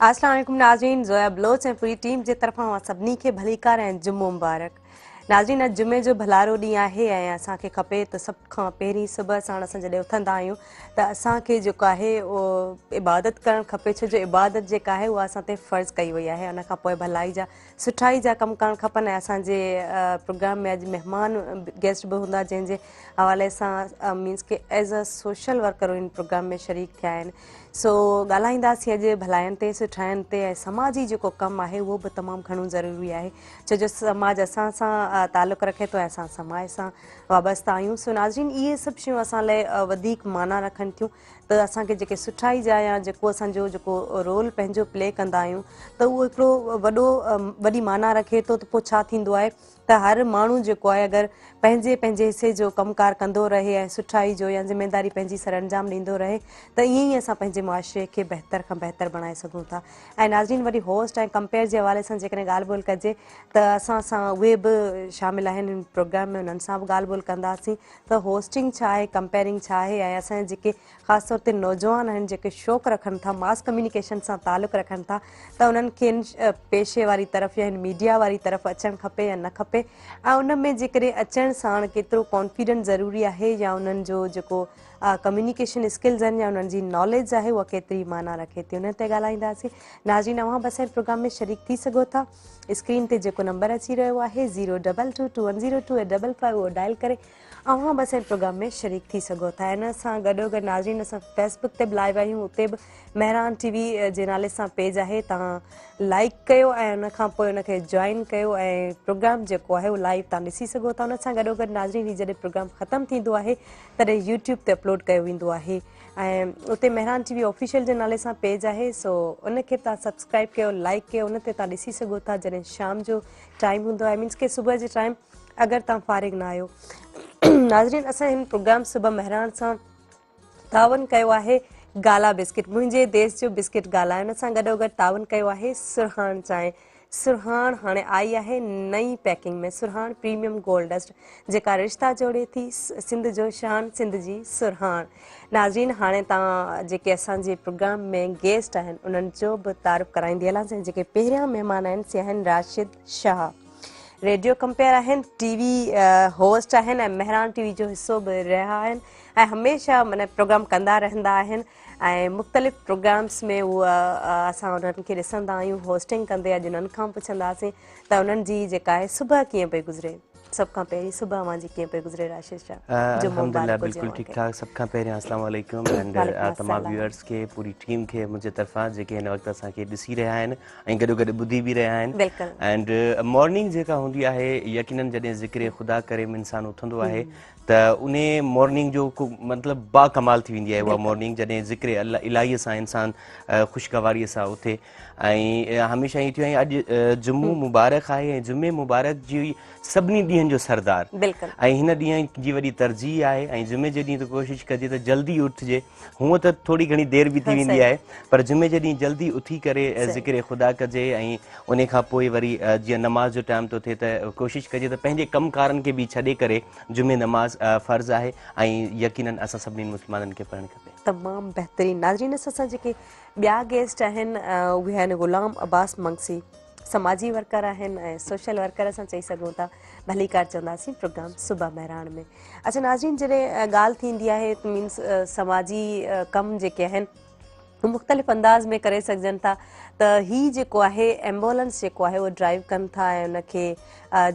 अस्सलाम वालेकुम नाज़रीन, ज़ोया बलोच ऐं पूरी टीम जे तरफ़ां सभिनी खे भलीकार ऐं जुमो मुबारक। नाज़रीन, अॼु जुमे जो भलारो ॾींहुं आहे ऐं असांखे खपे त सभ खां पहिरीं सुबुह साण असां जॾहिं उथंदा आहियूं त असांखे जेको आहे उहो इबादत करणु खपे, छो जो इबादत जेका आहे उहा असां ते फ़र्ज़ु कई वई आहे। उन खां पोइ भलाई जा सुठाई जा कमु करणु खपनि ऐं असांजे प्रोग्राम में अॼु महिमान गेस्ट बि हूंदा जंहिंजे हवाले सां मीन्स के as a social worker in program में शरीक थिया आहिनि। सो ॻाल्हाईंदासीं अॼु भलाइनि ते, सुठाइनि ते ऐं समाजी जेको कमु आहे उहो बि तमामु घणो ज़रूरी आहे, छो जो समाज असां सां तालुक़ु रखे थो ऐं असां समाज सां वाबस्ता आहियूं। सो नाज़रीन, इहे सभु शयूं असां लाइ वधीक माना रखनि थियूं त असांखे जेके सुठाई जा या जेको असांजो जेको रोल पंहिंजो प्ले कंदा आहियूं त उहो हिकिड़ो वॾी माना रखे थो। त पोइ छा थींदो आहे त हर माण्हू जेको आहे अगरि पंहिंजे पंहिंजे हिसे जो कमुकारु कंदो रहे ऐं सुठाई जो या ज़िमेदारी पंहिंजी सर अंजाम ॾींदो रहे त ईअं ई असां पंहिंजे मुआशिरे खे बहितर खां बहितर बणाए सघूं था। ऐं नाज़रीन, वरी होस्ट ऐं कंपेयर जे हवाले सां जेकॾहिं ॻाल्हि ॿोल कजे त असां सां उहे बि शामिलु आहिनि इन प्रोग्राम में, उन्हनि सां बि ॻाल्हि ॿोल कंदासीं त होस्टिंग छा आहे, कंपेयरिंग छा आहे ऐं असांजे जेके ख़ासि तौर ते नौजवान आहिनि जेके शौक़ु रखनि था, मास कम्युनिकेशन सां तालुक़ु रखनि था, त उन्हनि खे पेशे वारी तरफ़ या मीडिया वारी तरफ़ अचणु खपे या न खपे ऐं उन में जेकॾहिं अचण साण केतिरो कॉन्फिडेंस ज़रूरी आहे या उन्हनि जो जेको कम्युनिकेशन स्किल्स आहिनि या उन्हनि जी नॉलेज आहे उहा केतिरी माना रखे थी, उन ते ॻाल्हाईंदासीं। नाज़रीन, अव्हां बि असांजे प्रोग्राम में शरीक थी सघो था। स्क्रीन ते जेको नंबर अची रहियो आहे 022210255 उहो डायल करे अव्हां बि असांजे प्रोग्राम में शरीक थी सघो था। इन सां गॾोगॾु नाज़रीन, असां फेसबुक ते बि लाइव आहियूं, उते बि महरान टीवी जे नाले सां पेज आहे, तव्हां लाइक कयो ऐं उन खां पोइ उनखे जॉइन कयो ऐं प्रोग्राम जेको आहे उहो लाइव तव्हां ॾिसी सघो था। उन सां गॾोगॾु नाज़रीन, ही जॾहिं प्रोग्राम ख़तमु थींदो आहे तॾहिं यूट्यूब ते अपलोड कयो वेंदो आहे ऐं उते महरान टीवी ऑफिशियल जे नाले सां पेज आहे। सो उनखे तव्हां सब्सक्राइब कयो, लाइक कयो, उन ते तव्हां ॾिसी सघो था जॾहिं शाम जो टाइम हूंदो आहे, मीन्स के सुबुह जे टाइम अगरि तव्हां फारिग न आहियो। नाज़रीन, असां हिन प्रोग्राम सुबुह महरान सां तावन कयो आहे गाला बिस्किट, मुंहिंजे देश जो बिस्किट गाला। उन सां गॾोगॾु तावन कयो आहे सुरहान चांहि। सुरहान हाणे आई आहे नई पैकिंग में, सुरहान प्रीमियम गोल्ड डस्ट जेका रिश्ता जोड़े थी, सिंध जो शान, सिंध जी सुरहान। नाज़रीन, हाणे तव्हां जेके असांजे प्रोग्राम में गेस्ट आहिनि उन्हनि जो बि तारीफ़ कराईंदी हलां। जेके पहिरियां महिमान आहिनि से आहिनि राशिद शाह, रेडियो कंपेयर आहिनि, टीवी होस्ट आहिनि ऐं महरान टीवी जो हिसो बि रहिया आहिनि ऐं हमेशह माना प्रोग्राम कंदा रहंदा आहिनि ऐं मुख़्तलिफ़ प्रोग्राम्स में उहा असां उन्हनि खे ॾिसंदा आहियूं होस्टिंग कंदे। अॼु उन्हनि खां पुछंदासीं त उन्हनि जी जेका आहे सुबुह कीअं पई गुज़रे। सभ खां पहिरीं सुबुह अव्हांजी कीअं पई गुज़रे राशिद शाह? अल्हम्दुलिल्लाह, बिल्कुलु ठीकु ठाक। सब खां पहिरियां अस्सलाम वालेकुम एंड तमामु व्यूअर्स खे, पूरी टीम खे मुंहिंजे तरफ़ां जेके हिन वक़्तु असांखे ॾिसी रहिया आहिनि ऐं गॾो गॾु ॿुधी बि रहिया आहिनि। एंड मॉर्निंग जेका हूंदी आहे यकीनन जॾहिं ज़िक्र ख़ुदा करे इंसानु उथंदो आहे त उन मॉर्निंग जो मतिलबु बाकमाल थी वेंदी आहे उहा मॉर्निंग, जॾहिं ज़िक्र इलाही सां इंसानु ख़ुशगवारीअ सां उथे। ऐं हमेशह ईअं थियो आहे अॼु जुमो मुबारक आहे ऐं जुमे मुबारक जी सभिनी ॾींहंनि जो सरदार ऐं हिन ॾींहं जी वॾी तरजीह आहे। ऐं जुमे जे ॾींहुं त कोशिशि कजे त जल्दी उथिजे, हूअं त थोरी घणी देरि बि थी वेंदी आहे, पर जुमे जे ॾींहुं जल्दी उथी करे ज़िक्र ख़ुदा कजे ऐं उन खां पोइ वरी जीअं नमाज़ जो टाइम थो थिए त कोशिशि कजे त पंहिंजे कमकारनि खे बि छॾे करे जुमे नमाज़ फ़र्ज़ु आहे ऐं यकीनन असां सभिनी मुस्लमाननि खे पढ़णु खपे। तमामु बहितरीनु। नाज़रीन, असां जेके ॿिया गेस्ट आहिनि उहे आहिनि ग़ुलाम अब्बास मंगसी, समाजी वर्कर आहिनि ऐं सोशल वर्कर असां चई सघूं था, भलीकार चवंदासीं प्रोग्राम सुबुह महरान में। अच्छा नाज़रीन, जॾहिं ॻाल्हि थींदी आहे मीन्स समाजी कम जेके आहिनि हू मुख़्तलिफ़ अंदाज़ में करे सघजनि था। त ही जेको आहे एम्बुलेंस जेको आहे उहो ड्राइव कनि था ऐं उनखे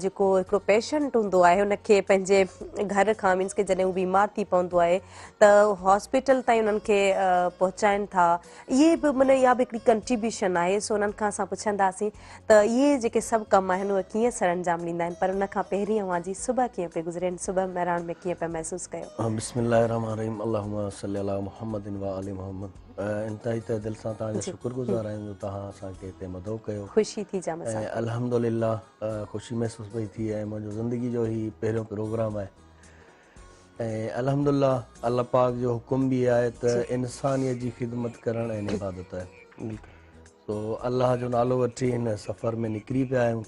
जेको हिकिड़ो पेशेंट हूंदो आहे उनखे पंहिंजे घर खां मीन्स के जॾहिं हू बीमार थी पवंदो आहे त हॉस्पिटल ताईं उन्हनि खे पहुचाइनि था। इहे बि माना इहा बि हिकिड़ी कंट्रीब्यूशन आहे। सो उन्हनि खां असां पुछंदासीं त इहे जेके सभु कम आहिनि उहे कीअं सर अंजाम ॾींदा आहिनि, पर उन खां पहिरीं अव्हांजी सुबुह कीअं पई गुज़रे, सुबुह महरान में कीअं पिया महसूसु कयो? बिस्मिल्लाहिर्रहमानिर्रहीम, अल्लाहुम्मा सल्ली अला मुहम्मदिन व आलि मुहम्मद। इंतहाई त दिलि सां तव्हांजा शुक्रगुज़ार आहियूं जो तव्हां असांखे हिते मदो कयो। ख़ुशी थी जाम ऐं अल्हम्दुलिल्लाह ख़ुशी महसूसु पई थिए ऐं मुंहिंजो ज़िंदगी जो ही पहिरियों प्रोग्राम आहे ऐं अल्हम्दुलिल्लाह अल्लाह पाक जो हुकुम बि आहे त इंसानियत जी ख़िदमत करणु ऐं इबादत आहे। तो अल्लाह जो नालो वठी हिन सफ़र में निकिरी पिया आहियूं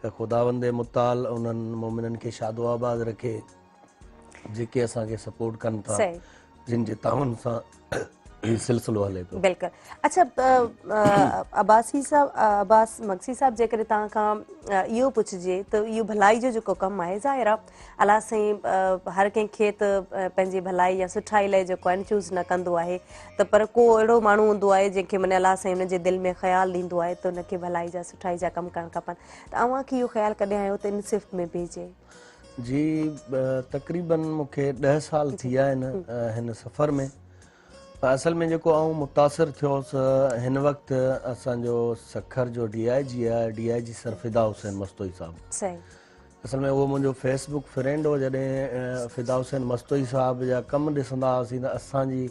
खुदावंद मुताल उन्हनि मोमिननि खे शादो आबाद रखे जेके असांखे सपोर्ट कनि था, जिन जे तावन सां ही सिलसिलो हले पियो। बिल्कुलु। अच्छा, अब्बासी साहब, अब्बास मक्सी साहब, जेकर तव्हां खां इहो पुछिजे त इहो भलाई जो जेको कमु आहे, ज़ाहिर आहे अलाह साईं हर कंहिंखे त पंहिंजी भलाई या सुठाई लाइ जेको आहे चूज़ न कंदो आहे, त पर को अहिड़ो माण्हू हूंदो आहे जंहिंखे माने अलाह साईं हुनजे दिलि में ख़्यालु ॾींदो आहे त हुनखे भलाई जा सुठाई जा कमु करणु खपनि। त अव्हांखे इहो ख़्यालु कॾहिं आयो त इन सिफ़्त में भेजे? जी, तक़रीबन मूंखे 10 साल थी विया आहिनि हिन सफ़र में। असल में जेको आउं मुतासिर थियोसि हिन वक़्तु असांजो सखर जो DIG आहे, DIG सर फिदा हुसैन मस्तोई साहब। असल में उहो मुंहिंजो फेसबुक फ्रेंड हो। जॾहिं फिदा हुसैन मस्तोई साहब जा कमु ॾिसंदा हुआसीं त असांजी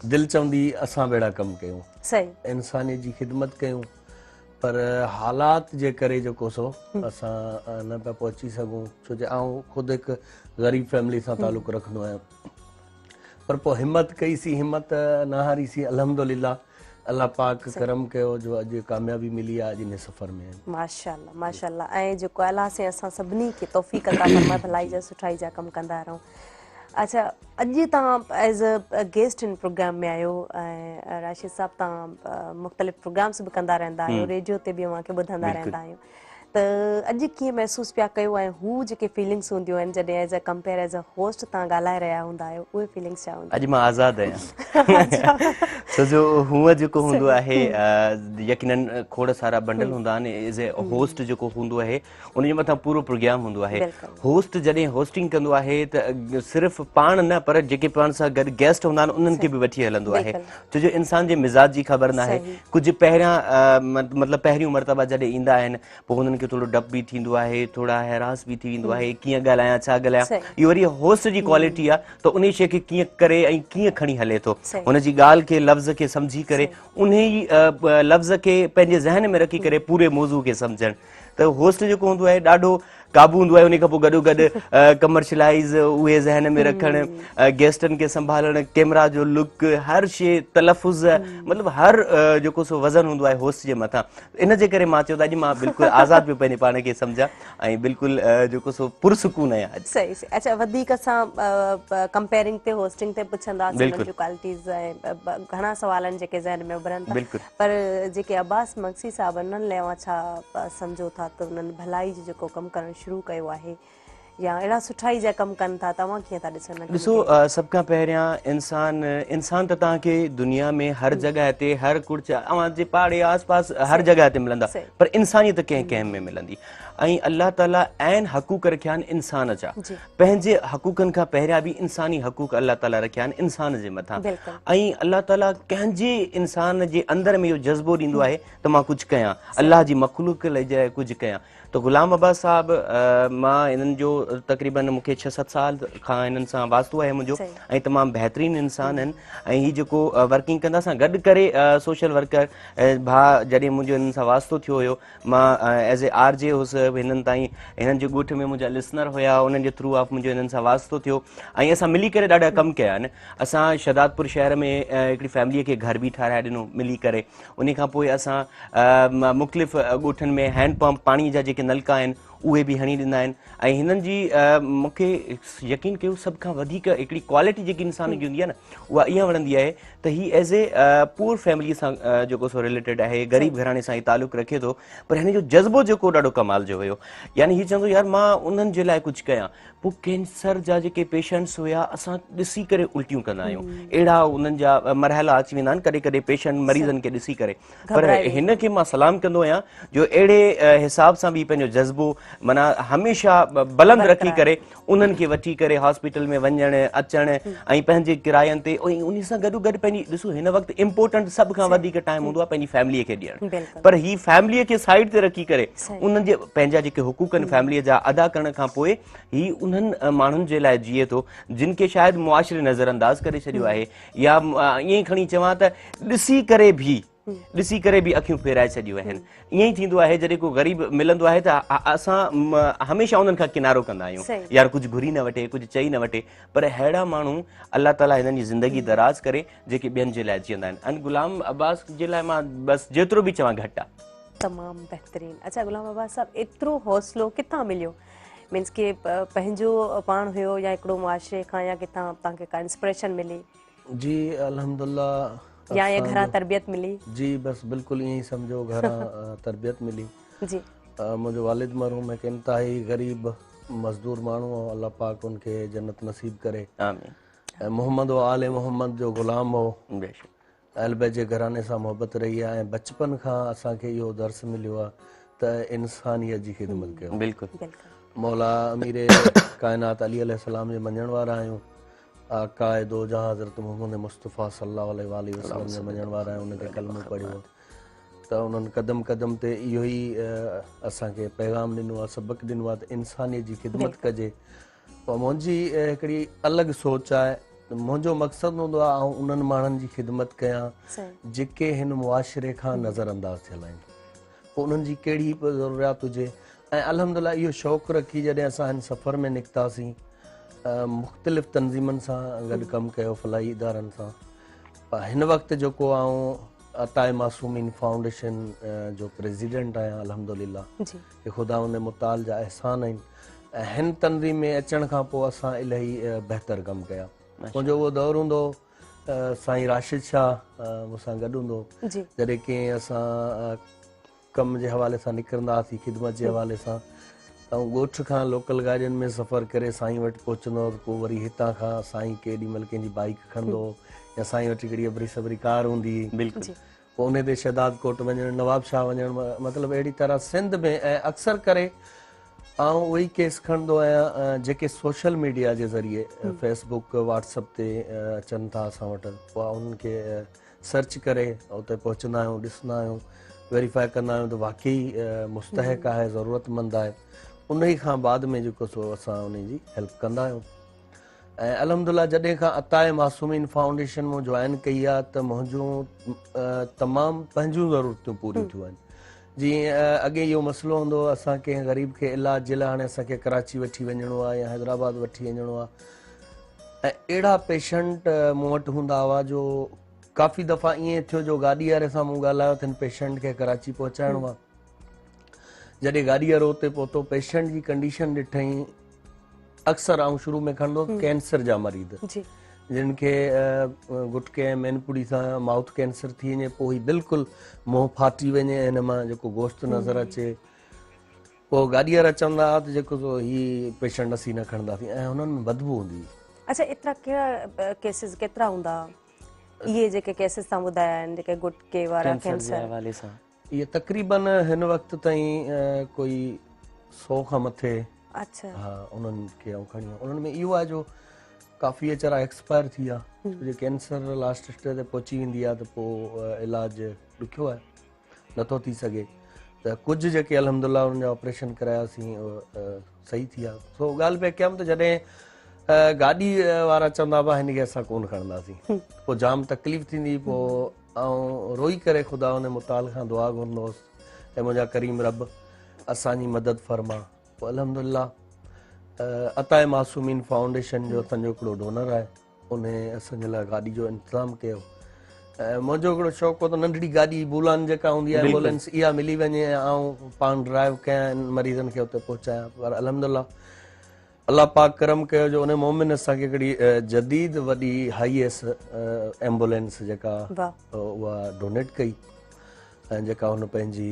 दिलि चवंदी असां बेड़ा कमु कयूं, इंसानियत जी ख़िदमत कयूं, पर हालात जे करे जेको सो असां न पिया पहुची सघूं, छो जो आउं ख़ुदि हिकु ग़रीब फैमिली सां तालुक़ु रखंदो आहियां। पर पोइ हिमत कईसीं, हिमत न हारीसीं, अल्हम्दुलिल्लाह अल्लाह पाक करम कयो जो अॼु कामयाबी मिली आहे अॼु इन सफ़र में। माशाअल्लाह, माशाअल्लाह। ऐं जेको अल्लाह से असां सभिनी खे तौफ़ीक़ अता फरमाए भलाई जा सुठाई जा कमु कंदा रहूं। अच्छा, अॼु तव्हां as a guest in program में आहियो ऐं राशिद साहब तव्हां मुख़्तलिफ़ प्रोग्राम्स बि कंदा रहंदा आहियो, रेडियो ते बि अव्हांखे ॿुधंदा रहंदा आहियो, त अॼु कीअं महसूस पिया कयो ऐं हू जेके फीलिंग्स हूंदियूं आहिनि जॾहिं as a compare as a host तव्हां ॻाल्हाए रहिया हूंदा आहियो, उहे फीलिंग्स छा हूंदियूं? अॼु मां आज़ादु आहियां छो जो हूअं जेको हूंदो आहे यकीनन खोड़ सारा बंडल हूंदा आहिनि। एज़ ए होस्ट जेको हूंदो आहे उनजे मथां पूरो प्रोग्राम हूंदो आहे। होस्ट जॾहिं होस्टिंग कंदो आहे त सिर्फ़ु पाण न पर जेके पाण सां गॾु गेस्ट हूंदा आहिनि उन्हनि खे बि वठी हलंदो आहे, छो जो इंसान जे मिज़ाज जी ख़बर न आहे। कुझु पहिरियां मतिलबु पहिरियों मरतबा जॾहिं ईंदा आहिनि पोइ हुननि खे थोरो डप बि थींदो आहे, थोरा हैरास बि थी वेंदो आहे, कीअं ॻाल्हायां छा ॻाल्हायां। इहो वरी होस्ट जी क्वालिटी आहे त उन शइ खे कीअं करे ऐं कीअं खणी हले थो, हुनजी ॻाल्हि खे लफ़्ज़ खे सम्झी करे उन ई लफ़्ज़ खे पंहिंजे ज़हन में रखी करे पूरे मौज़ू खे सम्झणु। त होस्ट जेको हूंदो आहे ॾाढो क़ाबू हूंदो आहे, उन खां पोइ गॾोगॾु कमर्शलाइज़ उहे ज़हन में रखणु, गेस्टनि खे संभालणु, कैमरा जो लुक, हर शइ, तलफ़ुज़, मतिलबु हर जेको सो वज़न हूंदो आहे होस्ट जे मथां। इन जे करे मां चयो त अॼु मां बिल्कुलु आज़ादु पियो पंहिंजे पाण खे सम्झां ऐं बिल्कुलु जेको सो पुरसुकून आहियां अॼु। सही सही। अच्छा, वधीक असां कंपेयरिंग ते होस्टिंग ते पुछंदासीं उन्हनि जूं क्वालिटीज़ ऐं घणा सवाल आहिनि जेके ज़हन में उभरनि था, पर जेके अब्बास मक्सी साहब उन्हनि लाइ अव्हां छा सम्झो था त उन्हनि भलाई जो जेको कमु करणु शुरू कयो आहे या अहिड़ा सुठाई जा कमु कनि था, तव्हां कीअं था ॾिसो? ॾिसो, सभ खां पहिरियां इंसान त तव्हांखे दुनिया में हर जॻह ते, हर कुर्च, अव्हांजे पाड़े आस पास हर जॻह ते मिलंदा, पर इंसानियत कंहिं कंहिं में मिलंदी। ऐं अल्लाह ताला आहिनि हक़ूक़ रखिया आहिनि इंसान जा, पंहिंजे हक़ूक़नि खां पहिरियां बि इंसानी हक़ूक़ अल्लाह ताला रखिया आहिनि इंसान जे मथां। ऐं अल्लाह ताला कंहिंजे इंसान जे अंदर में इहो जज़्बो ॾींदो आहे त मां कुझु कयां, अल्लाह जी मख़लूक़ लाइ कुझु कयां। तो गुलाम अब्बास साहब, मां इन्हनि जो तक़रीबन मूंखे 6-7 साल खां इन्हनि सां वास्तो आहे मुंहिंजो ऐं तमामु बहितरीनु इंसान आहिनि। ऐं हीअ जेको वर्किंग कंदा असां गॾु करे सोशल वर्कर भाउ, जॾहिं मुंहिंजो हिननि सां वास्तो थियो हुयो, मां एज़ ए RJ हुउसि हिननि ताईं, हिननि जे ॻोठ में मुंहिंजा लिसनर हुया, उन्हनि जे थ्रू ऑफ मुंहिंजो हिननि सां वास्तो थियो ऐं असां मिली करे ॾाढा कमु कया आहिनि। असां शहदादपुर शहर में हिकिड़ी फैमिलीअ खे घर बि ठाराए ॾिनो मिली करे। उन खां पोइ असां मुख़्तलिफ़ ॻोठनि में हैंडपंप, पाणी जा जेके नलका आहिनि उहे बि हणी ॾिना आहिनि। ऐं हिननि जी मूंखे यकीन कयो सभ खां वधीक हिकिड़ी क्वालिटी जेकी इंसान जी हूंदी आहे न, उहा इहा वणंदी आहे त हीअ एज़ ए पूर फैमिलीअ सां जेको सो रिलेटेड आहे, ग़रीब घराणे सां ई तालुक़ु रखे थो, पर हिन जो जज़्बो जेको ॾाढो कमाल जो हुयो। यानी हीअ चवंदो यार मां उन्हनि जे लाइ कुझु कयां। पोइ कैंसर जा जेके पेशेंट्स हुया असां ॾिसी करे उल्टियूं कंदा आहियूं, अहिड़ा उन्हनि जा मरहला अची वेंदा आहिनि कॾहिं कॾहिं पेशेंट मरीज़नि खे ॾिसी करे। पर हिन खे मां सलाम कंदो आहियां जो अहिड़े हिसाब सां बि पंहिंजो जज़्बो माना हमेशह बुलंद रखी करे उन्हनि खे वठी करे हॉस्पिटल में वञणु अचणु ऐं पंहिंजे किरायनि ते, ऐं उन सां गॾोगॾु पंहिंजी ॾिसो हिन वक़्तु इम्पोर्टेंट सभ खां वधीक टाइम हूंदो आहे पंहिंजी फैमिलीअ खे ॾियणु, पर ही फैमिलीअ खे साइड ते रखी करे उन्हनि जे पंहिंजा जेके हुकूक आहिनि फैमिलीअ जा अदा करण खां पोइ ही उन्हनि माण्हुनि जे लाइ जीए थो जिन खे शायदि मुआशिरे नज़रअंदाज़ करे छॾियो आहे, या ईअं ई खणी चवां त ॾिसी करे बि अखियूं फेराए छॾियूं आहिनि। ईअं ई थींदो आहे जॾहिं को ग़रीब मिलंदो आहे त असां हमेशह उन्हनि खां किनारो कंदा आहियूं, यार कुझु घुरी न वठे, कुझु चई न वठे, पर अहिड़ा माण्हू अल्लाह ताला हिननि जी ज़िंदगी दराज़ करे जेके ॿियनि जे लाइ जीअंदा आहिनि। ऐं गुलाम अब्बास जे लाइ मां बसि जेतिरो बि चवां घटि आहे। तमामु बहितरीन। अच्छा गुलाम अब्बास साहब, एतिरो हौसलो किथां मिलियो? मीन्स के पंहिंजो पाण हुयो या हिकिड़ो मुआशरे खां या किथां तव्हांखे का इंस्पिरेशन मिली जी अल्हम्दुलिल्लाह या घरां तरबियत मिली? जी बस बिल्कुलु ईअं ई सम्झो घरां तरबियत मिली। जी मुंहिंजो वालिद मरहूम हिकु इंतिहाई ग़रीब मज़दूर माण्हू हो, अल्लाह पाक उनखे जन्नत नसीब करे। आमीन। ऐं मोहम्मद हो, आले मोहम्मद जो ग़ुलाम हो। बेशक। अहल बैत जे घराने सां मोहबत रही आहे ऐं बचपन खां असांखे इहो दर्स मिलियो आहे त इंसानियत जी ख़िदमत कयो। बिल्कुलु। मौला अमीर कायनात अली अलैहिस्सलाम जे मञण वारा आहियूं। आकाए दो जहां हज़रत मोहम्मद मुस्तफ़ा सल्लल्लाहु अलैहि वसल्लम जे मञण वारा आहियूं, उनखे कलमो पढ़ियो त उन्हनि क़दम क़दम ते इहो ई असांखे पैगाम ॾिनो आहे, सबक़ ॾिनो आहे त इंसानियत जी ख़िदमत कजे। पोइ मुंहिंजी हिकिड़ी अलॻि सोच आहे, मुंहिंजो मक़सदु हूंदो आहे आउं उन्हनि माण्हुनि जी ख़िदमत कयां जेके हिन मुआशिरे खां नज़र अंदाज़ थियल आहिनि। पोइ उन्हनि जी कहिड़ी बि ज़रूरियात हुजे, ऐं अल्हम्दुलिल्लाह इहो शौक़ु रखी जॾहिं असां हिन सफ़र में निकितासीं, मुख़्तलिफ़ तंज़ीमनि सां गॾु कमु कयो, फलाही इदारनि सां। हिन वक़्तु जेको आउं अताए मासूमीन फाउंडेशन जो प्रेसिडेंट आहियां अल्हम्दुलिल्लाह, कि ख़ुदा उन मुताल जा एहसान आहिनि। ऐं हिन तंज़ीम में अचण खां पोइ असां इलाही बहितर कमु कया। मुंहिंजो उहो दौरु हूंदो साईं राशिद शाह मूंसां गॾु हूंदो, जॾहिं की असां कम जे हवाले सां निकिरंदा हुआसीं, ख़िदमत जे हवाले सां, ऐं ॻोठ खां लोकल गाॾियुनि में सफ़र करे साईं वटि पहुचंदो, पोइ वरी हितां खां साईं केॾी महिल कंहिंजी बाइक खणंदो या साईं वटि हिकिड़ी अबरी सबरी कार हूंदी हुई। बिल्कुलु। पोइ उन ते शहदाद कोट वञणु, नवाब शाह वञणु, मतिलबु अहिड़ी तरह सिंध में। ऐं अक्सर करे आउं उहे ई केस खणंदो आहियां जेके सोशल मीडिया जे ज़रिए फेसबुक व्हाट्सअप ते अचनि था असां वटि। पोइ उन्हनि खे सर्च करे उते पहुचंदा आहियूं, ॾिसंदा आहियूं, वेरीफाई कंदा आहियूं त वाक़ई मुस्तहिक़ आहे, ज़रूरतमंद आहे। उन ई खां बाद में जेको सो असां उन जी हेल्प कंदा आहियूं। ऐं अल्हम्दुलिल्लाह जॾहिं खां अताए मासूमीन फाउंडेशन मूं जॉइन कई आहे त मुंहिंजूं तमामु पंहिंजूं ज़रूरतूं पूरियूं थियूं आहिनि। जीअं अॻे इहो मसइलो हूंदो हो, असां कंहिं ग़रीब खे इलाज जे लाइ हाणे असांखे कराची वठी वञिणो आहे या हैदराबाद वठी वञिणो आहे, ऐं अहिड़ा पेशेंट मूं वटि हूंदा हुआ जो काफ़ी दफ़ा ईअं थियो जो गाॾी वारे सां मूं ॻाल्हायो त हिन पेशेंट खे कराची पहुचाइणो आहे। जॾहिं गाॾी वारो उते पहुतो, पेशेंट जी कंडीशन ॾिठईं, अक्सर आउं शुरू में खणंदो कैंसर जा मरीज़ जिन खे गुटके ऐं मैनपुड़ी सां माउथ कैंसर थी वञे, पोइ बिल्कुलु मुंहुं फाटी वञे, हिन मां जेको गोश्त नज़र अचे। पोइ गाॾी वारा चवंदा हुआ त जेको हीउ पेशेंट असीं न खणंदासीं, ऐं हुननि में बदबू हूंदी हुई। अच्छा, एतिरा कहिड़ा केसिस केतिरा हूंदा इहे जेके केसिस तव्हां ॿुधाया आहिनि, जेके गुटके वारा कैंसर? इहे तक़रीबन हिन वक़्तु ताईं कोई 100 खां मथे। अच्छा। हा, उन्हनि खे आउं खणी आहियां। उन्हनि में इहो आहे जो काफ़ी वेचारा एक्सपायर थी विया, छो जो कैंसर लास्ट स्टेज ते पहुची वेंदी आहे त पोइ इलाजु ॾुखियो आहे, नथो थी सघे। त कुझु जेके अल्हम्दुलिल्लाह उन्हनि जा ऑपरेशन करायासीं सही थी विया। सो ॻाल्हि पिया कयमि त जॾहिं गाॾी वारा चवंदा हुआ हिन खे असां कोन खणंदासीं, पोइ जाम तकलीफ़ थींदी। पोइ ऐं रोई करे ख़ुदा उन मुताल खां दुआ घुरंदो हुउसि ऐं मुंहिंजा करीम रब असांजी मदद फरमा। पोइ अल्हम्दुलिल्लाह अताए मासूमीन फाउंडेशन जो असांजो हिकिड़ो डोनर आहे, उन असांजे लाइ गाॾी जो इंतज़ाम कयो। ऐं मुंहिंजो हिकिड़ो शौक़ु हो त नंढड़ी गाॾी बुलान जेका हूंदी आहे एम्बुलेंस, इहा मिली वञे ऐं आउं पाण ड्राइव कयां मरीज़नि खे उते पहुचायां। पर अल्हम्दुलिल्लाह अल्लाह पाक करम कयो जो उन मोमिन असांखे हिकिड़ी जदीद वॾी हाईएस एम्बुलेंस जेका उहा डोनेट कई, ऐं जेका हुन पंहिंजी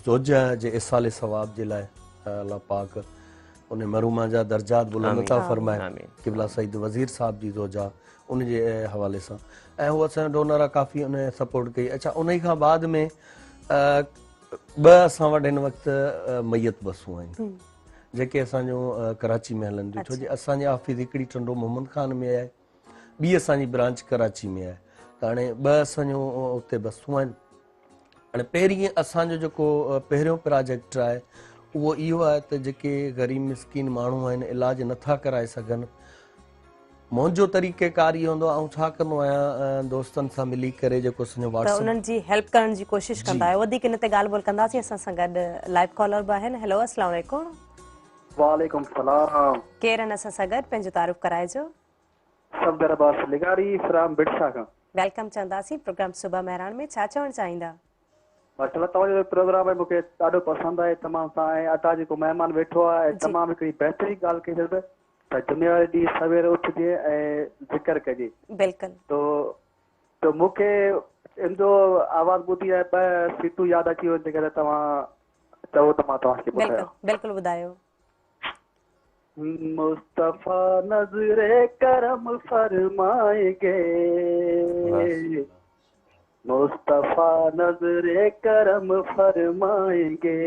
ज़ोज जे इसाले सवाब जे लाइ अल्लाह पाक उन मरूमा जा दर्जात बुलंद अता फरमाए। किबला सईद वज़ीर साहब जी ज़ोजा उन जे हवाले सां, ऐं उहो असांजो डोनर आहे, काफ़ी उन सपोर्ट कई। अच्छा, उन खां बाद में ॿ असां वटि हिन वक़्तु मैयत बसूं आहिनि जेके असांजो कराची में हलनि थियूं, छो जो असांजे ऑफिस हिकिड़ी टंडो मोहम्मद खान में आहे, ॿी असांजी ब्रांच कराची में आहे। त हाणे ॿ असांजो उते बसूं आहिनि। हाणे पहिरीं असांजो जेको पहिरियों प्रोजेक्ट आहे उहो इहो आहे त जेके ग़रीब मिसकीन माण्हू आहिनि, इलाजु नथा कराए सघनि, मुंहिंजो तरीक़ेकार इहो हूंदो आहे, ऐं छा कंदो आहियां दोस्तनि सां मिली करे जेको असांजो व्हाट्सएप उन्हनि जी हेल्प करण जी कोशिशि कंदा आहियो। वधीक इन ते ॻाल्हि ॿोल कंदासीं। असां सां गॾु लाइव कॉलर बि आहिनि। हेलो, अस्सलाम वालेकुम। वालेकुम सलाम। केरु आहिनि असां सां गॾु? पंहिंजो तारुफ़ कराइजो। सफदर अब्बास लिगारी फ्रॉम बिटसा खां। वेलकम चवंदासीं प्रोग्राम सुबह महरान में। छा चवणु चाहींदा? माशाल्लाह तव्हांजो प्रोग्राम आहे मूंखे ॾाढो पसंदि आहे तमामु। तव्हां ऐं अता जेको महिमान वेठो आहे ऐं तमामु हिकिड़ी बहितरीन ॻाल्हि कई अथव त जुमे वारे ॾींहुं सवेर उथिजे ऐं ज़िक्र कजे। बिल्कुलु। तो मूंखे इनजो आवाज़ ॿुधी आहे 2 सीटूं यादि अची वियूं जेकॾहिं तव्हां चओ त मां तव्हांखे ॿुधायां। बिल्कुलु ॿुधायो। मुस्तफा नज़रे करम फरमाएंगे, मुस्तफा नज़रे करम फरमाएंगे,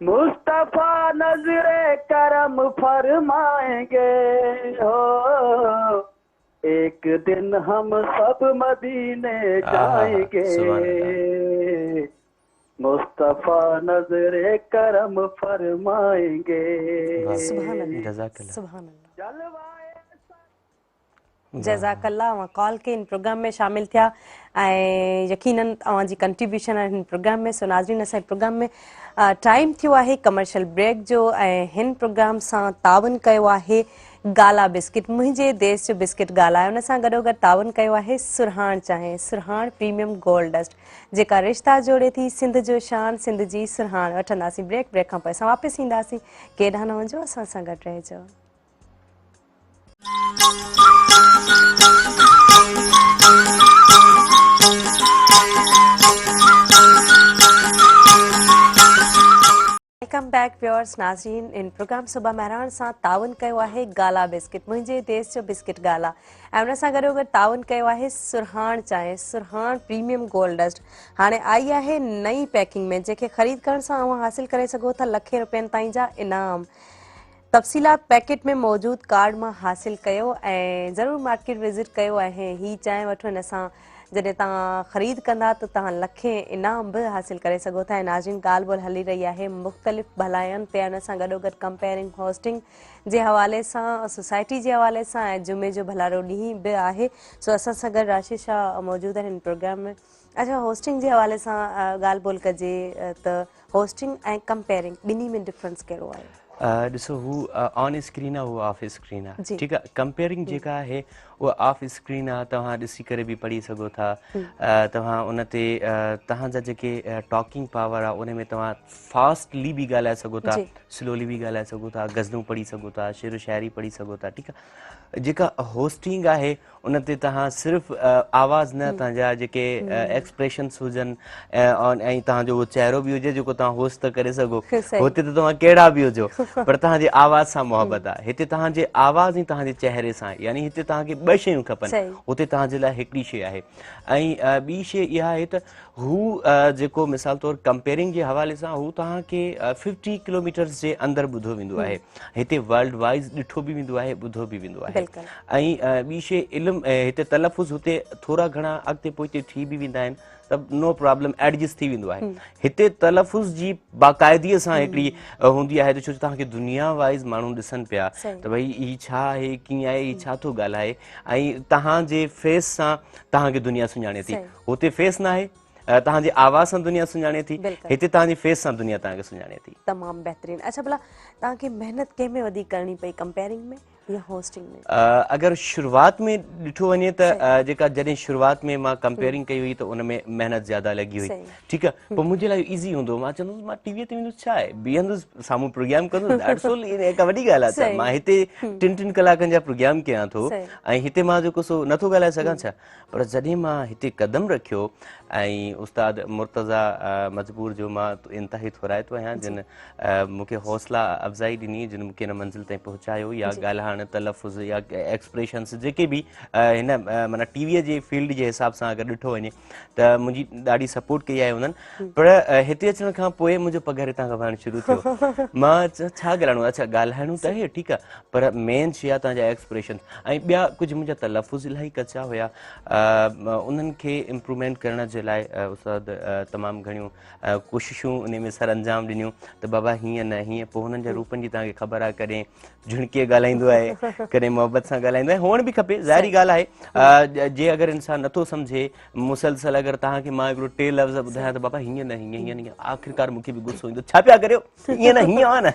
मुस्तफा नज़रे करम फरमाएंगे, हो एक दिन हम सब मदीने जाएंगे, मुस्तफा नज़रे करम फरमाएंगे। सुभान अल्लाह। जज़ाकल्लाह। कॉल के इन प्रोग्राम में शामिल थिया ऐं यकीनन तव्हांजी कंट्रीब्यूशन आहे हिन प्रोग्राम में। सो नाज़रीन असांजे प्रोग्राम में टाइम थियो आहे कमर्शियल ब्रेक जो ऐं हिन प्रोग्राम सां तावन कयो आहे गाला बिस्किट, मुंहिंजे देश जो बिस्किट गाला आहे। उन सां गॾोगॾु तावन कयो आहे सुरहाण चांहि, सुरहाण प्रीमियम गोल्ड डस्ट जेका रिश्ता जोड़े थी सिंध जो शान, सिंध जी सुरहाण। वठंदासीं ब्रेक खां पोइ असां वापसि ईंदासीं। केॾांहुं न वञो, असां सां गॾु रहिजो। Welcome back viewers. नाज़रीन इन प्रोग्राम सुबह महिराण सां तावन कयो आहे गाला बिस्किट, मुंहिंजे देश जो बिस्किट गाला, ऐं उन सां गॾोगॾु तावन कयो आहे सुरहाण चांहि, सुरहाण प्रीमियम गोल्ड डस्ट। हाणे आई आहे नई पैकिंग में जंहिंखे ख़रीद करण सां तव्हां हासिल करे सघो था लखे रुपयनि ताईं जा इनाम। तफ़सीलात पैकेट में मौजूद कार्ड में हासिल कयो ऐं ज़रूर मार्केट विज़िट कयो ऐं ही चांहि वठो। इन सां जॾहिं तव्हां ख़रीद कंदा त तव्हां लखे इनाम भी हासिल करे सघो था। ऐं नाज़रीन ॻाल्हि ॿोल हली रही आहे मुख़्तलिफ़ भलाइनि ते, उन सां गॾोगॾु कंपेयरिंग होस्टिंग जे हवाले सां, सोसाइटी जे हवाले सां ऐं जुमे जो भलारो ॾींहुं बि आहे। सो असां सां गॾु राशिद शाह मौजूदु आहिनि हिन प्रोग्राम में। अच्छा, होस्टिंग जे हवाले सां ॻाल्हि ॿोल कजे त होस्टिंग ऐं कंपेयरिंग ॿिन्ही में डिफरेंस कहिड़ो आहे? ॾिसो, हू ऑन स्क्रीन आहे, उहो ऑफ स्क्रीन आहे। ठीकु आहे। कंपेयरिंग जेका आहे उहा ऑफ स्क्रीन आहे, तव्हां ॾिसी करे बि पढ़ी सघो था। तव्हां उन ते तव्हांजा जेके टॉकिंग पावर आहे उन में तव्हां फास्टली बि ॻाल्हाए सघो था, स्लोली बि ॻाल्हाए सघो था, गज़लूं पढ़ी सघो था, शेरो शाइरी पढ़ी सघो था। ठीकु आहे। जेका होस्टिंग आहे उन ते तव्हां सिर्फ़ु आवाज़ न, तव्हांजा जेके एक्सप्रेशन्स हुजनि ऐं तव्हांजो उहो चहिरो बि हुजे जेको तव्हां होस्ट था करे सघो, हुते त तव्हां कहिड़ा बि हुजो पर तव्हांजे आवाज़ सां मोहबत आहे। हिते तव्हांजे आवाज़ ऐं तव्हांजे चहिरे सां, यानी हिते तव्हांखे 2 शयूं खपनि, हुते तव्हांजे लाइ हिकिड़ी शइ आहे। ऐं ॿी शइ इहा आहे त हू जेको मिसाल तौरु कंपेयरिंग जे हवाले सां हू तव्हांखे 50 किलोमीटर्स जे अंदरि ॿुधो वेंदो आहे। हिते वर्ल्ड वाइज़ ॾिठो बि वेंदो आहे, ॿुधो बि वेंदो आहे। ऐं ॿी शइ इल्मु, हिते तलफ़ुज़ हुते थोरा घणा अॻिते पोइते थी बि वेंदा आहिनि त नो प्रॉब्लम, एडजस्ट थी वेंदो आहे। हिते तलफ़ुज़ जी बाक़ाइदीअ सां हिकिड़ी हूंदी आहे, छो तव्हांखे दुनिया वाइज़ माण्हू ॾिसनि पिया त भई हीउ छा आहे, कीअं आहे, हीउ छा थो ॻाल्हाए, ऐं तव्हांजे फेस सां तव्हांखे दुनिया सुञाणे थी। हुते फेस न आहे, तव्हांजी आवाज़ सां दुनिया सुञाणे थी, हिते तव्हांजी फेस सां दुनिया तव्हांखे सुञाणे थी। तमामु बहितरीन। अच्छा, भला तव्हांखे महिनत कंहिं में वधीक करणी पई, कंपेयरिंग में या होस्टिंग में? अगरि शुरूआति में ॾिठो वञे त जेका जॾहिं शुरूआति में मां कंपेयरिंग कई हुई त उन में महिनत ज़्यादा लॻी हुई। ठीकु आहे। पोइ मुंहिंजे लाइ ईज़ी हूंदो, मां चवंदुसि मां टीवीअ ते वेंदुसि, छा आहे, बीहंदुसि साम्हूं प्रोग्राम कंदुसि, ॾाढो सो हिकु वॾी ॻाल्हि आहे छा, मां हिते 3 कलाकनि जा प्रोग्राम कयां थो ऐं हिते मां जेको सो नथो ॻाल्हाए सघां छा। पर जॾहिं मां हिते क़दम रखियो ऐं उस्ताद मुर्तज़ा मजबूर जो मां इंतिहाई थोराइतो आहियां, जिन मूंखे हौसला अफ़ज़ाई ॾिनी, जिन मूंखे हिन मंज़िल ताईं पहुचायो, या ॻाल्हाइण, तलफ़ुज़ या एक्सप्रेशन्स जेके बि हिन माना टीवीअ जे फील्ड जे हिसाब सां अगरि ॾिठो वञे त मुंहिंजी ॾाढी सपोर्ट कई आहे उन्हनि। पर हिते अचण खां पोइ मुंहिंजो पघार हितां खां वहणु शुरू थियो। मां छा ॻाल्हाइणो आहे, अच्छा ॻाल्हाइणो त आहे, ठीकु आहे, पर मेन शइ आहे तव्हांजा एक्सप्रेशन। ऐं ॿिया कुझु मुंहिंजा तलफ़ुज़ इलाही कचा हुया, उन्हनि खे इम्प्रूवमेंट करण जे लाइ उस्ताद तमामु घणियूं कोशिशूं उन में सर अंजाम ॾिनियूं त बाबा हीअं न हीअं। पोइ हुननि जे रूपनि जी तव्हांखे ख़बर आहे, कॾहिं झुणके ॻाल्हाईंदो आहे, आहे, कॾहिं मोहबत सां ॻाल्हाईंदो आहे, हुअण बि खपे, ज़ाहिरी ॻाल्हि आहे। जे अगरि इंसानु नथो सम्झे मुसलसल, अगरि तव्हांखे मां हिकिड़ो 3 लफ़्ज़ ॿुधायां त बाबा हीअं न हीअं हीअं हीअं, आख़िरकार मूंखे बि गुस्सो ईंदो, छा पिया करियो, ईअं न हीअं आहे न,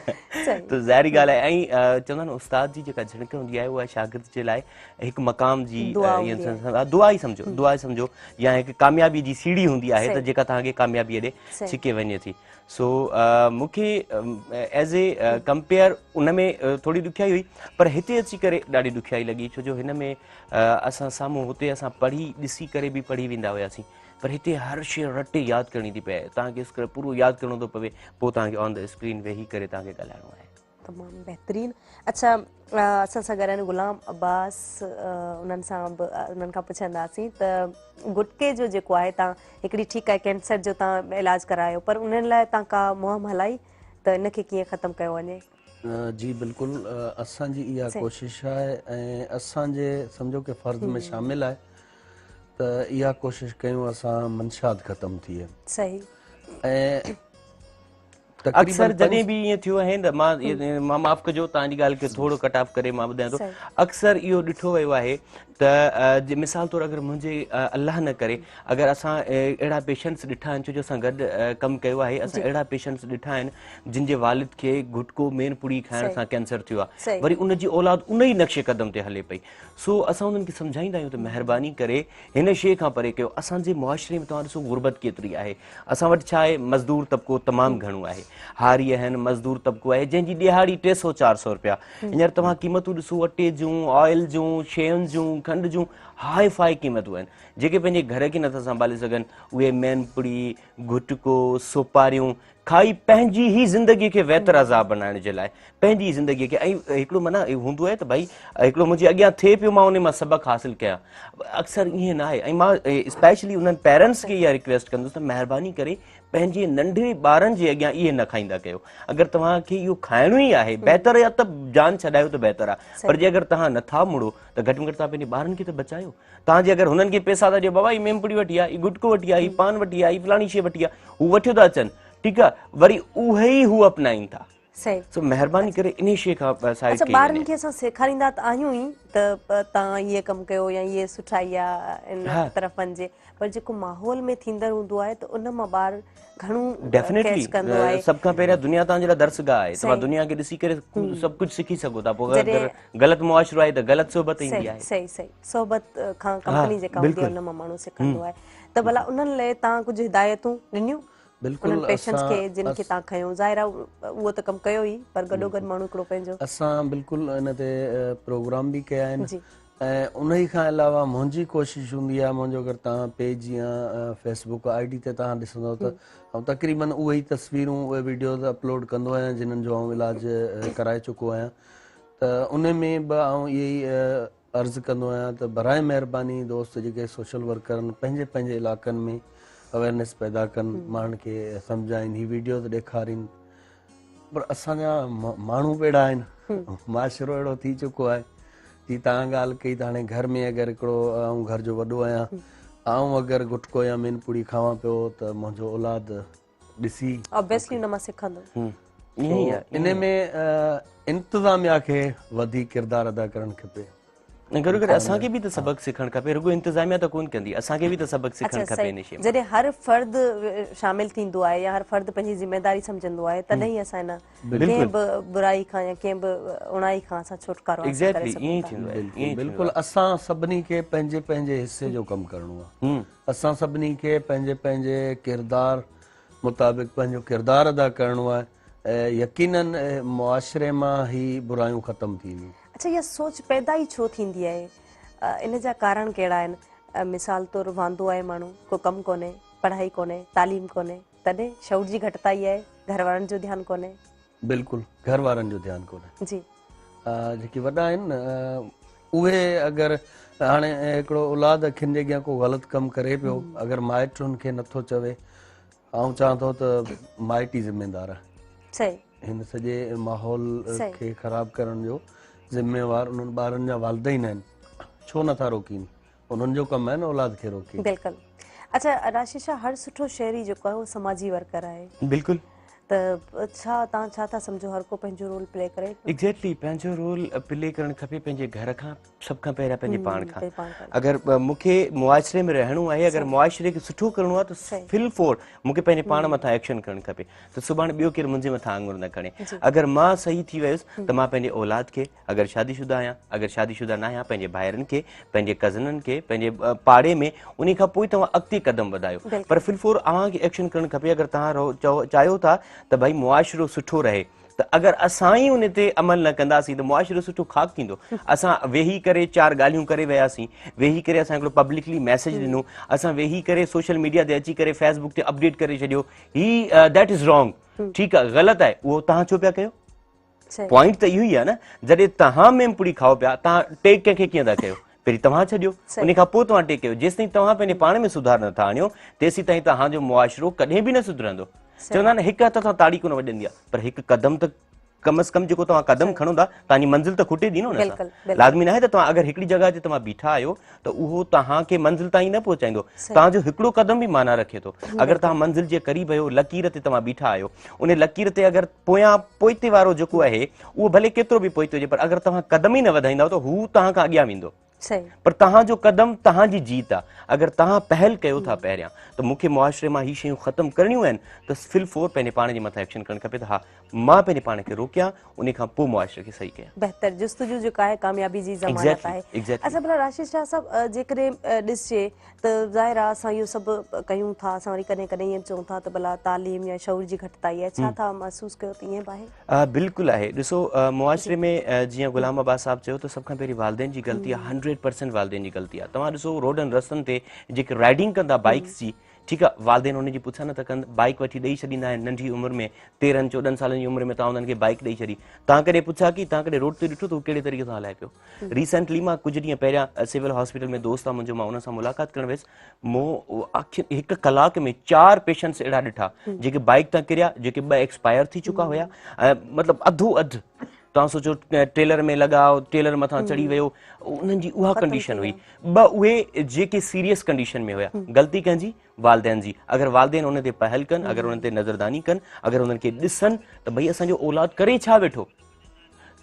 त ज़ाहिरी ॻाल्हि आहे। ऐं चवंदा आहिनि उस्ताद जी जेका झिणक हूंदी आहे उहा शागिर्द जे लाइ हिकु मक़ाम जी दुआ ई सम्झो, या हिकु कामयाबी जी सीढ़ी हूंदी आहे त जेका तव्हांखे कामयाबीअ ॾे छिके वञे थी। सो मूंखे एज़ ए कंपेयर उन में थोरी ॾुखियाई हुई, पर हिते अची करे ॾाढी ॾुखियाई लॻी, छो जो हिन में असां साम्हूं हुते असां पढ़ी ॾिसी करे बि पढ़ी वेंदा हुआसीं, पर हिते हर शइ रटे यादि करणी थी पए, तव्हांखे पूरो यादि करिणो थो पवे, पोइ तव्हांखे ऑन द स्क्रीन वेही करे तव्हांखे ॻाल्हाइणो आहे। तमामु बहितरीनु। अच्छा, असां सां गॾु गुलाम अब्बास, उन्हनि खां पुछंदासीं त गुटके जो जेको आहे, तव्हां हिकिड़ी ठीकु आहे कैंसर जो तव्हां इलाजु करायो, पर उन्हनि लाइ तव्हां का मुहिम हलाई त इनखे कीअं ख़तमु कयो वञे? जी बिल्कुलु, असांजी इहा कोशिशि आहे ऐं असांजे सम्झो कि फ़र्ज़ में शामिल आहे त इहा कोशिशि कयूं असां मंशात ख़तमु थिए। सही। ऐं अक्सर जॾहिं बि ईअं थियो आहे त मां माफ़ कजो, तव्हांजी ॻाल्हि खे थोरो कट ऑफ करे मां ॿुधायां थो, अक्सर इहो ॾिठो वियो आहे त मिसाल तौरु अगरि मुंहिंजे अलाह न करे अगरि असां अहिड़ा पेशेंट्स ॾिठा आहिनि, छो जो असां गॾु कमु कयो आहे, असां अहिड़ा पेशेंट्स ॾिठा आहिनि जिन जे वालिद खे गुटको मेन पुड़ी खाइण सां कैंसर थियो आहे, वरी उनजी औलाद उन ई नक्शे क़दम ते हले पई। सो असां उन्हनि खे सम्झाईंदा आहियूं त महिरबानी करे हिन शइ खां परे कयो। असांजे मुआशिरे में तव्हां ॾिसो गुरबत केतिरी आहे, असां वटि छा आहे, मज़दूर तबिको तमामु घणो आहे, हारी आहिनि, मज़दूर तबिको आहे जंहिंजी ॾिहाड़ी 300-400 रुपया। हींअर तव्हां क़ीमतूं ॾिसो अटे जूं, ऑयल जूं, शयुनि जूं, खंड जूं, हाई फाई क़ीमतूं आहिनि। जेके पंहिंजे घर खे नथा संभाले सघनि उहे मैनपुड़ी, गुटको, सोपारियूं खाई पंहिंजी ई ज़िंदगीअ खे बहितर अज़ाब बनाइण जे लाइ, पंहिंजी ज़िंदगीअ खे। ऐं हिकिड़ो माना हूंदो आहे त भई हिकिड़ो मुंहिंजे अॻियां थिए पियो, मां उन मां सबक़ु हासिलु कयां, अक्सर ईअं न आहे। ऐं मां स्पेशली उन्हनि पेरेंट्स खे इहा रिक्वेस्ट कंदुसि त महिरबानी करे पंहिंजे नंढे ॿारनि जे अॻियां इहे न खाईंदा कयो। अगरि तव्हांखे इहो खाइणो ई आहे, बहितर आहे त जान छॾायो त बहितर आहे, पर जे अगरि तव्हां नथा मुड़ो त घटि में घटि तव्हां पंहिंजे ॿारनि खे त बचायो। तव्हांजे अगरि हुननि खे पैसा था ॾियो, बाबा ही मेमपुड़ी वठी आहे, ही गुटको वठी आहे, ही पान वठी आहे, ही फलाणी शइ वठी आहे, हू वठी था अचनि, ठीकु आहे, वरी उहे ई हू अपनाइनि था। सो महिरबानी करे इन शइ खां साइड कयो। ॿारनि खे असां सेखारींदा त आहियूं ई त तव्हां इहे कमु कयो या इहे सुठाई आहे इन तरफ़ वञिजे, पर जेको माहौल में थींदड़ हूंदो आहे त उन मां ॿार घणो कैच कंदो आहे। सभ खां पहिरियां दुनिया तव्हांजे लाइ दर्सगाह आहे, तव्हां दुनिया खे ॾिसी करे सभु कुझु सिखी सघो था। पोइ अगरि ग़लति मुआशिरो आहे त ग़लति सोबत ईंदी आहे। सही सही, सोबत खां कंपनी जेका हूंदी आहे उन मां माण्हू सिखंदो आहे। त भला उन्हनि लाइ तव्हां कुझु हिदायतूं ॾिनियूं उन्हनि पेशेंट्स खे जिन खे तव्हां खयो? ज़ाहिर आहे उहो त कमु कयो ई, पर गॾोगॾु माण्हू हिकिड़ो पंहिंजो असां बिल्कुलु इन ते प्रोग्राम बि कया आहिनि। ऐं उन ई खां अलावा मुंहिंजी कोशिशि हूंदी आहे, मुंहिंजो अगरि तव्हां पेज या फेसबुक ID ते तव्हां ॾिसंदव त ऐं तक़रीबन उहे ई तस्वीरूं, उहे वीडियोज़ अपलोड कंदो आहियां जिन्हनि जो आउं इलाजु कराए चुको आहियां। त उन में बि आउं इहे ई अर्ज़ु कंदो आहियां त बराए महिरबानी दोस्त जेके सोशल वर्कर आहिनि, पंहिंजे पंहिंजे इलाइक़नि में अवेयरनेस पैदा कनि, माण्हुनि खे सम्झाइनि, हीअ वीडियोज़ ॾेखारीनि। पर असांजा माण्हू बेड़ा आहिनि, मुआशिरो अहिड़ो थी चुको आहे। जी तव्हां ॻाल्हि कई त हाणे घर में अगरि हिकिड़ो आउं घर जो वॾो आहियां, आउं अगरि गुटको या मेनपुड़ी खावां पियो त मुंहिंजो औलाद ॾिसी ऑब्वियसली उन मां सिखंदो। इन में इंतिज़ामिया खे वधीक किरदारु अदा करणु खपे। गॾो गॾु असांखे बि त सबक़ु सिखणु खपे, रुॻो इंतिज़ामिया त कोन कंदी, असांखे बि त सबक़ु सिखणु खपे इन शइ में। जॾहिं हर फर्द शामिल थींदो आहे या हर फर्द पंहिंजी ज़िमेदारी सम्झंदो आहे, तॾहिं असां हिन कंहिं बि बुराई खां या कंहिं बि उणाई खां असां छुटकारो हासिल करे सघूं था। बिल्कुलु, असां सभिनी खे पंहिंजे पंहिंजे हिसे जो कमु करणो आहे। असां सभिनी खे पंहिंजे पंहिंजे किरदार मुताबिक़ पंहिंजो किरदारु अदा करणो आहे ऐं यकीनन मुआशिरे मां ई बुरायूं ख़तमु थींदियूं। अच्छा, इहा सोच पैदा ई छो थींदी आहे? इन जा कारण कहिड़ा आहिनि? मिसाल तौरु वांदो आहे माण्हू, को कमु कोन्हे, पढ़ाई कोन्हे, तालीम कोन्हे, तॾहिं शऊर जी घटिताई आहे, घर वारनि जो ध्यानु कोन्हे? बिल्कुलु, घर वारनि जो ध्यानु कोन्हे। जी, जेके वॾा आहिनि न उहे अगरि हाणे हिकिड़ो औलाद अखियुनि जे अॻियां को ग़लति कमु करे पियो, अगरि माइट उनखे नथो चवे, आउं चवां थो त माइट ई ज़िम्मेदार आहे। सही, हिन सॼे माहौल खे ख़राबु करण जो ज़िम्मेवार उन्हनि ॿारनि जा वालिदैन आहिनि। छो नथा रोकीनि? उन्हनि जो कमु आहे न औलाद खे रोकी। बिल्कुलु। अच्छा राशिशा, हर सुठो शहरी जेको आहे उहो समाजी वर्कर आहे। बिल्कुलु। त छा तव्हां छा था सम्झो हर को पंहिंजो रोल प्ले करे? एग्जैक्टली पंहिंजो रोल प्ले करणु खपे पंहिंजे घर खां, सभ खां पहिरियां पंहिंजे पाण खां। अगरि मूंखे मुआशिरे में रहणो आहे, अगरि मुआशिरे खे सुठो करिणो आहे त फिल फोर मूंखे पंहिंजे पाण मथां एक्शन करणु खपे, त सुभाणे ॿियो केरु मुंहिंजे मथां आङुर न खणे। अगरि मां सही थी वियुसि त मां पंहिंजे औलाद खे, अगरि शादीशुदा आहियां, अगरि शादीशुदा न आहियां, पंहिंजे भाइरनि खे, पंहिंजे कज़ननि खे, पंहिंजे पाड़े में, उन खां पोइ तव्हां अॻिते कदम वधायो। पर फिल फोर अव्हांखे एक्शन करणु खपे। अगरि तव्हां चाहियो था त भई मुआशिरो सुठो रहे, त अगरि असां ई उन ते अमल न कंदासीं त मुआशिरो सुठो खाक थींदो। असां वेही करे 4 ॻाल्हियूं करे वियासीं, वेही करे असां हिकिड़ो पब्लिकली मैसेज ॾिनो, असां वेही करे सोशल मीडिया ते अची करे फेसबुक ते अपडेट करे छॾियो, ही दैट इज़ रॉन्ग, ठीकु आहे, ग़लति आहे, उहो तव्हां छो पिया कयो? पॉइंट त इहो ई आहे न, जॾहिं तव्हां मेमपुड़ी खाओ पिया, तव्हां टेक कंहिंखे कीअं था कयो? पहिरीं तव्हां छॾियो, उन खां पोइ तव्हां टेक कयो। जेसिताईं तव्हां पंहिंजे पाण में सुधार नथा आणियो, तेसीं ताईं तव्हांजो मुआशिरो कॾहिं बि न सुधरंदो। चवंदा आहिनि हिकु हथ सां ताड़ी कोन वॼंदी आहे, पर हिकु कदम त कम अज़ कम जेको तव्हां कदम खणो था, तव्हांजी मंज़िल त खुटे थी न हुन सां। लाज़मी न आहे त तव्हां अगरि हिकिड़ी जॻह ते तव्हां बीठा आहियो त उहो तव्हांखे मंज़िल ताईं न पहुचाईंदो, तव्हांजो हिकिड़ो कदम बि माना रखे थो। अगरि तव्हां मंज़िल जे क़रीब आहियो, लकीर ते तव्हां बीठा आहियो, उन लकीर ते अगरि पोइते वारो जेको आहे उहो भले केतिरो बि पोइते हुजे, पर अगरि तव्हां कदम ई न वधाईंदव त हू तव्हां खां अॻियां वेंदो। पर तव्हांजो कदम तव्हांजी जीत आहे। अगरि तव्हां पहल कयो था पहिरियां त मूंखे मुआशिरे मां ही शयूं ख़तमु करणियूं आहिनि, त फिल फोर पंहिंजे पाण जे मथां एक्शन करणु खपे त हा मां पंहिंजे पाण खे रोकियां, उन खां पोइ मुआशिरे खे सही कयां। बहितर जुस्तजू जेका आहे कामयाबी जी ज़मानत आहे। अच्छा भला राशिद शाह साहब, जेकॾहिं ॾिसिजे त ज़ाहिर आहे असां इहो सभु कयूं था, असां वरी कॾहिं कॾहिं ईअं चऊं था त भला तालीम या शऊर जी घटिताई आहे, छा था महसूसु कयो त ईअं बि आहे? बिल्कुलु आहे। ॾिसो, मुआशिरे में जीअं गुलाम अब्बास साहब चयो त सभ खां पहिरीं वालिदैन जी ग़लती आहे, 100% वालिदैन जी ग़लती आहे। तव्हां ॾिसो रोडनि रस्तनि ते जेके राइडिंग कंदा बाइक्स जी, ठीकु आहे, वालिदैन हुनजी पुछा नथा कनि, बाइक वठी ॾेई छॾींदा आहिनि नंढी उमिरि में, 13-14 सालनि जी उमिरि में तव्हां हुननि खे बाइक ॾेई छॾी। तव्हां कॾहिं पुछा की तव्हां कॾहिं रोड ते ॾिठो त हू कहिड़े तरीक़े सां हलाए पियो? रिसेंटली मां कुझु ॾींहं पहिरियां सिविल हॉस्पिटल में दोस्त आहे मुंहिंजो, मां हुन सां मुलाक़ात करणु वियुसि, मूं हिकु कलाक में 4 पेशेंट्स अहिड़ा ॾिठा जेके बाइक तां किरिया, जेके 2 एक्सपायर थी चुका हुया, मतिलबु अधो अधु। तव्हां सोचो टेलर में लॻाओ, टेलर मथां चढ़ी वियो, उन्हनि जी उहा कंडीशन हुई। 2 उहे जेके सीरियस कंडीशन में हुया। ग़लती कंहिंजी? वालिदैन जी। अगरि वालिदैन उन ते पहल कनि, अगरि उन्हनि ते नज़रदानी कनि, अगरि उन्हनि खे ॾिसनि त भई असांजो औलाद करे छा वेठो,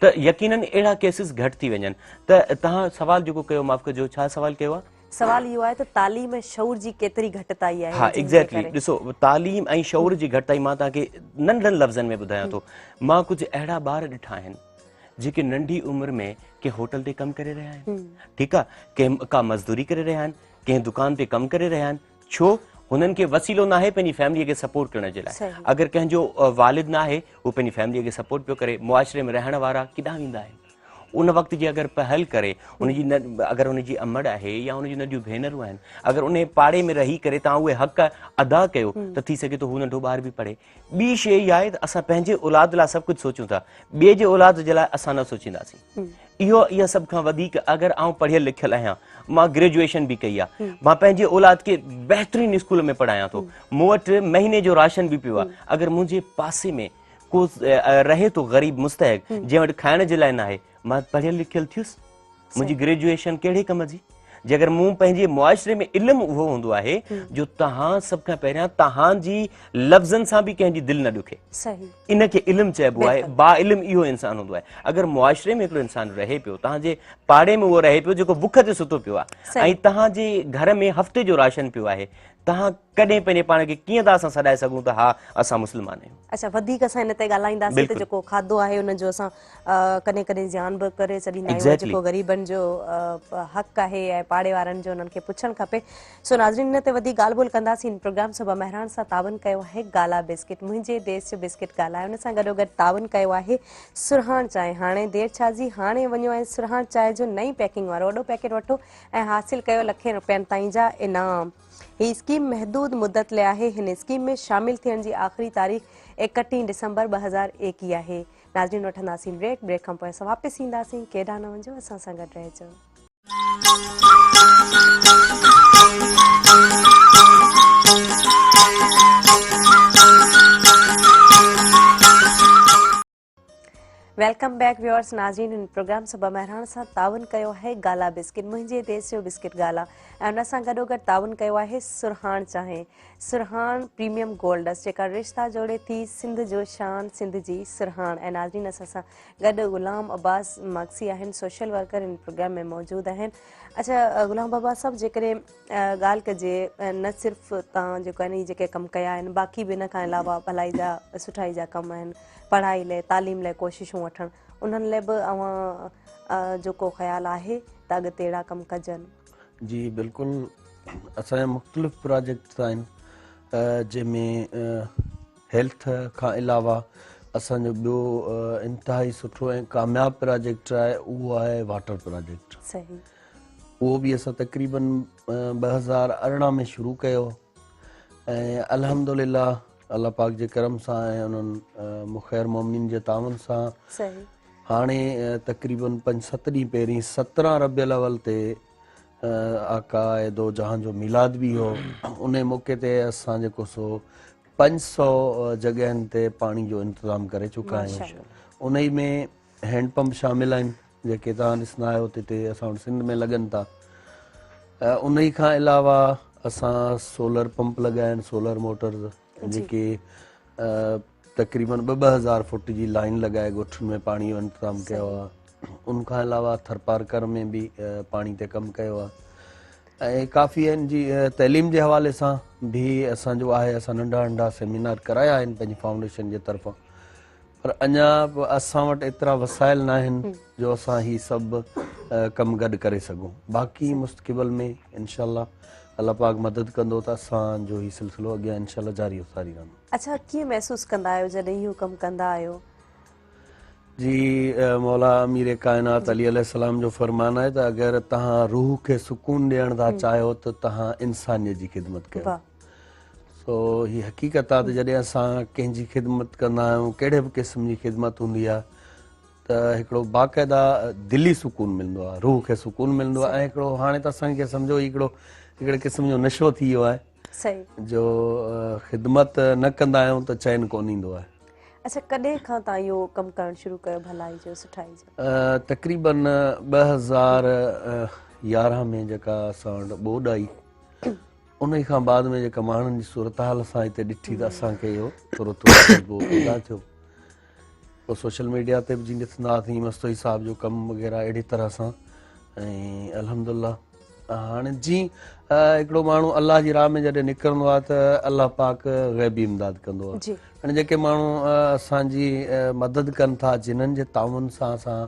त यकीनन अहिड़ा केसिस घटि थी वञनि। त तव्हां सवाल जेको कयो, माफ़ कजो, छा सवाल कयो आहे? सवाल इहो आहे त तालीम ऐं शऊर जी केतिरी घटिताई आहे? हा, एग्ज़ैक्टली। ॾिसो, तालीम ऐं शऊर जी घटिताई मां तव्हांखे नंढनि लफ़्ज़नि में ॿुधायां थो। मां कुझु अहिड़ा ॿार ॾिठा आहिनि जेके नंढी उमिरि में कंहिं होटल ते कमु करे रहिया आहिनि, ठीकु आहे, कंहिं का मज़दूरी करे रहिया आहिनि, कंहिं दुकान ते कमु करे रहिया आहिनि। छो? हुननि खे वसीलो न आहे पंहिंजी फैमिलीअ खे सपोर्ट करण जे लाइ। अगरि कंहिंजो वालिद न आहे, हू पंहिंजी फैमिलीअ खे सपोर्ट पियो करे, मुआशिरे में रहण वारा केॾांहुं वेंदा आहिनि? उन वक़्त जी अगरि पहल करे, अगरि उनजी अमड़ आहे या उनजी नंढियूं भेनरूं आहिनि, अगरि उन पाड़े में रही करे तव्हां उहे हक़ अदा कयो त थी सघे थो हू नंढो ॿार बि पढ़े। ॿी शइ इहा आहे त असां पंहिंजे औलाद लाइ सभु कुझु सोचूं था, ॿिए जे औलाद जे लाइ असां न सोचींदासीं। इहा सभ खां वधीक। अगरि आउं पढ़ियल लिखियल आहियां, मां ग्रेजुएशन बि कई आहे, मां पंहिंजे औलाद खे बहितरीन स्कूल में पढ़ायां थो, मूं वटि महीने जो राशन बि पियो आहे, अगरि मुंहिंजे पासे में को रहे थो ग़रीब मुस्तहिक जंहिं वटि खाइण जे लाइ न आहे, मां पढ़ियल लिखियल थियुसि, मुंहिंजी ग्रेजुएशन कहिड़े कम जी? जे अगरि मूं पंहिंजे मुआशिरे में इल्मु उहो हूंदो आहे जो तव्हां सभ खां पहिरियां तव्हांजी लफ़्ज़नि सां बि कंहिंजी दिलि न ॾुखे, इनखे इल्मु चइबो आहे। बा इल्मु इहो इंसानु हूंदो आहे। अगरि मुआशिरे में हिकिड़ो इंसानु रहे पियो, तव्हांजे पाड़े में उहो रहे पियो जेको बुख ते सुतो पियो आहे, ऐं तव्हांजे घर में हफ़्ते जो राशन पियो आहे, तव्हां कॾहिं पंहिंजे पाण खे कीअं था असां सॾाए सघूं त हा असां मुस्लमान आहियूं? अच्छा, वधीक असां हिन ते ॻाल्हाईंदासीं त जेको खाधो आहे उनजो असां कॾहिं कॾहिं ध्यानु बि करे छॾींदा आहियूं, जेको ग़रीबनि जो हक़ आहे ऐं पाड़े वारनि जो उन्हनि खे पुछणु खपे। सो नाज़रीन, हिन ते वधीक ॻाल्हि ॿोल कंदासीं। इन प्रोग्राम सां बहिराण सां तावन कयो आहे गाला बिस्किट, मुंहिंजे देश जो बिस्किट गाला आहे। उन सां गॾोगॾु तावन कयो आहे सुरहाण चांहि। हाणे देरि छा जी, हाणे वञो ऐं सुरहाण चांहि जो नई पैकिंग वारो वॾो पैकेट वठो ऐं हासिलु कयो लखें रुपयनि ताईं जा इनाम। ही स्कीम महदूद मुदत लाइ आहे। हिन स्कीम में शामिल थियण जी आख़िरी तारीख़ 31 दिसंबर 2021 आहे। नाज़रीन, वठंदासीं ब्रेक खां पोइ असां वापसि ईंदासीं। केॾांहुं न वञो, असां सां गॾु रहिजो। Welcome back viewers. नाज़रीन, इन प्रोग्राम सां बहिराण सां तावन कयो आहे गाला बिस्किट, मुंहिंजे देश जो बिस्किट गाला, ऐं उन सां गॾोगॾु तावन कयो आहे सुरहाण चांहि। सुरहान प्रीमियम गोल्डस जेका रिश्ता जोड़े थी सिंध जो शान सिंध जी सुरहान। ऐं नाज़रीन असां सां गॾु गुलाम अब्बास मक्सी आहिनि, सोशल वर्कर इन प्रोग्राम में मौजूदु आहिनि। अच्छा गुलाम बाबा साहब, जेकॾहिं ॻाल्हि कजे न सिर्फ़ु तव्हां जेको आहे न जेके कमु कया आहिनि, बाक़ी बि इन खां अलावा भलाई जा सुठाई जा कम आहिनि, पढ़ाई लाइ तालीम लाइ कोशिशूं वठणु, उन्हनि लाइ बि अव्हां जो को ख़्यालु आहे त अॻिते अहिड़ा कमु कजनि? जी बिल्कुलु, असांजा मुख़्तलिफ़ प्रोजेक्ट्स आहिनि जंहिंमें हेल्थ खां अलावा असांजो ॿियो इंतिहाई सुठो ऐं कामयाबु प्रोजेक्ट आहे, उहो आहे वाटर प्रोजेक्ट। सही। उहो बि असां तक़रीबन 2018 में शुरू कयो ऐं अल्हम्दुलिल्लाह अल्लाह पाक जे करम सां ऐं उन्हनि मुख़ैर मोमिनीन जे तावन सां सही। हाणे तक़रीबन 5-7 ॾींहं पहिरीं 17 रबियुल अव्वल ते आका दो जहां जो मिलाद भी हो। उन मौके ते असां जेको सो 500 जगहनि ते पानी जो इंतज़ाम करे चुका आहियूं। उन ई में हैंडपंप शामिल आहिनि जेके तव्हां ॾिसंदा आहियो ते असां वटि सिंध में लॻनि था। उन ई खां अलावा असां सोलर पंप लॻाया आहिनि, सोलर मोटर जेके तक़रीबन 2000 फुट जी लाइन लॻाए ॻोठनि में पाणी जो इंतज़ाम कयो आहे। उनखां अलावा थरपारकर में भी पानी ते कमु कयो आहे ऐं काफ़ी आहिनि। जी तइलीम जे हवाले सां भी असांजो आहे, असां नंढा नंढा सेमिनार कराया आहिनि पंहिंजी फाउंडेशन जे तरफ़ां, पर अञा बि असां वटि एतिरा वसाइल न आहिनि जो असां ही सभु कमु गॾु करे सघूं। बाक़ी मुस्तक़बिल में इंशाअल्लाह अल्लाह पाक मदद कंदो त असांजो ही सिलसिलो अॻियां इंशाअल्लाह जारी उसारी रहंदो। अच्छा, कीअं महसूसु कंदा आहियो जॾहिं इहो कमु कंदा आहियो? जी मौला अमीर कायनात अली अलैहिस्सलाम जो फरमान है त अगर तहां रूह के सुकून ॾियण था चाहियो त तहां इंसानियत जी ख़िदमत कयो। सो ही हक़ीक़त आहे त जॾहिं असां कंहिंजी ख़िदमत कंदा आहियूं, कहिड़े बि क़िस्म जी ख़िदमत हूंदी आहे त हिकिड़ो बाक़ाइदा दिली सुकून मिलंदो आहे, रूह खे सुकून मिलंदो आहे ऐं हिकिड़ो हाणे त असांखे सम्झो हिकिड़े क़िस्म जो नशो थी वियो आहे जो ख़िदमत न कंदा आहियूं त चैन कोन ईंदो आहे। अच्छा, कॾहिं खां तव्हां इहो कमु करणु शुरू कयो भलाई जो, सुठाई जो? तक़रीबन 2011 में जेका असां वटि ॿोॾ आई, उन खां बाद में जेका माण्हुनि जी सूरत हाल असां हिते ॾिठी त असांखे इहो थोरो थोरो पैदा थियो। पोइ सोशल मीडिया ते बि जीअं ॾिसंदासीं मस्तोई साहब जो कमु वग़ैरह अहिड़ी तरह सां ऐं अल्हम्दुलिल्लाह हाणे जीअं हिकिड़ो माण्हू अलाह जी राह में जॾहिं निकिरंदो आहे त अलाह पाक ग़ैबी इमदाद कंदो आहे। हाणे जेके माण्हू असांजी मदद कनि था, जिन्हनि जे ताउन सां असां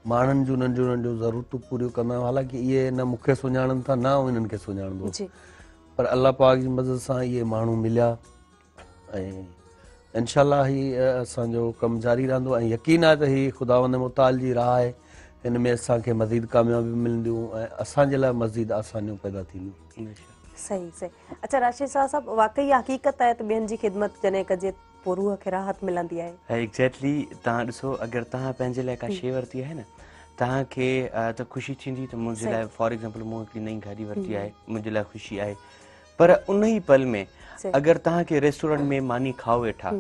माण्हुनि जूं नंढियूं नंढियूं ज़रूरतूं पूरियूं कंदा आहियूं, हालांकि इहे न मूंखे सुञाणनि था न इन्हनि खे सुञाणंदो, पर अलाह पाक जी मदद सां इहे माण्हू मिलिया ऐं इंशाअल्लाह ही असांजो कमु जारी रहंदो ऐं यकीन आहे त ही ख़ुदावंद मुताल जी राह आहे। हिन में असांखे मज़ीद कामयाबी मिलंदियूं ऐं असांजे लाइ मज़ीद आसानियूं पैदा थींदियूं। सही सही। अच्छा राशिद साहब, वाकई हक़ीक़त आहे त ॿियनि जी ख़िदमत जॾहिं कजे पोइ रूह खे राहत मिलंदी आहे। एग्जैक्टली। तव्हां ॾिसो, अगरि तव्हां पंहिंजे लाइ का शइ वरिती आहे न, तव्हांखे त ख़ुशी थींदी त मुंहिंजे लाइ फॉर एग्ज़ाम्पल मूं हिकिड़ी नई गाॾी वरिती आहे, मुंहिंजे लाइ ख़ुशी आहे। पर उन ई पल में अगरि तव्हांखे रेस्टोरेंट में मानी खाओ वेठा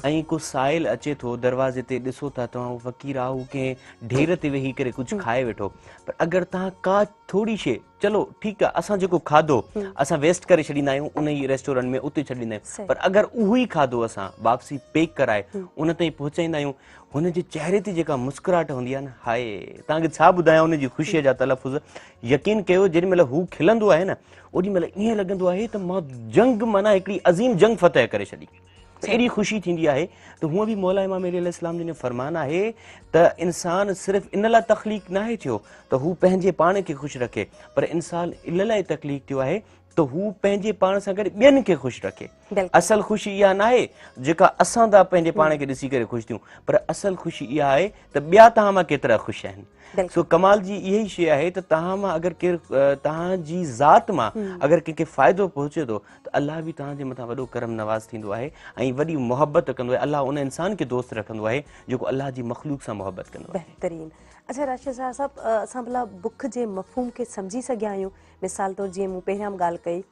ऐं को साहिल अचे थो, दरवाज़े ते ॾिसो था तव्हां फ़क़ीर आहे हू कंहिं ढेर ते वेही करे कुझु खाए वेठो, पर अगरि तव्हां का थोरी शइ, चलो ठीकु आहे असां जेको खाधो असां वेस्ट करे छॾींदा आहियूं उन ई रेस्टोरेंट में उते छॾींदा आहियूं, पर अगरि उहो ई खाधो असां वापसी पैक कराए उन ताईं पहुचाईंदा आहियूं, हुन जे चहिरे ते जेका मुस्कुराहट हूंदी आहे न, हाय तव्हांखे छा ॿुधायां हुन जी ख़ुशीअ जा तलफ़ुज़। यकीन कयो जेॾी महिल हू खिलंदो आहे न, ओॾी महिल ईअं लॻंदो आहे त मां जंग माना हिकिड़ी अज़ीम जंग फतह करे छॾी, एॾी ख़ुशी थींदी आहे। त हूअं बि मौला इमाम अली अलैहिस्सलाम जो फरमान आहे त इंसान सिर्फ़ु इन लाइ तख़लीक़ न आहे थियो त हू पंहिंजे पाण खे ख़ुशि रखे, पर इंसान इन लाइ तख़लीक़ थियो आहे त हू पंहिंजे पाण सां गॾु ॿियनि खे ख़ुशि रखे। असल ख़ुशी इहा न आहे जेका असां था पंहिंजे पाण खे ॾिसी करे ख़ुशि थियूं, पर असल ख़ुशी इहा आहे त ॿिया तव्हां मां केतिरा ख़ुशि आहिनि। सो कमाल जी इहा ई शइ आहे त तव्हां मां अगरि केरु तव्हांजी ज़ात मां अगरि कंहिंखे फ़ाइदो पहुचे थो त अलाह बि तव्हांजे मथां वॾो करम नवाज़ थींदो आहे ऐं वॾी मुहबत कंदो आहे। अलाह उन इंसान खे दोस्त रखंदो आहे जेको अलाह जी मख़लूक सां मुहबत कंदो आहे। बहितरीन। अच्छा राशिद साहब, असां भला बुख जे मफ़हूम खे सम्झी सघिया आहियूं? मिसाल तौरु जीअं मूं पहिरियां ॻाल्हि कई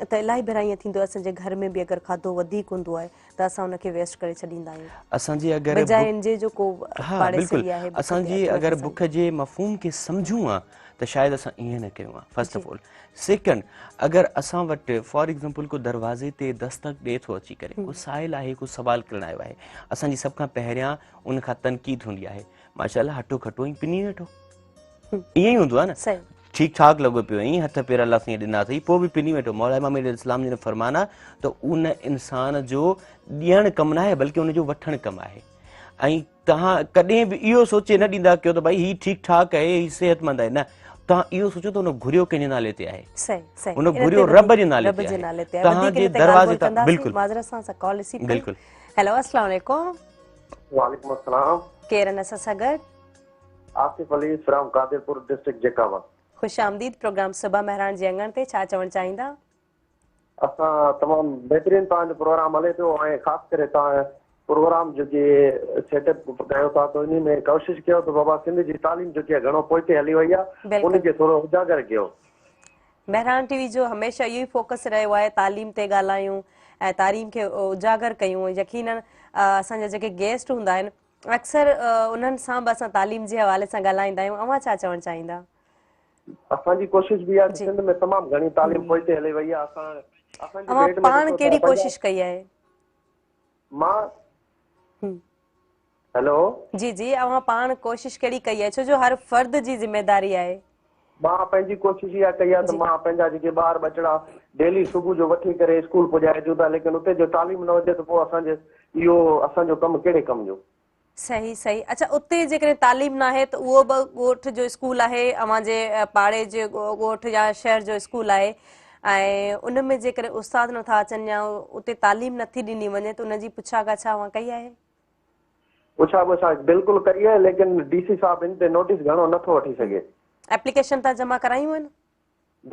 त इलाही भेरा ईअं थींदो आहे असांजे घर में बि अगरि खाधो वधीक हूंदो आहे त असां हुनखे वेस्ट करे छॾींदा आहियूं असांजी अगरि बजाए इन जे जेको हाँ पाड़ेसरी बिल्कुल आहे असांजी अगरि बुख जे मफ़हूम खे सम्झूं हा त शायदि असां ईअं न कयूं आहे फर्स्ट ऑफ ऑल सेकंड अगरि असां वटि फॉर एग्ज़ाम्पल को दरवाज़े ते दस्तक ॾिए थो अची करे को साइल आहे को सवाल करणु आयो आहे असांजी सभ खां पहिरियां उन खां तनक़ीद हूंदी आहे माशाअल्लाह हटो खटो ई पिनी वेठो ईअं ई हूंदो आहे न ठीक ठाक लॻो पियो ईअं हथ पेर अलाह साईं ॾिना अथई पोइ बि पिनी वेठो मौला इमाम इस्लाम जो फरमान आहे त उन इंसान जो ॾियणु कमु न आहे बल्कि उनजो वठणु कमु आहे ऐं तव्हां कॾहिं बि इहो सोचे न ॾींदा कयो त भई हीउ ठीकु ठाक आहे हीउ सेहतमंद आहे न तव्हां इहो सोचो त उन घुरियो कंहिंजे नाले ते आहे उन घुरियो रब जे नाले ते आहे तव्हांजे दरवाज़े तां बिल्कुलु बिल्कुलु हेलो अस्सलाम वालेकुम वालेकुम अस्सलाम केरु आहिनि असां सां गॾु आसिफ अली फ्रॉम कादिरपुर डिस्ट्रिक्ट जेकावा ख़ुश आमदीद प्रोग्राम सुबह महरान जे अंगण ते छा चवणु चाहींदा असां तमामु बहितरीन तव्हांजो प्रोग्राम हले पियो ऐं ख़ासि करे तव्हां प्रोग्राम जेके सेटअप कयो था त इन में कोशिशि कयो त बाबा सिंध जी तालीम जेकी आहे घणो पोइते हली वई आहे उनखे थोरो उजागर कयो महरान टीवी जो हमेशह इहो ई फोकस रहियो आहे तालीम ते ॻाल्हायूं ऐं तालीम खे उजागर कयूं यकीनन असांजा जेके गेस्ट हूंदा आहिनि अक्सर उन्हनि सां बि असां तालीम जे हवाले सां ॻाल्हाईंदा आहियूं अव्हां छा चवणु चाहींदा असांजी कोशिशि बि आहे सिंध में तमामु घणी तालीम पोइते हली वई आहे अव्हां पाण कहिड़ी कोशिशि कई आहे मां हेलो जी जी अव्हां पाण कोशिशि कहिड़ी कई आहे छो जो हर फर्द जी ज़िमेदारी आहे मां पंहिंजी कोशिशि इहा कई आहे त मां पंहिंजा जेके ॿार बचड़ा डेली सुबुह जो वठी करे स्कूल पुॼाए ॾियूं था लेकिन उते जो तालीम न हुजे त पोइ असांजे इहो असांजो कमु कहिड़े कम जो सही सही अच्छा उते जेकॾहिं तालीम न आहे त उहो बि ॻोठ जो स्कूल आहे अव्हां जे पाड़े जे ॻोठ या शहर जो स्कूल आहे ऐं उन में जेकॾहिं उस्ताद नथा अचनि या उते तालीम नथी ॾिनी वञे त उनजी पुछा ॻाछा अव्हां कई आहे पुछा ॻाछा बिल्कुलु कई आहे लेकिन डीसी साहब इन ते नोटिस घणो नथो वठी सघे एप्लीकेशन तव्हां जमा करायूं आहिनि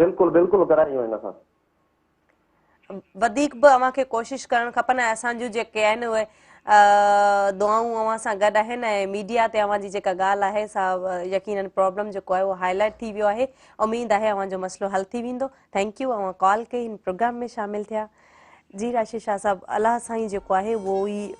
बिल्कुलु बिल्कुलु करायूं आहिनि असां वधीक बि अव्हां खे कोशिशि करणु खपनि ऐं असांजूं जेके आहिनि उहे दुआऊं अव्हां सां गॾु आहिनि ऐं मीडिया ते अव्हां जी जेका ॻाल्हि आहे सा यकीनन प्रॉब्लम जेको आहे उहो हाईलाइट थी वियो आहे उमेद आहे अव्हां जो मसइलो हल थी वेंदो थैंक यू अव्हां कॉल कई हिन प्रोग्राम में शामिल थिया जी राशिद शाह साहब अलाह साईं जेको आहे उहो ई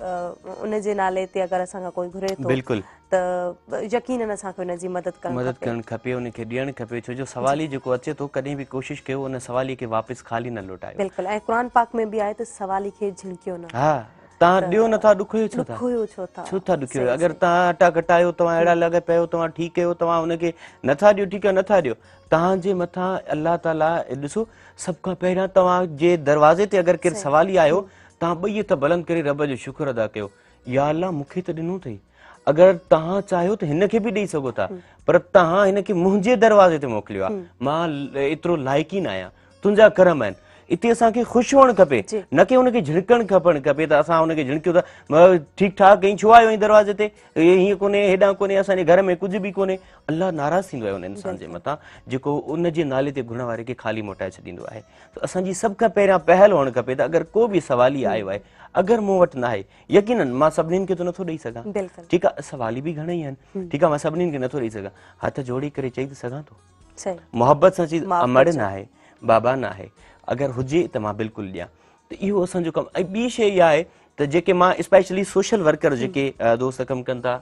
उन जे नाले ते अगरि असां खां कोई घुरे थो बिल्कुलु त यकीनन असांखे उन जी मदद करणु खपे उनखे ॾियणु खपे छो जो सवाली जेको अचे थो कॾहिं बि कोशिशि कयो उन सवाली खे वापसि ख़ाली न लुटायो बिल्कुलु ऐं क़ुर पाक में बि आहे त सवाली खे झिणकियो न हा तव्हां ॾियो नथा ॾुखियो छो था छो था ॾुखियो अगरि तव्हां अटा कटायो तव्हां अहिड़ा लॻ पियो तव्हां ठीकु कयो तव्हां हुनखे नथा ॾियो ठीकु आहे नथा ॾियो तव्हांजे मथां अलाह ताला ॾिसो सभ खां पहिरियां तव्हांजे दरवाज़े ते अगरि केरु सवाली आयो तव्हां ॿई हथ बुलंद करे रब जो शुक्र अदा कयो या अलाह मूंखे त ॾिनो अथई अगरि तव्हां चाहियो त हिनखे बि ॾेई सघो था पर तव्हां हिनखे मुंहिंजे दरवाज़े ते मोकिलियो आहे मां एतिरो लाइक़ ई न आहियां तुंहिंजा करम आहिनि इते असांखे ख़ुशि हुअणु खपे न की हुनखे झिड़कणु खपणु खपे त असां हुनखे झिड़कियूं था ठीकु ठाक कई छो आयो दरवाज़े ते हीअं कोन्हे हेॾां कोन्हे असांजे घर में कुझु बि कोन्हे अलाह नाराज़ थींदो आहे हुन इंसान जे मथां जेको उन जे नाले ते घुरण वारे खे ख़ाली मोटाए छॾींदो आहे त असांजी सभ खां पहिरियां पहल हुअणु खपे त अगरि को बि सवाली आयो आहे अगरि मूं वटि न आहे यकीनन मां सभिनीनि खे त नथो ॾेई सघां ठीकु आहे सवाली बि घणेई आहिनि ठीकु आहे मां सभिनीनि खे नथो ॾेई सघां हथ जोड़ी करे चई त सघां थो मोहबत सां चई अमड़ न आहे बाबा न आहे अगरि हुजे त मां बिल्कुलु ॾियां त इहो असांजो कमु ऐं ॿी शइ इहा आहे त जेके मां स्पेशली सोशल वर्कर जेके दोस्त कमु कनि था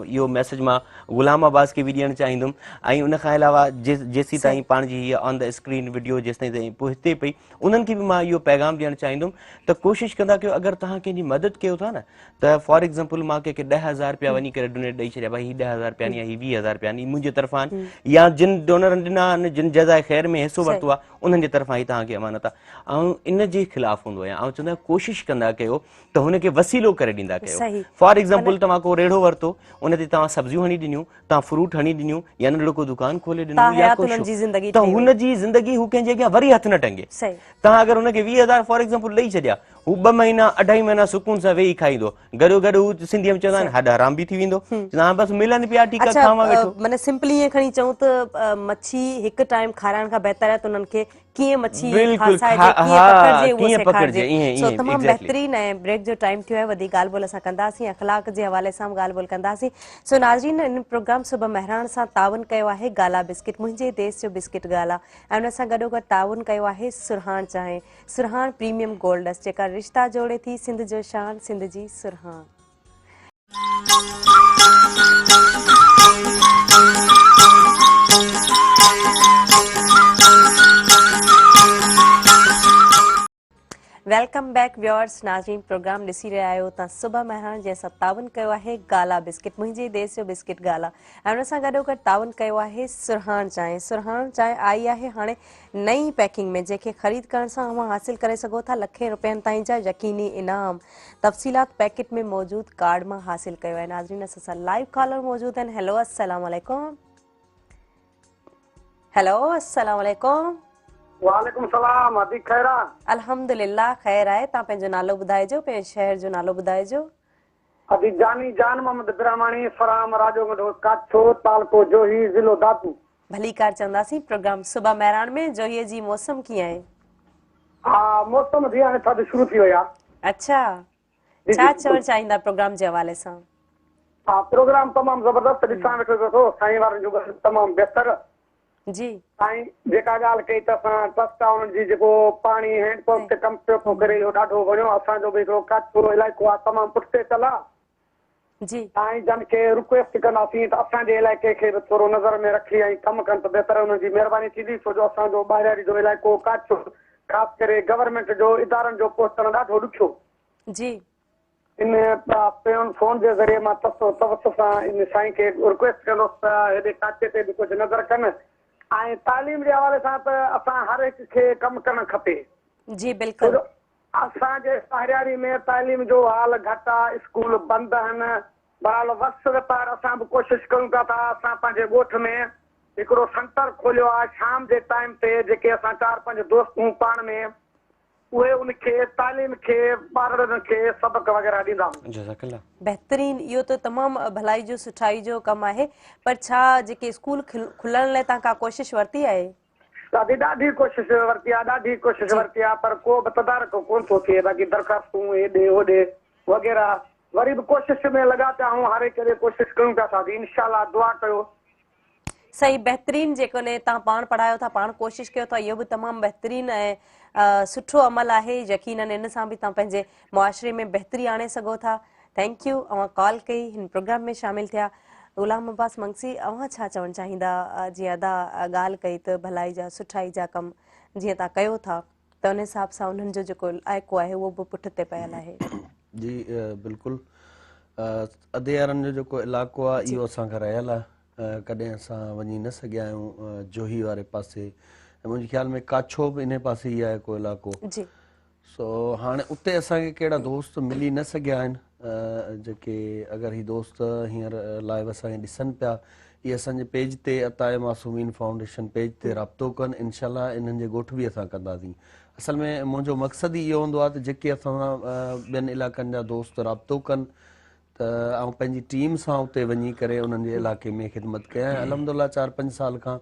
इहो मैसेज मां ग़ुलाम अब्बास खे बि ॾियणु चाहींदुमि ऐं उन खां अलावा जेसीं ताईं पाण जी हीअ ऑन द स्क्रीन वीडियो जेसिताईं ताईं पोइ हिते पई उन्हनि खे बि मां इहो पैगाम ॾियणु चाहींदुमि त कोशिशि कंदा कयो अगरि तव्हां कंहिंजी मदद कयो था न त फॉर एग्ज़ाम्पल मां कंहिंखे 10,000 रुपया वञी करे डोनेट ॾेई छॾिया भई हीअ 10,000 रुपया या हीअ 20,000 रुपया मुंहिंजे तरफ़ां या जिन डोनरनि ॾिना आहिनि जिन जज़ाए ख़ैर में हिसो वरितो आहे उन्हनि जे तरफ़ां ई तव्हांखे अमानत आहे ऐं इन जे ख़िलाफ़ हूंदो आहियां ऐं चवंदा कोशिशि कंदा कयो त हुनखे वसीलो करे ॾींदा कयो फॉर एग्ज़ाम्पल तव्हां को रेड़ो वरितो उन ते तव्हां सब्जियूं हणी ॾिनियूं तव्हां फ्रूट हणी ॾिनियूं या नंढड़ो को दुकान खोले ॾिनो या कुझु त हुनजी ज़िंदगी हू कंहिंजे अॻियां वरी हथ न टंगे तव्हां अगरि हुनखे 20,000 फॉर एग्ज़ाम्पल ॾेई छॾिया हू 2 महीना 2.5 महीना सुकून सां वेही खाईंदो गॾो गॾु हू सिंधीअ में चवंदा आहिनि हॾ हराम बि थी वेंदो बसि मिलनि पिया ठीकु आहे खावां वेठो माना सिंपली ईअं खणी चऊं त मच्छी हिकु टाइम खाराइण खां बहितर आहे त उन्हनि खे कीअं मच्छी बिल्कुलु, फासाइजे, कीअं हा, पकड़जे, उहो कीअं पकड़जे, सेखारिजे। ईअं सो ईअं तमामु exactly। बहितरीन ऐं ब्रेक जो टाइम थियो आहे, वधीक ॻाल्हि ॿोल असां कंदासीं, अख़लाक जे हवाले सां ॻाल्हि ॿोल कंदासीं। सो नाज़रीन, इन प्रोग्राम सुबह महरान सां ताउन कयो आहे गाला बिस्किट, मुंहिंजे देश जो बिस्किट गाला, ऐं उन सां गॾोगॾु ताउन कयो आहे सुरहान चांहि, सुरहान प्रीमियम गोल्डस, जेका रिश्ता जोड़े थी सिंध जो शान, सिंध जी सुरहान। Welcome back viewers. नाज़रीन, प्रोग्राम ॾिसी रहिया आहियो तव्हां सुबह महरान, जंहिंसां ताउन कयो आहे गाला बिस्किट, मुंहिंजे देश जो बिस्किट गाला, ऐं उन सां गॾोगॾु ताउन कयो आहे सुरहान चांहि। सुरहान चांहि आई आहे हाणे नई पैकिंग में, जंहिंखे ख़रीद करण सां तव्हां हासिल करे सघो था लखें रुपयनि ताईं जा यकीनी इनाम। तफ़सीलात पैकेट में मौजूदु कार्ड मां हासिल कयो आहे। नाज़रीन, असां सां लाइव कॉलर मौजूदु आहिनि। हेलो, अस्सलाम वालेकुम। हेलो, अस्सलाम वालेकुम। वालेकुम सलाम, अदी खैरा। अल्हम्दुलिल्लाह ख़ैर आहे। तव्हां पंहिंजो नालो ॿुधाइजो, पंहिंजे शहर जो नालो ॿुधाइजो। अदी जानी जान मोहम्मद ब्राह्मणी, फराम राजो काछो, तालको जोही, ज़िलो दातू। भली कार चवंदासीं। प्रोग्राम सुबह महरान में जोहीअ जी मौसम कीअं आहे? हा, मौसम जी हाणे थधि शुरू थी वई आहे। अच्छा, छा चवणु चाहींदा प्रोग्राम जे हवाले सां? हा, प्रोग्राम तमामु ज़बरदस्त ॾिसण में पियो थो, साईं वारनि जो तमामु बहितर। जी साईं जेका ॻाल्हि कई त असां ट्रस्ट आहे उन्हनि जी, जेको पाणी हैंडपंप ते कमु पियो थो करे, इहो ॾाढो वणियो। असांजो बि हिकिड़ो काठो इलाइक़ो आहे, तमामु पुठिते चल आहे। जी, साईं जन खे रिक्वेस्ट कंदासीं त असांजे इलाइक़े खे बि थोरो नज़र में रखी ऐं कमु कनि त बहितर हुननि जी महिरबानी थींदी। छो जो असांजो ॿाहिरि जो इलाइक़ो काठो, ख़ासि करे गवर्नमेंट जो इदारनि जो पहुचणु ॾाढो ॾुखियो। जी, इन फोन जे ज़रिए मां तवसु सां इन साईं खे रिक्वेस्ट कंदुसि त हेॾे काचे ते बि कुझु नज़र कनि। ऐं तालीम जे हवाले सां त असां हर हिक खे कमु करणु खपे। जी, बिल्कुलु। असांजे शहरियारी में तालीम जो हाल घटि आहे, स्कूल बंदि आहिनि। बहरहाल वक़्त पर असां बि कोशिशि कयूं था। असां पंहिंजे ॻोठ में हिकिड़ो सेंटर खोलियो आहे शाम जे टाइम ते, जेके असां 4-5 दोस्त हूं पाण में, उहे उनखे तालीम खे ॿारनि खे सबक वग़ैरह ॾींदा आहिनि। जज़ाकल्लाह। बहितरीन, इहो त तमामु भलाई जो सुठाई जो कमु आहे। पर छा जेके स्कूल खुलण लाइ तव्हां का कोशिशि वरिती आहे? ॾाढी कोशिशि वरिती आहे, ॾाढी कोशिशि वरिती आहे, पर को बि तदारक कोन थो थिए। बाक़ी दरख़्वास्तूं हेॾे होॾे वग़ैरह, वरी बि कोशिशि में लॻा पिया आहियूं। हर हिक कोशिशि कयूं पिया था। इंशाल्लाह दुआ कयो। सही, बहितरीन। जेकॾहिं तव्हां पाण पढ़ायो था, पाण कोशिशि कयो था, इहो बि तमामु बहितरीन ऐं सुठो अमल आहे। यकीनन इन सां बि तव्हां पंहिंजे मुआशरे में बहितरी आणे सघो था। थैंक यू, अवां कॉल कई, हिन प्रोग्राम में शामिल थिया। ग़ुलाम अब्बास मंगसी, अवां छा चवणु चाहींदा? जीअं अदा ॻाल्हि कई त भलाई जा सुठाई जा कमु जीअं तव्हां कयो था, त उन हिसाब सां उन्हनि जो जेको इलाइक़ो आहे उहो बि पुठिते पयल आहे। जी बिल्कुलु। अदेयारनि जो जेको इलाइक़ो आहे इहो असांखे रहियल आहे। कॾहिं असां वञी न सघिया आहियूं जोही वारे पासे। मुंहिंजे ख़्याल में काछो बि इन पासे ई आहे को इलाइक़ो। जी, सो हाणे उते असांखे कहिड़ा दोस्त मिली न सघिया आहिनि, जेके अगरि ही दोस्त हींअर लाइव असांखे ॾिसनि पिया, इहे असांजे पेज ते अताए मासूमीन फाउंडेशन पेज ते राब्तो कनि। इनशाला इन्हनि जे ॻोठ बि असां कंदासीं। असल में मुंहिंजो मक़सदु ई इहो हूंदो आहे त जेके असां ॿियनि इलाइक़नि जा दोस्त राब्तो कनि त ऐं पंहिंजी टीम सां उते वञी करे उन्हनि जे इलाइक़े में ख़िदमत कयां। अल्हम्दुलिल्लाह 4-5 साल खां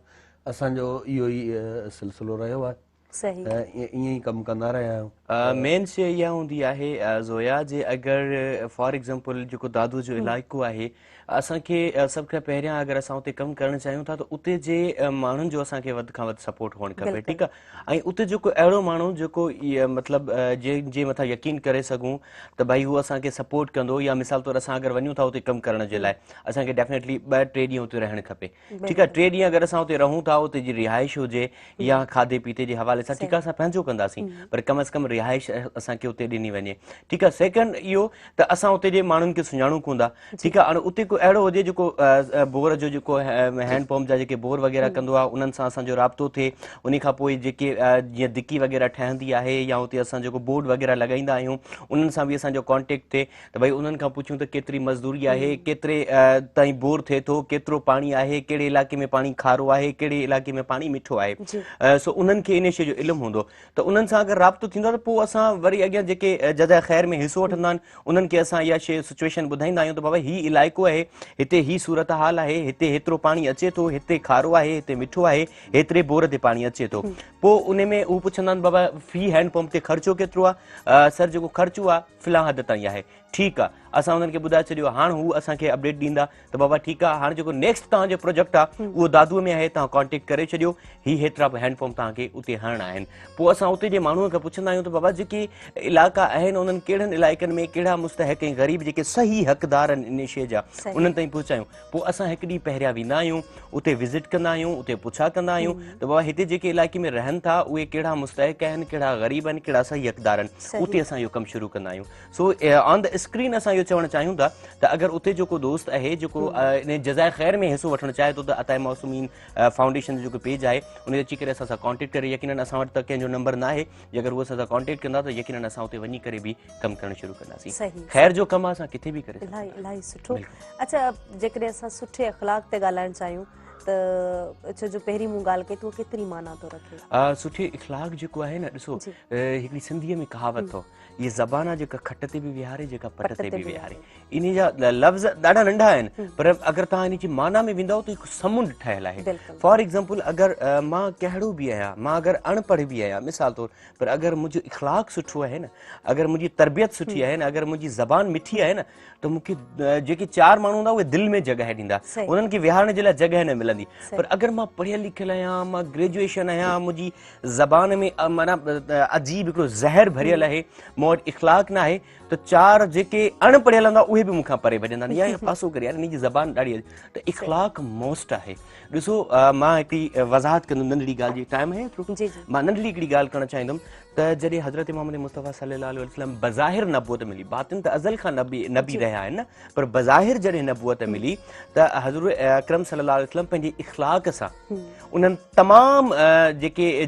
असांजो इहो ई सिलसिलो रहियो आहे। सही, ईअं ई कमु कंदा रहिया आहियूं। मेन शइ इहा हूंदी आहे ज़ोया, जे अगरि फॉर एग्ज़ाम्पल जेको दादू जो इलाइक़ो आहे, असांखे सभ खां पहिरियां अगरि असां उते कमु करणु चाहियूं था त उते जे माण्हुनि जो असांखे वधि खां वधि सपोर्ट हुअणु खपे। ठीकु आहे। ऐं उते जेको अहिड़ो माण्हू जेको मतिलबु जे मथां यकीन करे सघूं त भई हू असांखे सपोर्ट कंदो, या मिसाल तौरु असां अगरि वञूं था उते कमु करण जे लाइ, असांखे डेफिनेटली 2-3 ॾींहं उते रहणु खपे। ठीकु आहे। 3 ॾींहं अगरि असां उते रहूं था, उते जी रिहाइश हुजे या खाधे पीते जे हवाले सां, ठीकु आहे, असां पंहिंजो कंदासीं, पर कम अज़ कम रिहाइश असांखे उते ॾिनी वञे। ठीकु आहे। सेकेंड इहो त असां उते जे माण्हुनि खे सुञाणूं कोन था। ठीकु आहे। हाणे उते को अहिड़ो हुजे जेको बोर जो जेको हैंडपंप जा जेके बोर वग़ैरह कंदो आहे, उन्हनि सां असांजो राब्तो थिए। उन खां पोइ जेके जीअं दिकी वग़ैरह ठहंदी आहे, या हुते असां जेको बोर्ड वग़ैरह लॻाईंदा आहियूं, उन्हनि सां बि असांजो कॉन्टेक्ट थिए त भई उन्हनि खां पुछूं त केतिरी मज़दूरी आहे, केतिरे ताईं बोर थिए थो, केतिरो पाणी आहे, कहिड़े इलाइक़े में पाणी खारो आहे, कहिड़े इलाइक़े में पाणी मिठो आहे। सो उन्हनि खे इन शइ जो इल्मु हूंदो, त उन्हनि सां अगरि राब्तो थींदो आहे त पोइ असां वरी अॻियां जेके जज़ा ख़ैर में हिसो वठंदा आहिनि, उन्हनि खे असां इहा शइ सिचुएशन ॿुधाईंदा आहियूं त बाबा हीउ इलाइक़ो आहे, हिते ही सूरत हाल आहे, हिते हेतिरो पाणी अचे थो, हिते खारो आहे, हिते मिठो आहे, हेतिरे बोर ते पाणी अचे थो। पोइ उन में उहे पुछंदा आहिनि बाबा फी हैंडपंप ते ख़र्चो केतिरो आहे? सर जेको ख़र्चो आहे फिलहाल हद ताईं आहे। ठीकु आहे, असां उन्हनि खे ॿुधाए छॾियो। हाणे हू असांखे अपडेट ॾींदा त बाबा ठीकु आहे, हाणे जेको नेक्स्ट तव्हांजो प्रोजेक्ट आहे उहो दादूअ में आहे, तव्हां कॉन्टेक्ट करे छॾियो, ही हेतिरा हैंडपंप तव्हांखे उते हणणा आहिनि। पोइ असां उते जे माण्हूअ खां पुछंदा आहियूं त बाबा जेके इलाइक़ा आहिनि उन्हनि कहिड़नि इलाइक़नि में कहिड़ा मुस्तहिक ऐं ग़रीब जेके सही हक़दार आहिनि इन शइ जा उन्हनि ताईं पहुचायूं। पोइ असां हिकु ॾींहुं पहिरियां वेंदा आहियूं, उते विज़िट कंदा आहियूं, उते पुछा कंदा आहियूं त बाबा हिते जेके इलाइक़े में रहनि था उहे कहिड़ा मुस्तहिक आहिनि, कहिड़ा ग़रीब आहिनि, कहिड़ा सही हक़दार आहिनि, उते असां इहो कमु शुरू कंदा आहियूं। सो ऑन द स्क्रीन असां इहो चवणु चाहियूं था त अगरि उते जेको दोस्त आहे जेको इन जज़ाए ख़ैर में हिसो वठणु चाहे थो त अताए मौसूमीन फाउंडेशन जो जेको पेज आहे उन ते अची करे असां सां कॉन्टेक्ट करे, यकीनन असां वटि त कंहिंजो नंबर न आहे, अगरि उहो असां सां कॉन्टेक्ट कंदा त यकीनन असां उते वञी करे बि कमु करणु शुरू कंदासीं। ख़ैर जो कमु आहे, असां किथे बि करे इलाही इलाही सुठो। अच्छा, जेकॾहिं असां सुठे अख़लाक़ ते ॻाल्हाइणु चाहियूं त छो जो पहिरीं मूं ॻाल्हि कई त उहो केतिरी माना थो रखे? सुठे इख़लाक़ जेको आहे न, ॾिसो हिकिड़ी सिंधीअ में कहावत अथव, इहे ज़बान जेका खट ते बि विहारे, जेका पट ते बि विहारे। इन जा लफ़्ज़ ॾाढा नंढा आहिनि पर अगरि तव्हां इन जी माना में वेंदव त हिकु समुंड ठहियलु आहे। फॉर एग्ज़ाम्पल, अगरि मां कहिड़ो बि आहियां, मां अगरि अनपढ़ बि आहियां मिसाल तौरु, पर अगरि मुंहिंजो इख़लाक़ सुठो आहे न, अगरि मुंहिंजी तरबियत सुठी आहे न, अगरि मुंहिंजी ज़बान मिठी आहे न, त मूंखे जेके चार माण्हू हूंदा उहे दिलि में जॻहि ॾींदा, उन्हनि खे विहारण जे लाइ जॻहि न मिलंदी। पर अगरि मां पढ़ियल लिखियल आहियां, मां ग्रेजुएशन आहियां, मुंहिंजी ज़बान में माना अजीब हिकिड़ो ज़हर भरियल आहे, मूं वटि इख़लाक़ न आहे, त चार जेके अनपढ़ियल हूंदा उहे बि मूंखां परे भॼंदा या पासो करे, यार इन जी ज़बान ॾाढी आहे। त इख़लाक़ मोस्ट आहे। ॾिसो, मां हिकिड़ी वज़ाहत कंदुमि नंढड़ी ॻाल्हि जी, टाइम आहे एतिरो? मां नंढड़ी हिकिड़ी ॻाल्हि करणु चाहींदुमि त जॾहिं हज़रत मोहम्मद मुस्तफ़ा सल्लल्लाहु अलैहि वसल्लम बज़ाहिर नबूअत मिली, बातिन त अज़ल खां नबी रहिया आहिनि न, पर बज़ाहिर जॾहिं नबूअत मिली त हज़रत अकरम सल्लल्लाहु अलैहि वसल्लम पंहिंजे इख़लाक़ सां उन्हनि तमामु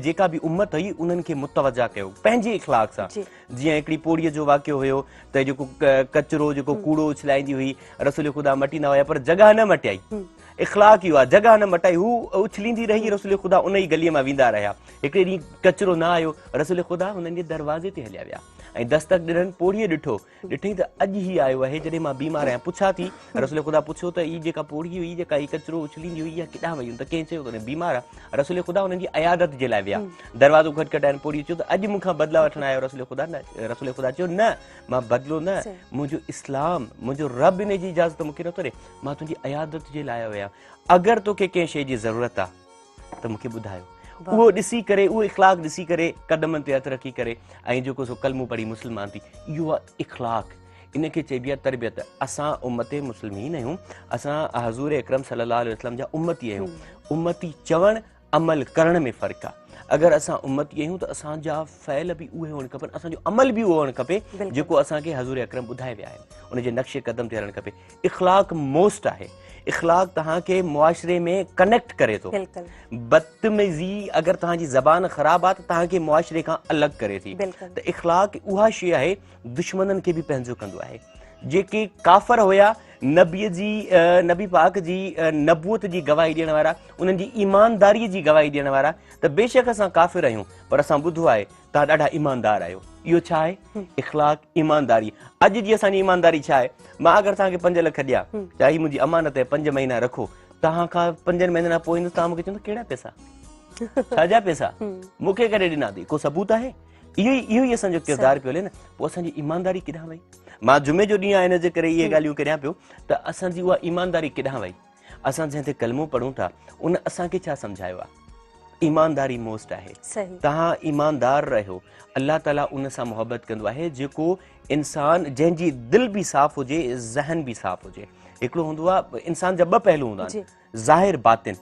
जेका बि उम्मत हुई उन्हनि खे मुतवजा कयो पंहिंजे इख़लाक़ सां। जीअं हिकिड़ी पोड़ीअ जो वाक़ियो हुयो त जेको कचिरो जेको कूड़ो उछलाईंदी हुई, रसूल ख़ुदा मटींदा हुया पर जॻह न मटियाई। इख़लाक़ इहो आहे, जॻह न मटाई, हू उछलींदी रही, रसूल ख़ुदा उन ई गलीअ मां वेंदा रहिया। हिकिड़े ॾींहुं कचिरो न आयो, रसूल ख़ुदा हुननि जे दरवाज़े ते हलिया विया ऐं दस्तक ॾिननि, पोड़ीअ ॾिठईं त अॼु ई आयो आहे जॾहिं मां बीमार आहियां। पुछा थी, रसूल ख़ुदा पुछियो त हीअ जेका पोड़ी हुई, जेका हीअ कचिरो उछलींदी हुई, इहा किथां वई? त कंहिं चयो त बीमार आहे। रसूल ख़ुदा हुननि जी अयादत जे लाइ विया, दरवाज़ो खटखटाइनि, पोड़ी चयो त अॼु मूंखां बदिला वठणु आयो। रसूल ख़ुदा चयो न, मां बदिलो न, मुंहिंजो इस्लाम, मुंहिंजो रब इन जी इजाज़त मूंखे नथो ॾे, मां तुंहिंजी अयादत जे लाइ आयो आहियां। अगरि तोखे कंहिं शइ जी ज़रूरत आहे त मूंखे ॿुधायो। उहो ॾिसी करे, उहो इख़लाक़ ॾिसी करे कदमनि ते हथु रखी करे ऐं जेको सो कलमो पढ़ी मुस्लमान थी, इहो आहे इख़लाक़। इन खे चइबी आहे तरबियत। असां उम्मत मुस्लिमीन आहियूं, असां हज़ूर अकरम सल्लल्लाहु अलैहि वसल्लम जा उम्मती आहियूं। उम्मती चवणु अमल करण में फ़र्क़ु आहे। अगरि असां उम्मती आहियूं त असांजा फ़इल बि उहे हुअणु खपनि, असांजो अमल बि उहो हुअणु खपे जेको असांखे हज़ूर अकरम ॿुधाए विया आहिनि, उनजे नक्शे क़दम ते हलणु खपे। इख़लाक़ मोस्ट आहे। इख़लाक़ तव्हांखे मुआशिरे में कनेक्ट करे थो। बदतमीज़ी अगरि तव्हांजी ज़बान ख़राबु आहे त तव्हांखे मुआशिरे खां अलॻि करे थी। त इख़लाक़ उहा शइ आहे दुश्मननि खे बि पंहिंजो कंदो आहे। जेके काफ़र हुया, नबी पाक जी नबूअत जी गवाही ॾियण वारा, उन्हनि जी ईमानदारीअ जी गवाही ॾियण वारा, त बेशक असां काफ़िर आहियूं पर असां ॿुधो आहे तव्हां ॾाढा ईमानदार आहियो। इहो छा आहे? इख़लाक़, ईमानदारी। अॼु जी असांजी ईमानदारी छा आहे? मां अगरि तव्हांखे 5 लख ॾियां, चाहे मुंहिंजी अमानत आहे, 5 महीना रखो, तव्हां खां 5 महीननि खां पोइ ईंदो, तव्हां मूंखे चवंदो कहिड़ा पैसा, छाजा पैसा, मूंखे करे ॾिना अथई, को सबूत आहे? इहो ई असांजो किरदारु पियो हले न। पोइ असांजी ईमानदारी केॾांहुं वई? मां जुमे जो ॾींहुं आहे हिन जे करे इहे ॻाल्हियूं करियां पियो त असांजी उहा ईमानदारी केॾांहुं वई? असां जंहिं ते कलमो पढ़ूं था उन असांखे छा सम्झायो आहे? ईमानदारी मोस्ट आहे। तव्हां ईमानदार रहियो, अलाह ताला उन सां मुहबत कंदो आहे जेको इंसान जंहिंजी दिलि बि साफ़ हुजे, ज़हन बि साफ़ हुजे। हिकिड़ो हूंदो आहे, इंसान जा 2 पहलू हूंदा आहिनि, ज़ाहिर, बातिन।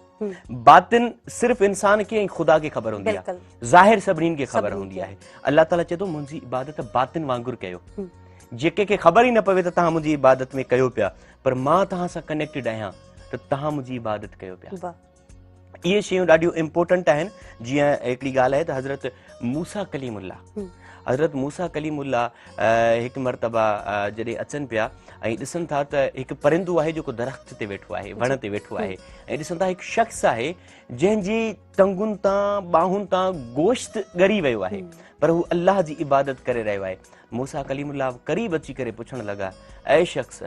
बातिन सिर्फ़ इंसान खे ऐं ख़ुदा खे ख़बर हूंदी आहे, ज़ाहिर सभिनीनि खे ख़बर हूंदी आहे। अलाह ताला चए थो मुंहिंजी इबादत बातिन वांगुरु कयो। जेके खे ख़बर ई न पवे त तव्हां मुंहिंजी इबादत में कयो पिया, पर मां तव्हां सां कनेक्टेड आहियां त तव्हां मुंहिंजी इबादत कयो पिया। इहे शयूं ॾाढियूं इम्पोर्टेंट आहिनि। जीअं हिकिड़ी ॻाल्हि आहे त हज़रत मूसा कलीमुल्लाह हिकु मरतबा जॾहिं अचनि पिया ऐं ॾिसनि था त हिकु परिंदो आहे जेको दरख़्त ते वेठो आहे, वण ते वेठो आहे, ऐं ॾिसनि था हिकु शख़्स आहे जंहिंजी टंगुनि तां, ॿाहुनि तां गोश्त ॻरी वियो आहे, पर हू अलाह जी इबादत करे रहियो आहे। मूसा कलीमुल्लाह क़रीब अची करे पुछणु लॻा, ऐं शख़्स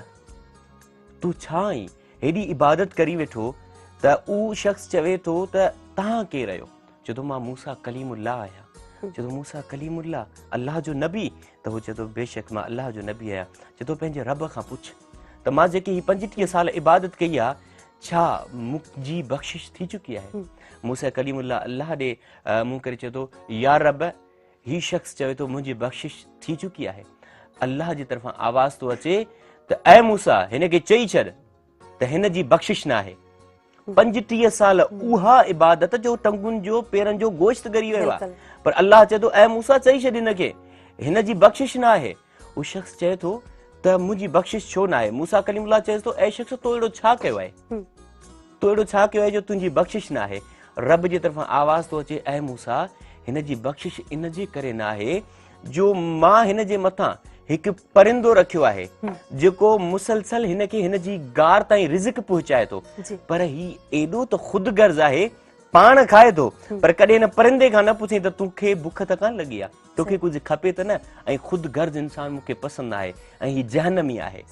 तूं छा आहीं, हेॾी इबादत करी वेठो त उहो शख़्स चवे थो त तव्हां केरु आहियो? चए थो मां मूसा कलीमुल्लाह आहियां। चए थो मूसा कलीमुल्लाह, अलाह जो नबी? त उहो चए थो बेशक मां अलाह जो नबी आहियां। चए थो पंहिंजे रब खां पुछ त मां जेकी हीअ 35 साल इबादत कई आहे, छा मुंहिंजी बख़्शिश थी चुकी आहे? मूसा कलीमुल्लाह अलाह ॾे मुंहुं करे चए थो या रब, हीउ शख़्स चवे थो मुंहिंजी बख़्शिश थी चुकी आहे। अलाह जी तरफ़ां आवाज़ थो अचे त ऐ मूसा, हिन खे चई छॾ त हिन जी बख़्शिश न आहे। 35 साल उहा इबादत जो टंगुनि जो पेरनि जो गोश्त ॻरी वियो आहे, पर अलाह चए थो ऐ मूसा चई छॾ हिनखे, हिन जी बख़्शिश न आहे। उहो शख़्स चए थो त मुंहिंजी बख़्शिश छो न आहे? मूसा कलीमुल्लाह चएसि थो ऐ शख़्स तो अहिड़ो छा कयो आहे, तो अहिड़ो छा कयो आहे जो तुंहिंजी बख़्शिश न आहे? रब जी तरफ़ां आवाज़ थो अचे ऐ मूसा, हिन जी बख़्शिश इन जे करे न आहे जो मां हिन जे मथां हिकु परिंदो रखियो आहे जेको मुसलसल हिनखे हिन जी गार ताईं रिज़्क पहुचाए थो, पर ही एॾो त ख़ुदि गर्ज़ आहे, पाण खाए थो, पर कॾहिं हिन परिंदे खां न पुछे त तोखे बुख त कान लॻी आहे, तोखे कुझु खपे त न? ऐं ख़ुदि गर्ज़ इंसान मूंखे पसंदि आहे ऐं हीअ जहन्नमी आहे।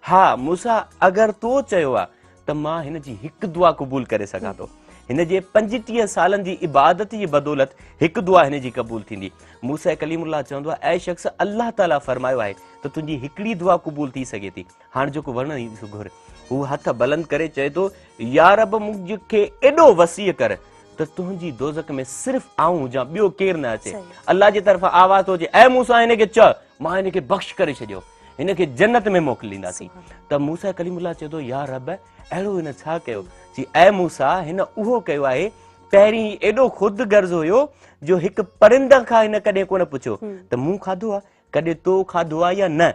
हा मूसा, अगरि तो चयो आहे त मां हिन जी हिकु दुआ क़बूल करे सघां थो, हिन जे 35 सालनि जी इबादत जी बदौलत हिकु दुआ हिन जी क़बूल थींदी। मूसा कलीमुल्लाह चवंदो आहे ऐ शख़्स, अलाह ताला फरमायो आहे त तुंहिंजी हिकिड़ी दुआ क़बूल थी सघे थी। हाणे जेको वणंदी घुर, हू हथ बुलंद करे चए थो या रब, मूंखे एॾो वसीअ कर त तुंहिंजी दोज़ख में सिर्फ़ आऊं हुजां, ॿियो केरु न अचे। अलाह जी तरफ़ां आवाज़ थो अचे ऐ मूसा, हिनखे चओ मां हिनखे बख़्श करे छॾियो, हिनखे जन्नत में मोकिलींदासीं। त मूसा कलीमुल्लाह चए थो या रब, अहिड़ो हिन छा कयो? जी ऐ मूसा, हिन उहो कयो आहे, पहिरीं एॾो ख़ुदि गर्ज़ हुयो जो हिकु परिंद खां हिन कॾहिं कोन पुछियो त मूं खाधो आहे, कॾहिं तो खाधो आहे या न,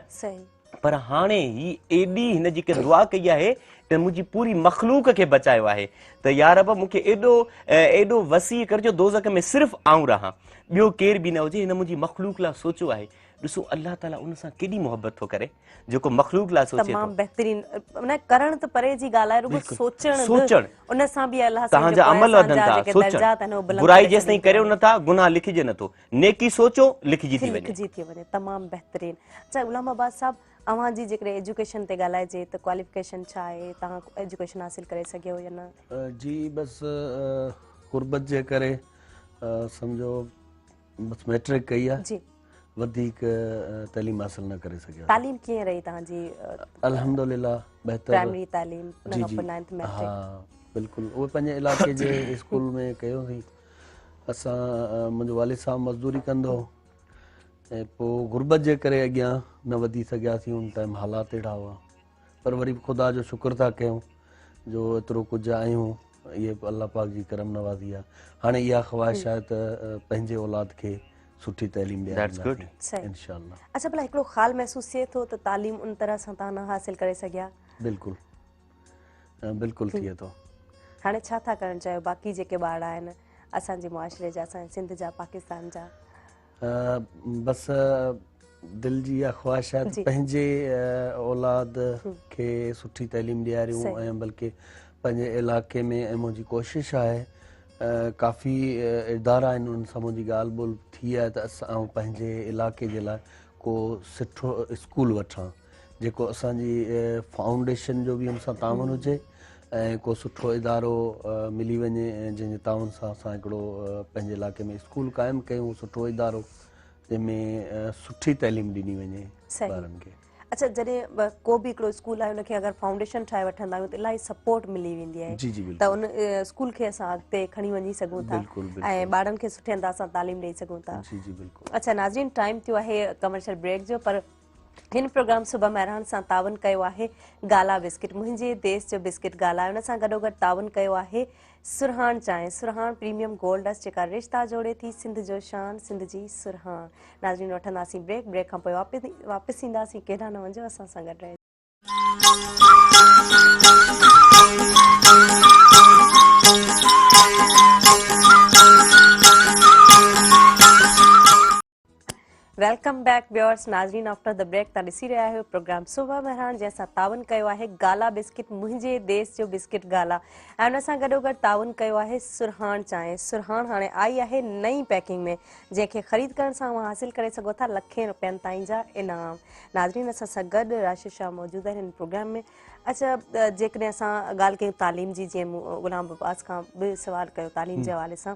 पर हाणे ही एॾी हिन जी दुआ कई आहे त मुंहिंजी पूरी मख़लूक खे बचायो आहे त या रब, मूंखे एॾो वसी कर जो दोज़ख में सिर्फ़ आऊं रहां, ॿियो केर बि न हुजे, हिन मुंहिंजी मख़लूक लाइ सोचियो आहे। ॾिसो अल्लाह ताला उन सां केॾी मोहबत थो करे, जेको मख़लूक लाइ सोचे थो। बहितरीन, न करण त परे जी ॻाल्हि आहे, रुगो सोचण उन सां बि अल्लाह तव्हांजा अमल वधनि था। सोचण, बुराई जेसि ताईं करियो नथा, गुनाह लिखिजे नथो, नेकी सोचो लिखिजी थी वञे। तमामु बहितरीन। अच्छा गुलामाबाद साहब, अव्हां जी जेकॾहिं एजुकेशन ते ॻाल्हाइजे त क्वालिफिकेशन छा आहे, तव्हां एजुकेशन हासिल करे सघियो या न? जी बसि गुरबत जे करे सम्झो बसि मैट्रिक कई आहे, जी, वधीक तालीम हासिल न करे सघिया। तालीम कीअं रही तव्हांजी? अल्हम्दुलिल्लाह बहितर। प्राइमरी तालीम, जी जी, हाँ बिल्कुलु, उहे पंहिंजे इलाइक़े जे स्कूल में कयोसीं। असां, मुंहिंजो वालिद साहब मज़दूरी कंदो हो ऐं पोइ गुरबत जे करे अॻियां न वधी सघियासीं, उन टाइम हालात अहिड़ा हुआ, पर वरी ख़ुदा जो शुक्र था कयूं जो एतिरो कुझु आहियूं, इहे अलाह पाक जी करम नवाज़ी आहे। हाणे इहा ख़्वाहिश आहे त पंहिंजे औलाद खे सुठी तालीम ॾियारींदासीं इंशाअल्लाह। अच्छा भला हिकिड़ो ख़्याल महसूस थिए थो त तालीम उन तरह सां तव्हां न हासिल करे सघिया? बिल्कुलु बिल्कुलु थिए थो। हाणे छा था करणु चाहियो बाक़ी जेके ॿार आहिनि असांजे मुआशिरे जा, असांजे सिंध जा, पाकिस्तान जा? बसि दिलि जी इहा ख़्वाहिश आहे त पंहिंजे औलाद खे सुठी तालीम ॾियारियूं ऐं बल्कि पंहिंजे इलाइक़े में, ऐं मुंहिंजी कोशिशि आहे, काफ़ी इदारा आहिनि उन सां मुंहिंजी ॻाल्हि ॿोल थी आहे त असां पंहिंजे इलाइक़े जे लाइ को सुठो स्कूल वठां, जेको असांजी फाउंडेशन जो बि हुन सां ताउन हुजे ऐं को सुठो इदारो मिली वञे जंहिंजे ताउन सां असां हिकिड़ो पंहिंजे इलाइक़े में स्कूल क़ाइमु कयूं, सुठो इदारो जंहिंमें सुठी तालीम ॾिनी वञे ॿारनि खे। अच्छा, जॾहिं को बि हिकिड़ो स्कूल आहे उनखे अगरि फाउंडेशन ठाहे वठंदा आहियूं त इलाही सपोर्ट मिली वेंदी आहे त उन स्कूल खे असां अॻिते खणी वञी सघूं था ऐं ॿारनि खे सुठे अंदाज़ सां तालीम ॾेई सघूं था। अच्छा नाज़रीन, टाइम थियो आहे कमर्शियल ब्रेक जो, पर हिन प्रोग्राम सुबह महिरान सां तावन कयो आहे गाला बिस्किट, मुंहिंजे देश जो बिस्किट गाला, हुन सां गॾोगॾु तावन कयो आहे सुरहान चांहि, सुरहान प्रीमियम गोल्ड डस्ट जेका रिश्ता जोड़े थी सिंध जो शान, सिंध जी सुरहान। नाज़रीन वठंदासीं ब्रेक, ब्रेक खां पोइ वापसि ईंदासीं, केॾा न वञो, असां सां गॾु रहिजो। Welcome welcome back viewers. नाज़रीन, आफ्टर द ब्रेक तव्हां ॾिसी रहिया आहियो प्रोग्राम सुबह मेहरान, जंहिंसां तावन कयो आहे गाला बिस्किट, मुंहिंजे देश जो बिस्किट गाला, ऐं उन सां गॾोगॾु तावन कयो आहे सुरहान चांहि। सुरहान हाणे आई आहे नई पैकिंग में, जंहिंखे ख़रीद करण सां उहा हासिल करे सघो था लखें रुपयनि ताईं जा इनाम। नाज़रीन, असां सां गॾु राशिद शाह मौजूदु आहिनि हिन प्रोग्राम में। अच्छा, जेकॾहिं असां ॻाल्हि कयूं तालीम जी, जीअं मूं ग़ुलाम अब्बास खां बि सुवाल कयो तालीम जे हवाले सां,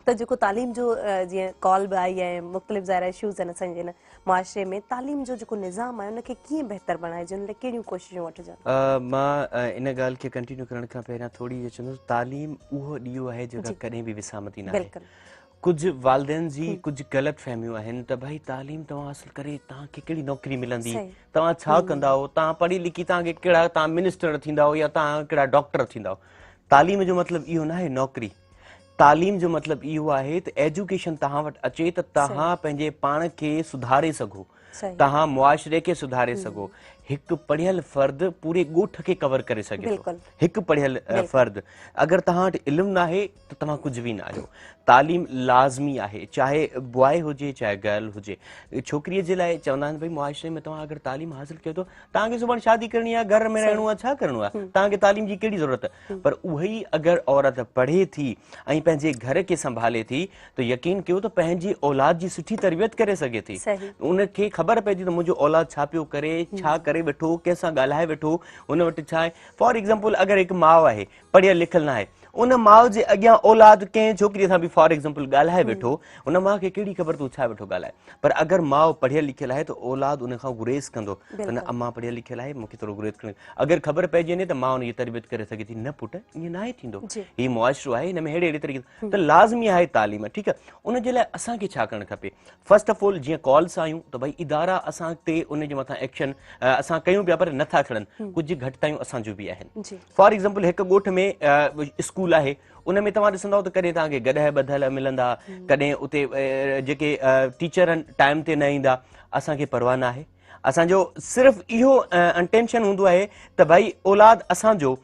त जेको तालीम जो जीअं कॉल बि आई आहे, मुख़्तलिफ़ ज़ाहिर इशूज़ आहिनि असांजे हिन मुआशरे में, तालीम जो जेको निज़ाम आहे उनखे कीअं बहितर बणाइजे, उन लाइ कहिड़ियूं कोशिशूं वठिजनि? मां इन ॻाल्हि खे कंटिन्यू करण खां पहिरियां थोरी इहो चवंदुसि, तालीम उहो ॾींहुं आहे जेका कॾहिं बि विसामती न आहे। कुझु वालिदैन जी कुझु ग़लति फ़हमियूं आहिनि त भई तालीम तव्हां हासिल करे तव्हांखे कहिड़ी नौकिरी मिलंदी, तव्हां छा कंदा, तव्हां पढ़ी लिखी तव्हांखे कहिड़ा तव्हां मिनिस्टर थींदा या तव्हां कहिड़ा डॉक्टर थींदा। तालीम जो मतिलबु इहो न आहे नौकिरी। तालीम जो मतिलबु इहो आहे त एजुकेशन तव्हां वटि अचे त तव्हां पंहिंजे पाण खे सुधारे सघो, तव्हां मुआशरे खे सुधारे सघो। हिकु पढ़ियल फर्द पूरे ॻोठ खे कवर करे सघे थो। हिकु पढ़ियल फर्द, अगरि तव्हां वटि इल्मु न आहे त तव्हां कुझु बि न आहियो। तालीम लाज़मी आहे, चाहे बॉय हुजे चाहे गर्ल हुजे। छोकिरीअ जे लाइ चवंदा आहिनि भई मुआशरे में तव्हां अगरि तालीम हासिल कयो थो, तव्हांखे सुभाणे शादी करणी आहे, घर में रहणो आहे, छा करिणो आहे, तव्हांखे तालीम जी कहिड़ी ज़रूरत आहे। पर उहा ई अगरि औरत पढ़े थी ऐं पंहिंजे घर खे संभाले थी त यकीन कयो त पंहिंजी औलाद जी सुठी तरबियत करे सघे थी। उनखे ख़बर पए थी त मुंहिंजो औलाद छा पियो करे, छा करे वेठो, कंहिंसां ॻाल्हाए वेठो, उन वटि छा आहे। फॉर एग्ज़ाम्पल, अगरि हिकु माउ आहे पढ़ियल लिखियल न आहे, उन माउ जे अॻियां औलाद कंहिं छोकिरीअ सां बि फॉर एग्ज़ाम्पल ॻाल्हाए वेठो, उन माउ खे कहिड़ी ख़बर तूं छा वेठो ॻाल्हाए। पर अगरि माउ पढ़ियल लिखियल आहे त औलाद उन खां गुरेज़ कंदो त न अम्मा पढ़ियल लिखियल आहे, मूंखे थोरो गुरेज़ करिणो। अगरि ख़बर पइजी वञे त माउ उनजी तरबियत करे सघे थी, न पुटु ईअं न आहे थींदो, हीउ मुआशरो आहे, हिन में अहिड़े तरीक़े त लाज़मी आहे तालीम। ठीकु आहे, उन जे लाइ असांखे छा करणु खपे? फर्स्ट ऑफ ऑल, जीअं कॉल्स आयूं त भई इदारा असां ते उन जे मथां एक्शन असां कयूं पिया पर नथा खणनि, कुझु घटितायूं असांजूं बि आहिनि। फॉर एग्ज़ाम्पल, हिकु ॻोठ में स्कूल आहे, उन में तव्हां ॾिसंदव त कॾहिं तव्हांखे गॾह ॿधल मिलंदा, कॾहिं उते जेके टीचर आहिनि टाइम ते न ईंदा। असांखे परवाह न आहे, असांजो सिर्फ़ु इहो इंटेंशन हूंदो आहे त भई औलाद असांजो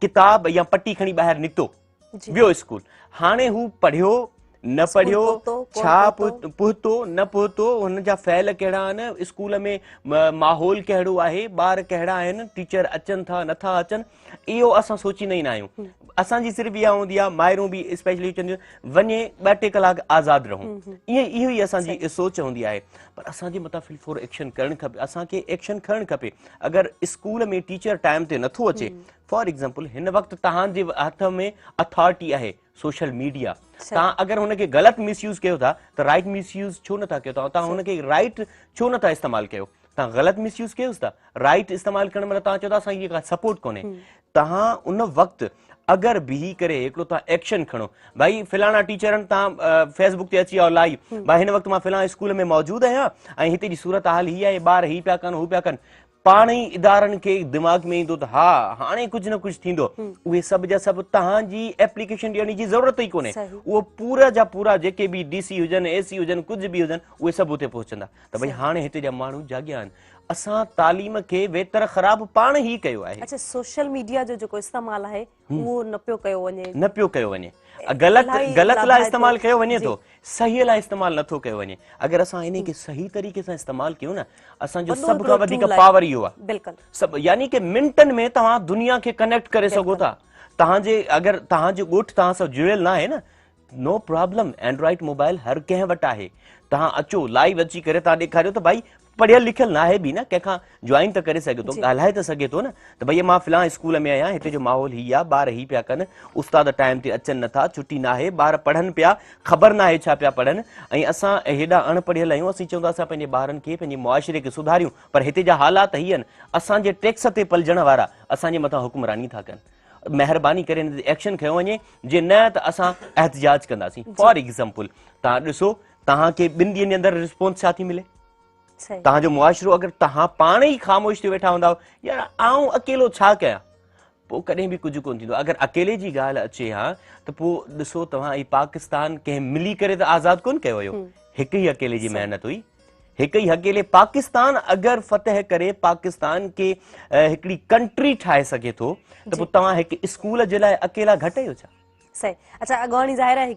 किताब या पटी खणी ॿाहिरि निकितो, वियो स्कूल, हाणे हू पढ़ियो न पढ़ियो, छा पहुतो न पहुतो, हुन जा फ़ैल कहिड़ा आहिनि, स्कूल में माहौल कहिड़ो आहे, ॿार कहिड़ा आहिनि, टीचर अचनि था नथा अचनि, इहो असां सोचींदा ई न आहियूं। असांजी सिर्फ़ु इहा हूंदी आहे, माइरूं बि स्पेशली चवंदियूं वञे 2-3 कलाक आज़ादु रहूं, इहो ई असांजी सोच हूंदी आहे। पर असांजे मथां फिलफोर एक्शन करणु खपे, असांखे एक्शन खणणु खपे। अगरि स्कूल में टीचर टाइम ते नथो अचे, फॉर एग्ज़ाम्पल हिन वक़्तु तव्हांजे हथ में अथॉरिटी आहे सोशल मीडिया, तव्हां अगरि हुनखे ग़लति मिसयूज़ कयो था त राइट मिसयूज़ छो नथा कयो? तव्हां हुनखे राइट छो नथा इस्तेमालु कयो? तव्हां ग़लति मिसयूज़ कयोसि था। राइट इस्तेमालु करण महिल तव्हां चओ था असांखे का सपोर्ट कोन्हे। तव्हां उन वक़्तु अगरि बीही करे हिकिड़ो तव्हां एक्शन खणो, भई फलाणा टीचरनि तव्हां फेसबुक ते अची विया लाइव, भई हिन वक़्तु मां फलाणे स्कूल में मौजूदु आहियां ऐं हिते जी सूरत हाल हीअ आहे, ॿार हीअ पिया कनि, हू पिया कनि, पाण ई इदारनि खे दिमाग़ में ईंदो त हा हाणे कुझु न कुझु थींदो। उहे सभु जा सभु तव्हांजी एप्लीकेशन ॾियण जी ज़रूरत ई कोन्हे। उहो पूरा जा पूरा जेके बि DC हुजनि, AC हुजनि, कुझु बि हुजनि, उहे सभु हुते पहुचंदा त भई हाणे हिते जा माण्हू जाॻिया आहिनि। असां तालीम खे बेहतर ख़राब पाण ई कयो आहे। अच्छा, सोशल मीडिया जो जेको इस्तेमालु आहे उहो न पियो कयो वञे, ग़लति लाइ इस्तेमालु कयो वञे थो, सही लाइ इस्तेमालु नथो कयो वञे। अगरि असां इन खे सही तरीक़े सां इस्तेमालु कयूं न, असांजो सभ खां वधीक पावर इहो आहे। सभु यानी कि मिंटनि में तव्हां दुनिया खे कनेक्ट करे सघो था। तव्हांजे अगरि तव्हांजो ॻोठ तव्हां सां जुड़ियल न आहे न, नो प्रॉब्लम, एंड्रॉइड मोबाइल हर कंहिं वटि आहे। तव्हां अचो लाइव अची करे तव्हां ॾेखारियो त भाई पढ़ियल लिखियल न आहे बि न, कंहिंखां ज्वाइन त करे सघे थो, ॻाल्हाए त सघे थो न, त भई मां फलाणे स्कूल में आहियां, हिते जो माहौल हीअ आहे, ॿार हीअ पिया कनि, उस्ताद टाइम ते अचनि नथा, छुटी न आहे, ॿार पढ़नि पिया, ख़बर न आहे छा पिया पढ़नि, ऐं असां हेॾा अणपढ़ियल आहियूं, असीं चवंदा असां पंहिंजे ॿारनि खे पंहिंजे मुआशरे खे सुधारियूं, पर हिते जा हालात हीअ आहिनि, असांजे टैक्स ते पलजण वारा असांजे मथां हुकुमरानी था कनि। महिरबानी करे हिन ते एक्शन खयो वञे, जे न त असां एहतिजाज कंदासीं। फॉर एग्ज़ाम्पल, तव्हां ॾिसो तव्हांखे 2 ॾींहंनि जे अंदरि रिस्पॉन्स छा थी मिले? तव्हांजो मुआशरो अगरि तव्हां पाण ई ख़ामोश थी वेठा हूंदा, यार आऊं अकेलो छा कयां, पोइ कॾहिं बि कुझु कोन थींदो। अगरि अकेले जी ॻाल्हि अचे हा त पोइ ॾिसो तव्हां ई पाकिस्तान कंहिं मिली करे त आज़ादु कोन कयो वियो, हिकु ई अकेले जी महिनत हुई, हिकु ई अकेले। पाकिस्तान अगरि फतह करे पाकिस्तान खे हिकिड़ी कंट्री ठाहे सघे थो त पोइ तव्हां हिकु स्कूल जे लाइ अकेला घटि आहियो छा? सही अच्छा अगवानी ज़ाहिर आहे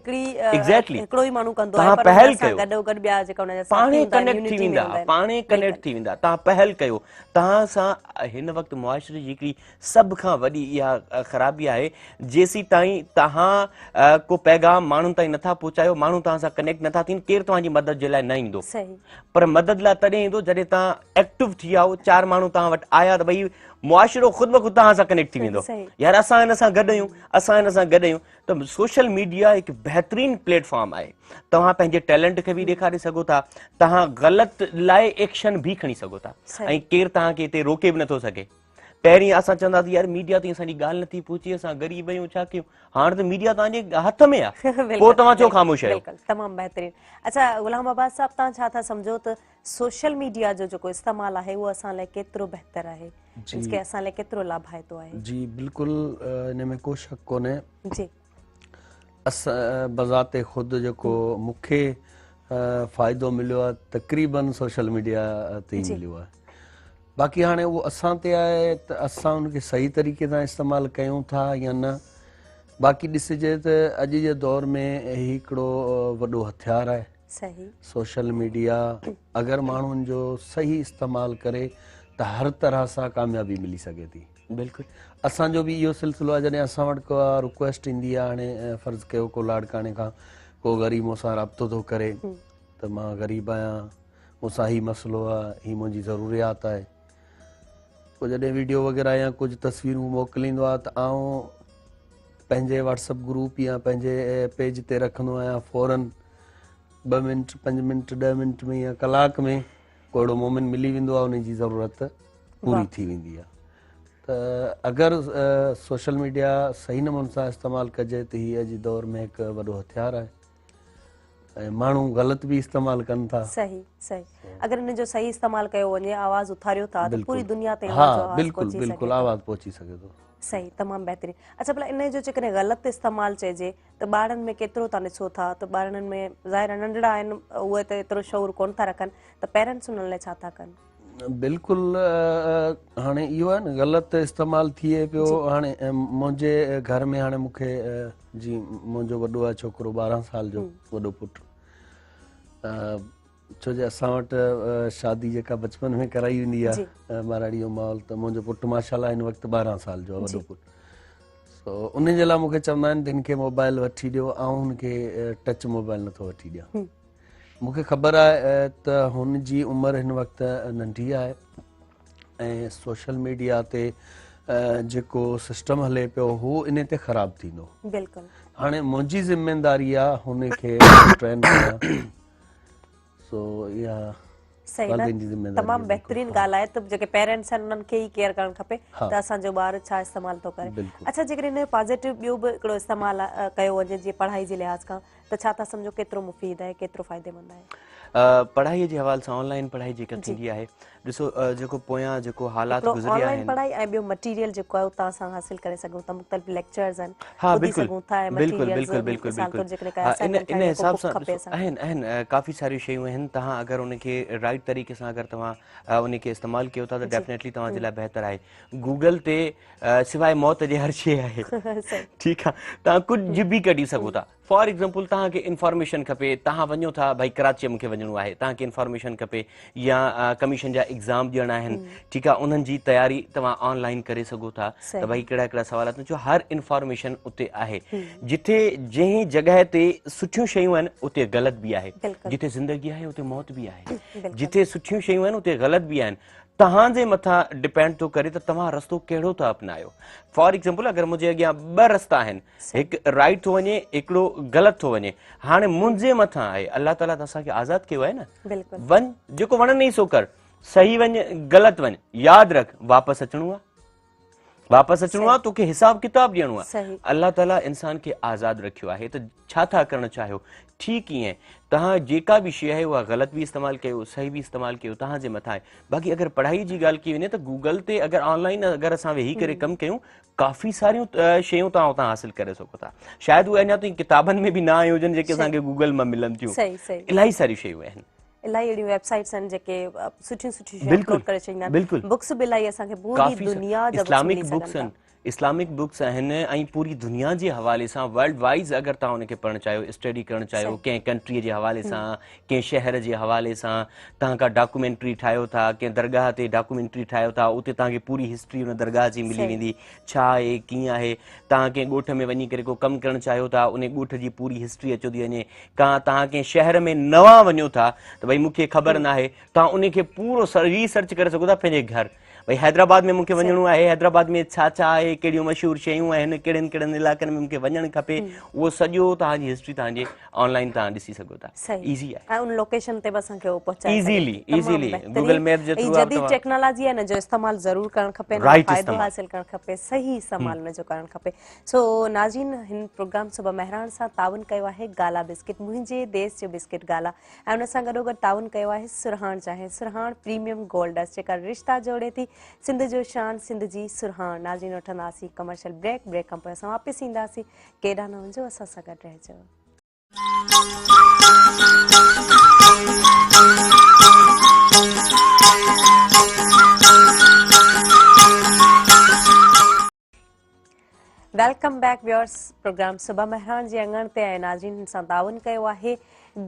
एग्जैक्टली हिकिड़ो ई माण्हू कंदो तव्हां आहे पर पहल हुन सां कयो गॾो गॾु ॿिया जेका हुनजा पाणे साथी हूंदा आहिनि, कनेक्ट थी unity में वेंदा हूंदा आहिनि। पाणे कनेक्ट थी वेंदा तव्हां पहल कयो तव्हां सां हिन वक़्तु मुआशरे जी हिकिड़ी सभ खां वॾी इहा ख़राबी आहे जेसीं ताईं तव्हां को पैगाम माण्हुनि ताईं नथा पहुचायो माण्हू तव्हां सां कनेक्ट नथा थियनि केरु तव्हांजी मदद जे लाइ न ईंदो सही पर मदद लाइ तॾहिं ईंदो जॾहिं तव्हां एक्टिव थी विया 4 माण्हू तव्हां वटि आया त भई मुआशिरो ख़ुदि ब ख़ुदि तव्हां सां कनेक्ट थी वेंदो सही। यार असां हिन सां गॾु आहियूं असां हिन सां गॾु आहियूं त सोशल मीडिया हिकु बहितरीनु प्लेटफॉर्म आहे तव्हां पंहिंजे टैलेंट खे बि ॾेखारे सघो था तव्हां ग़लति लाइ एक्शन बि खणी सघो था ऐं केरु तव्हांखे हिते रोके बि नथो सघे पहिरीं असां चवंदासीं यार मीडिया ताईं असांजी ॻाल्हि नथी पहुचे असां ग़रीब आहियूं छा कयूं हाणे त मीडिया तव्हांजे हथ में आहे पोइ तव्हां छो ख़ामोश आहियो बिल्कुलु तमामु बहितरीनु अच्छा गुलाम अब्बास साहब तव्हां छा था सम्झो त सोशल मीडिया जो जेको इस्तेमालु आहे उहो असां लाइ केतिरो बहितरु आहे के असां लाइ केतिरो लाभाइतो आहे जी बिल्कुलु इन में को शक कोन्हे जी असां बज़ाते ख़ुदि जेको मूंखे फ़ाइदो मिलियो आहे तक़रीबन सोशल मीडिया ते ई मिलियो आहे बाक़ी हाणे उहो असां ते आहे त असां उनखे सही तरीक़े सां इस्तेमालु कयूं था या न बाक़ी ॾिसिजे त अॼु जे दौर में हिकिड़ो वॾो हथियार आहे सही सोशल मीडिया अगरि माण्हुनि जो सही इस्तेमालु करे त हर तरह सां कामयाबी मिली सघे थी बिल्कुलु असांजो बि इहो सिलसिलो आहे जॾहिं असां वटि को रिक्वेस्ट ईंदी आहे हाणे फ़र्ज़ु कयो को लाड़काणे खां को ग़रीब मूंसां राब्तो थो करे त मां ग़रीब आहियां मूंसां हीउ मसइलो आहे हीअ मुंहिंजी ज़रूरियात आहे पोइ जॾहिं वीडियो वग़ैरह या कुझु तस्वीरूं मोकिलींदो आहे त आउं पंहिंजे व्हाट्सअप ग्रुप या पंहिंजे पेज ते रखंदो आहियां फ़ौरन 2 मिंट 5 मिंट 10 मिंट में या कलाक में को अहिड़ो मोमेंट मिली वेंदो आहे उन जी ज़रूरत पूरी थी वेंदी आहे त अगरि सोशल मीडिया सही नमूने सां इस्तेमालु कजे त हीअ अॼु दौर में हिकु वॾो हथियार आहे ऐं माण्हू ग़लति बि इस्तेमालु कनि था सही सही अगरि इन जो सही इस्तेमालु कयो वञे आवाज़ उथारियो था त पूरी दुनिया ते हा बिल्कुलु बिल्कुलु आवाज़ पहुची सघे थो सही तमामु बहितरीनु अच्छा भला इन जो जेकॾहिं ग़लति इस्तेमालु चइजे त ॿारनि में केतिरो था ॾिसो था त ॿारनि में ज़ाहिर नंढड़ा आहिनि उहे त एतिरो शौर कोन था रखनि त पेरेंट्स उन्हनि लाइ छा था कनि बिल्कुलु हाणे इहो आहे न ग़लति इस्तेमालु थिए पियो हाणे मुंहिंजे घर में हाणे मूंखे जी मुंहिंजो वॾो आहे छोकिरो 12 साल जो वॾो पुटु छो जो असां वटि शादी जेका बचपन में कराई वेंदी आहे माराड़ी जो माहौल त मुंहिंजो पुटु माशाल्लाह हिन वक़्तु 12 साल जो आहे वॾो पुटु सो उन जे लाइ मूंखे चवंदा आहिनि त हिनखे मोबाइल वठी ॾियो ऐं हुनखे टच मोबाइल नथो वठी ॾियां मूंखे ख़बर आहे त हुनजी उमिरि हिन वक़्तु नंढी आहे ऐं सोशल मीडिया ते जेको सिस्टम हले पियो हू इन ते ख़राबु थींदो बिल्कुलु हाणे मुंहिंजी ज़िमेदारी आहे हुनखे ट्रेन कयां सो इहा सही न तमामु बहितरीनु ॻाल्हि आहे त जेके पेरेंट्स आहिनि उन्हनि खे ई केयर करणु खपे त असांजो ॿारु छा इस्तेमालु थो करे अच्छा जेकॾहिं हिन जो पॉज़िटिव ॿियो बि हिकिड़ो इस्तेमालु कयो वञे जीअं पढ़ाई जे लिहाज़ खां त छा था सम्झो केतिरो मुफ़ीद आहे केतिरो फ़ाइदेमंद आहे पढ़ाईअ जे हवाले सां ऑनलाइन पढ़ाई जेका थींदी आहे ॾिसो जेको पोयां जेको हालात गुज़रिया आहिनि ऑनलाइन पढ़ाई ऐं ॿियो मटीरियल जेको आहे उतां असां हासिल करे सघूं था मुख़्तलिफ़ लेक्चर्स आहिनि हाँ बिल्कुलु इन हिसाब सां आहिनि काफ़ी सारियूं शयूं आहिनि तव्हां अगरि उनखे राइट तरीक़े सां अगरि तव्हां उनखे इस्तेमालु कयो था त डेफिनेटली तव्हांजे लाइ बहितरु आहे गूगल ते सवाइ मौत जे हर शइ आहे ठीकु आहे तव्हां कुझु बि कढी सघो था फॉर एग्ज़ाम्पल तव्हांखे इंफॉर्मेशन खपे तव्हां वञो था भई कराची मूंखे वञिणो आहे तव्हांखे इंफॉर्मेशन खपे या कमीशन जा एग्ज़ाम ॾियणा आहिनि ठीकु आहे उन्हनि जी तयारी तव्हां ऑनलाइन करे सघो था त भई कहिड़ा कहिड़ा सवाल छो हर इंफॉर्मेशन उते आहे जिथे जंहिं जॻह ते सुठियूं शयूं आहिनि उते ग़लति बि आहे जिथे ज़िंदगी आहे उते मौत बि आहे जिथे सुठियूं शयूं आहिनि उते ग़लति बि आहिनि तव्हांजे मथां डिपेंड थो करे त तव्हां रस्तो कहिड़ो था अपनायो फॉर एग्ज़ाम्पल अगरि मुंहिंजे अॻियां 2 रस्ता आहिनि हिकु राइट थो वञे हिकिड़ो ग़लति थो वञे हाणे मुंहिंजे मथां आहे अलाह ताला त असांखे आज़ादु कयो आहे न वञ जेको वणनि ई सो कर सही वञ ग़लति वञ यादि रख वापसि अचिणो आहे तोखे हिसाब किताब ॾियणो आहे अलाह ताला इंसान खे आज़ादु रखियो आहे त छा था करणु चाहियो ठीकु ईअं तव्हां जेका बि शइ आहे उहा ग़लति बि इस्तेमालु कयो सही बि इस्तेमालु कयो तव्हांजे मथां आहे बाक़ी अगरि पढ़ाई जी ॻाल्हि कई वञे त गूगल ते अगरि ऑनलाइन अगरि असां वेही करे कमु कयूं काफ़ी सारियूं शयूं तव्हां उतां हासिल करे सघो था शायदि उहे अञा ताईं किताबनि में बि न आयूं हुजनि जेके असांखे गूगल मां मिलनि थियूं इलाही सारियूं शयूं आहिनि इलाही अहिड़ियूं वेबसाइट्स आहिनि जेके सुठियूं शयूं अपलोड करे छॾींदा आहिनि बुक्स बि इलाही असांखे पूरी दुनिया जा इस्लामिक बुक्स आहिनि इस्लामिक बुक्स आहिनि ऐं पूरी दुनिया जे हवाले सां वर्ल्ड वाइज़ अगरि तव्हां उनखे पढ़णु चाहियो, स्टडी करणु चाहियो, कंहिं कंट्रीअ जे हवाले सां, कंहिं शहर जे हवाले सां, तव्हां का डॉक्यूमेंट्री ठाहियो था, कंहिं दरगाह ते डॉक्यूमेंट्री ठाहियो था, उते तव्हांखे पूरी हिस्ट्री हुन दरगाह जी मिली वेंदी, छा आहे कीअं आहे। तव्हां कंहिं ॻोठ में वञी करे को कमु करणु चाहियो था, उन ॻोठ जी पूरी हिस्ट्री अचो थी वञे। तव्हां कंहिं शहर में नवां वञो था त भई मूंखे ख़बर न आहे, तव्हां उनखे पूरो रिसर्च करे सघो था पंहिंजे घर। भई हैदराबाद में मूंखे वञिणो आहे, हैदराबाद में छा छा आहे, कहिड़ियूं मशहूरु शयूं आहिनि, कहिड़नि कहिड़नि इलाइक़नि में मूंखे वञणु खपे, उहो सॼो तव्हांजी हिस्ट्री तव्हांजे ऑनलाइन तव्हां ॾिसी सघो था। ईज़ी आहे, उन लोकेशन ते बस असांखे पहुचाए इज़ीली गूगल मैप जे थ्रू जदी टेक्नोलॉजी आहे न जो इस्तेमाल ज़रूर करणु खपे, फ़ाइदो हासिल करणु खपे, सही इस्तेमाल हुन जो करणु खपे। सो नाज़रीन, हिन प्रोग्राम सुबह मेहरान सां ताउन कयो आहे गाला बिस्किट, मुंहिंजे देश जो बिस्किट गाला, ऐं हुन सां गॾोगॾु ताउन कयो आहे सुरहाण चाहे सुरहाण प्रीमियम गोल्ड डस्ट, जेका रिश्ता जोड़े थी सिंध जो शान, सिंध जी सुरहाण। नाज़रीन, वठंदासीं कमर्शियल ब्रेक खां पोइ असां वापसि ईंदासीं। केॾा न वञो, असां सां गॾु रहिजो। वेलकम बैक व्यूअर्स, प्रोग्राम सुबह मेहरान जे अंगण ते ऐं नाज़रीन सां ताउन कयो आहे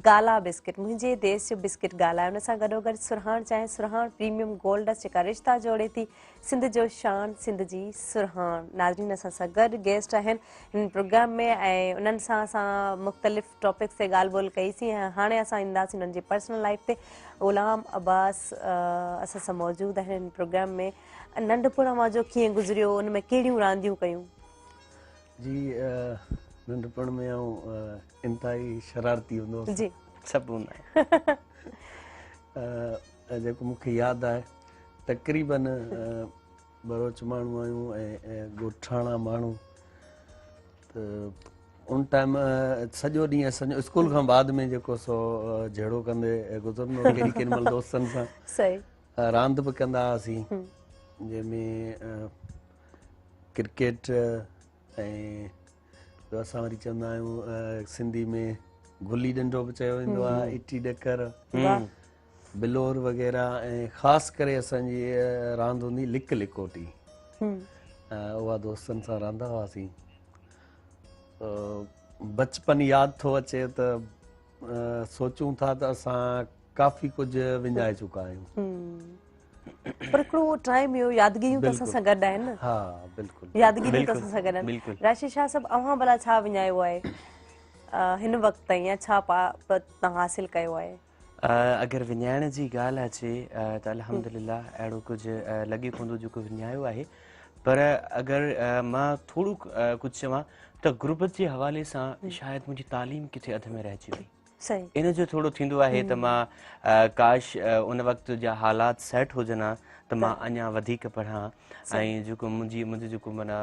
गाला बिस्किट, मुंहिंजे देश जो बिस्किट गाला आहे, हुन सां गॾोगॾु सुरहाण चाहे सुरहाण प्रीमियम गोल्ड डस्ट, जेका रिश्ता जोड़े थी सिंध जो शान, सिंध जी सुरहाण। नाज़रीन, असां सां गॾु गेस्ट आहिनि हिन प्रोग्राम में ऐं उन्हनि सां असां मुख़्तलिफ़ टॉपिक्स ते ॻाल्हि ॿोल कईसीं ऐं हाणे असां ईंदासीं उन्हनि जी पर्सनल लाइफ ते। ग़ुलाम अब्बास असां सां मौजूदु आहिनि हिन प्रोग्राम में। नंढपण मां जो कीअं गुज़रियो, उन में कहिड़ियूं रांदियूं कयूं? जी नंढपण में इंतहाई शरारती हूंदो हुउसि। जी, सभु हूंदा आहिनि। जेको मूंखे यादि आहे, तक़रीबन बरोच माण्हू आहियूं ऐं ॻोठाणा माण्हू, त उन टाइम सॼो ॾींहुं असांजो स्कूल खां बाद में जेको सो जहिड़ो कंदे गुज़रंदो, केॾी केॾी महिल दोस्तनि सां सही रांदि बि कंदा हुआसीं, जंहिंमें क्रिकेट ऐं ॿियो असां वरी चवंदा आहियूं सिंधी में गुल्ली डंडो बि चयो वेंदो आहे, इटी ॾकर, बिलोर वग़ैरह, ऐं ख़ासि करे असांजी रांदि हूंदी लिक लिकोटी, उहा दोस्तनि सां रांदा हुआसीं। बचपन यादि थो अचे त सोचूं था त असां काफ़ी कुझु विञाए चुका आहियूं। पर हिकिड़ो टाइम इहो यादगिरियूं त असां सां गॾु आहिनि न। हा, बिल्कुलु यादगिरियूं त असां सां गॾु आहिनि। राशिद शाह साहिबु, अव्हां भला छा विञायो आहे हिन वक़्त ताईं, या छा तव्हां हासिल कयो आहे? अगरि विञाइण जी ॻाल्हि अचे त अल्हम्दुलिल्लाह अहिड़ो कुझु लॻे पवंदो जेको विञायो आहे। पर अगरि मां थोरो कुझु चवां त गुरबत जे हवाले सां शायदि मुंहिंजी तालीम किथे अध में रहिजी वई। इन जो थोरो थींदो आहे त मां काश उन वक़्त जा हालात सेट हुजनि हा त मां अञा वधीक पढ़ां, ऐं जेको मुंहिंजी जेको माना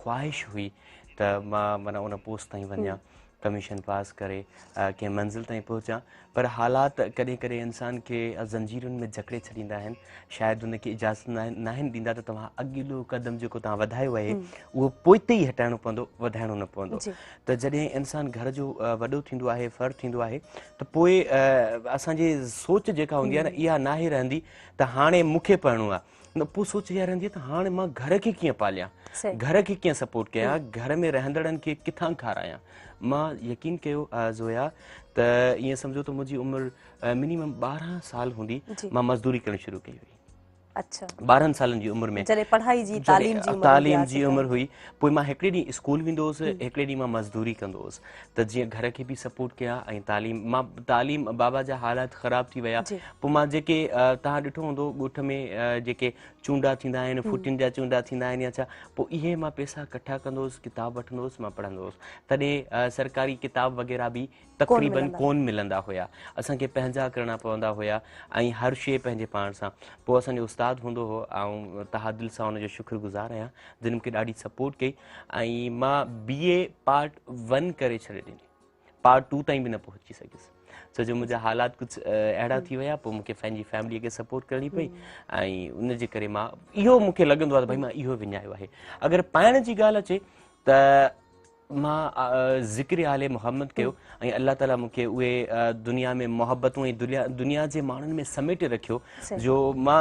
ख़्वाहिश हुई त मां माना उन पोस्ट ताईं वञा, कमीशन पास करे कंहिं मंज़िल ताईं पहुचां। पर हालात कॾहिं कॾहिं इंसान खे ज़ंजीरुनि में जकड़े छॾींदा आहिनि, शायदि उनखे इजाज़त नाहिनि ॾींदा त तव्हां अॻिलो क़दम जेको तव्हां वधायो आहे उहो पोइते ई हटाइणो पवंदो, वधाइणो न पवंदो। त जॾहिं इंसानु घर जो वॾो थींदो आहे, फ़र्द थींदो आहे, त पोइ असांजी सोच जेका हूंदी आहे न, इहा नाहे रहंदी त हाणे मूंखे पढ़णो आहे, न पोइ सोच इहा रहंदी आहे त हाणे मां घर खे कीअं पालियां, घर खे कीअं सपोर्ट कयां, घर में रहंदड़नि खे किथां खारायां। मां यकीन कयो ज़ोया त ईअं सम्झो त मुंहिंजी उमिरि मिनिमम 12 साल हूंदी, मां मज़दूरी करणु शुरू कई हुई। 12 सालनि जी उमिरि में, तालीम जी उमिरि हुई। पोइ मां हिकिड़े ॾींहुं स्कूल वेंदो हुउसि, हिकिड़े ॾींहुं मां मज़दूरी कंदो हुउसि, त जीअं घर खे बि सपोर्ट कयां ऐं तालीम बाबा जा हालात ख़राब थी विया। पोइ मां जेके तव्हां ॾिठो हूंदो ॻोठ में जेके चूंडा थींदा आहिनि, फुटियुनि जा चूंडा थींदा आहिनि या छा, पोइ इहे मां पैसा इकठा कंदो हुउसि, किताब वठंदो हुउसि, मां पढ़ंदो हुउसि। तॾहिं सरकारी किताब वग़ैरह बि तक़रीबन कोन मिलंदा हुया, असांखे पंहिंजा करणा पवंदा हुया, ऐं हर शइ पंहिंजे पाण सां। पोइ असांजो उस्तादु हूंदो हो, ऐं तहादिल सां हुनजो शुक्रगुज़ार आहियां जिन मूंखे ॾाढी सपोर्ट कई, ऐं मां BA पार्ट 1 करे छॾे ॾिनी, पार्ट 2 ताईं बि न पहुची सघियुसि, छो जो मुंहिंजा हालात कुझु अहिड़ा थी विया। पोइ मूंखे पंहिंजी फैमिलीअ खे सपोर्ट करणी पई, ऐं उनजे करे मां इहो मूंखे लॻंदो आहे त भई मां इहो विञायो आहे। अगरि पाइण जी ॻाल्हि अचे त मां ज़िक्र आले मोहम्मद कयो ऐं अल्लाह ताला मूंखे उहे दुनिया में मोहबतूं ऐं दुनिया जे माण्हुनि में समेटे रखियो जो मां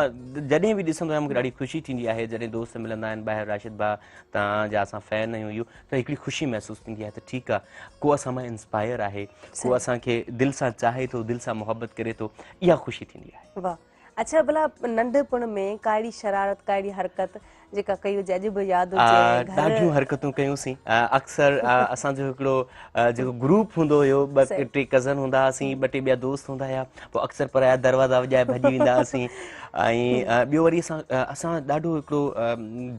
जॾहिं बि ॾिसंदो आहियां मूंखे ॾाढी ख़ुशी थींदी आहे जॾहिं दोस्त मिलंदा आहिनि ॿाहिरि राशिद भाउ तव्हांजा असां फैन आहियूं इहो त हिकिड़ी ख़ुशी महसूसु थींदी आहे त ठीकु आहे को असां मां इंस्पायर आहे को असांखे दिलि सां चाहे थो दिलि सां मोहबत करे थो इहा ख़ुशी थींदी आहे। वाह, अच्छा भला नंढपण में काड़ी शरारत काड़ी हरकत जेका कई हुजे अॼु बि यादि हुजे? ॾाढियूं हरकतूं कयूंसीं अक्सर असांजो हिकिड़ो जेको ग्रुप हूंदो हुयो ॿ टे कज़न हूंदा हुआसीं ॿ टे ॿिया दोस्त हूंदा हुआ पोइ अक्सर पराया दरवाज़ा वॼाए भॼी वेंदा हुआसीं ऐं ॿियो वरी असां ॾाढो हिकिड़ो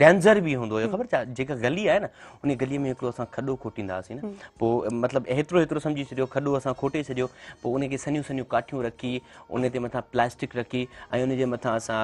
डेंजर बि हूंदो हुयो ख़बर छा जेका गली आहे न उन गलीअ में हिकिड़ो असां खॾो खोटींदा हुआसीं न पोइ मतिलबु हेतिरो सम्झी छॾियो खॾो असां खोटे छॾियो पोइ उनखे सनियूं सनियूं काठियूं रखी उन ते मथां प्लास्टिक रखी ऐं उनजे मथां असां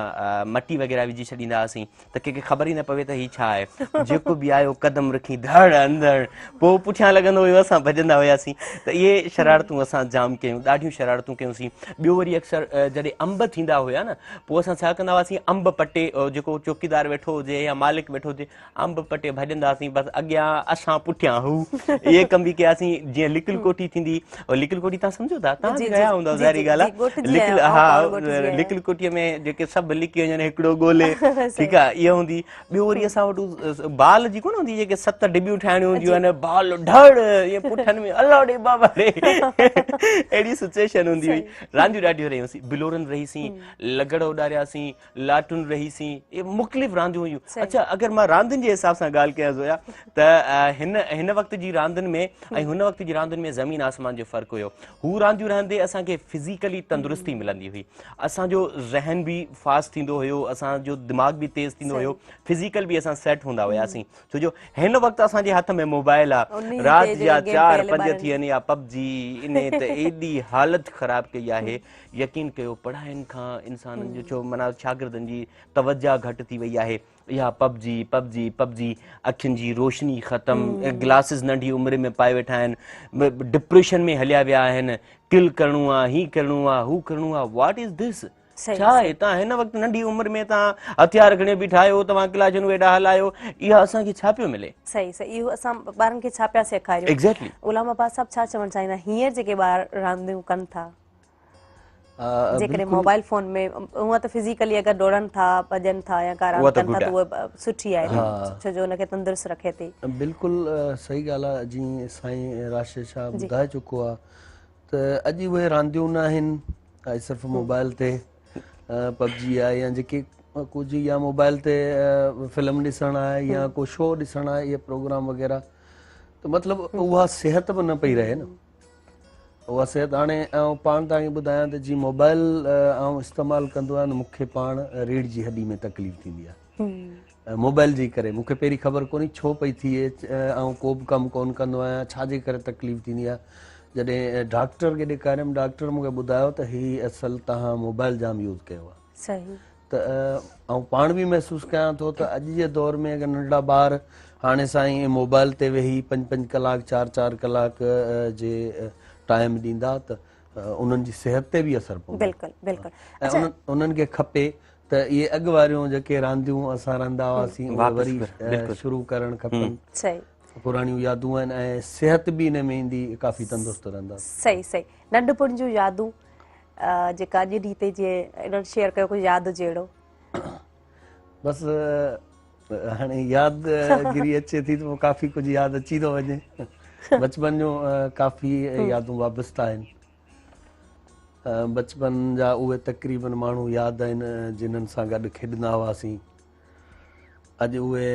मटी वग़ैरह विझी छॾींदा हुआसीं त कंहिंखे ख़बर ई न पवे त हीअ छा आहे जेको बि आयो कदम रखी धड़ अंदरि पोइ पुठियां लॻंदो हुयो असां भॼंदा हुआसीं त इहे शरारतूं असां जाम कयूं ॾाढियूं शरारतूं कयूंसीं। ॿियो वरी अक्सर जॾहिं अंब थींदा हुया न पोइ असां छा कंदा हुआसीं अंब पटे जेको चौकीदार वेठो हुजे या मालिक वेठो हुजे अंब पटे भॼंदा हुआसीं बसि अॻियां असां पुठियां हू इहे कम बि कयासीं जीअं लिकिल कोठी थींदी लिकिल कोठी तव्हां सम्झो था तव्हां गया हूंदव ज़ाहिरी ॻाल्हि आहे लिकिल हा लिकिल कोठीअ में जेके सभु लिकी वञनि हिकिड़ो ॻोल्हे ठीकु आहे इहा हूंदी। ॿियो वरी असां वटि बाल जी कोन हूंदी जेके 7 डिबियूं ठाहिणियूं हूंदियूं आहिनि बाल ढड़ इहे पुठनि में अल्लाह ॾे बाबा ॾे अहिड़ी सिचुएशन हूंदी हुई रांदियूं ॾाढियूं रहियूंसीं बिलोरनि रहीसीं लगड़ उॾारियासीं लाटुनि रहीसीं इहे मुख़्तलिफ़ रांदियूं हुयूं। अच्छा अगरि मां रांदियुनि जे हिसाब सां ॻाल्हि कयां ज़ोया त हिन वक़्त जी रांदियुनि में ऐं हुन वक़्त जी रांदियुनि में ज़मीन आसमान जो फ़र्क़ु हुयो हू रांदियूं रहंदे असांखे फिज़िकली तंदुरुस्ती मिलंदी हुई असांजो ज़हन बि फास्ट थींदो हुयो असांजो दिमाग़ बि तेज़ थींदो हुयो फिज़िकल बि असां सेट हूंदा हुआसीं छो जो हिन वक़्तु असांजे हथ में मोबाइल आहे राति जा 4-5 थी वञे या पबजी इन त एॾी हालत ख़राबु कई आहे यकीन कयो पढ़ाइनि खां इंसाननि जो छो माना शागिर्दनि जी तवजा घटि थी वई आहे इहा पबजी पबजी पबजी अखियुनि जी रोशनी ख़तमु ग्लासिस नंढी उमिरि में पाए वेठा आहिनि डिप्रेशन में हलिया विया आहिनि किल करिणो आहे हीअ करिणो आहे हू करिणो आहे व्हाट इज़ दिस छा आहे तव्हां हिन वक़्तु नंढी उमिरि में तव्हां हथियार खणी बीठा आहियो तव्हां क्लासनि वेॾा हलायो इहा असांखे छा पियो मिले सही सही इहो असां ॿारनि खे छा पिया सेखारियूं एग्ज़ैक्टली उलामा पास साहब छा चवणु चाहींदा हींअर जेके ॿार रांदियूं कनि था जेकॾहिं मोबाइल फोन में हूअं त फिज़िकली अगरि डोड़नि था भॼनि था या का रांदि कनि था त उहा सुठी आहे छो जो हुनखे तंदुरुस्त रखे थी बिल्कुलु सही ॻाल्हि आहे जीअं साईं राशिद शाह ॿुधाए चुको आहे त अॼु उहे रांदियूं न आहिनि सिर्फ़ु मोबाइल ते पबजी आहे या जेके कुझु या मोबाइल ते फिल्म ॾिसणु आहे या को शो ॾिसणु आहे इहे प्रोग्राम वग़ैरह त मतिलबु उहा सिहत बि न पई रहे न उहा सिहत हाणे पाण तव्हांखे ॿुधायां त जीअं मोबाइल इस्तेमालु कंदो आहियां न मूंखे पाण रीढ़ जी हॾी में तकलीफ़ थींदी आहे मोबाइल जी करे मूंखे पहिरीं ख़बर कोन्हे छो पई थिए को बि कमु कोन कंदो आहियां छाजे करे तकलीफ़ थींदी आहे जॾहिं डॉक्टर खे ॾेखारियमि डॉक्टर मूंखे ॿुधायो त हीअ असल तव्हां मोबाइल जाम यूज़ कयो आहे त पाण बि महसूसु कयां थो त अॼु जे दौर में अगरि नंढड़ा ॿार हाणे साईं मोबाइल ते वेही 5-5 कलाक 4-4 कलाक जे टाइम ॾींदा त उन्हनि जी सिहत ते बि असरु पवंदो ऐं उन्हनि खे खपे त इहे अॻु वारियूं जेके रांदियूं असां रहंदा हुआसीं उहे वरी शुरू करणु खपनि पुराणियूं यादूं आहिनि ऐं सिहत बि हिन में ईंदी काफ़ी तंदुरुस्त रहंदा सही सही नंढपण जूं यादूं जेका अॼु ॾींहं ते जीअं इन्हनि शेयर कयो कुझु यादि हुजे अहिड़ो बसि हाणे यादगिरी अचे थी त पोइ काफ़ी कुझु यादि अची थो वञे बचपन जूं काफ़ी यादूं वाबस्ता आहिनि बचपन जा उहे तक़रीबन माण्हू यादि आहिनि जिन्हनि सां गॾु खेॾंदा हुआसीं अॼु उहे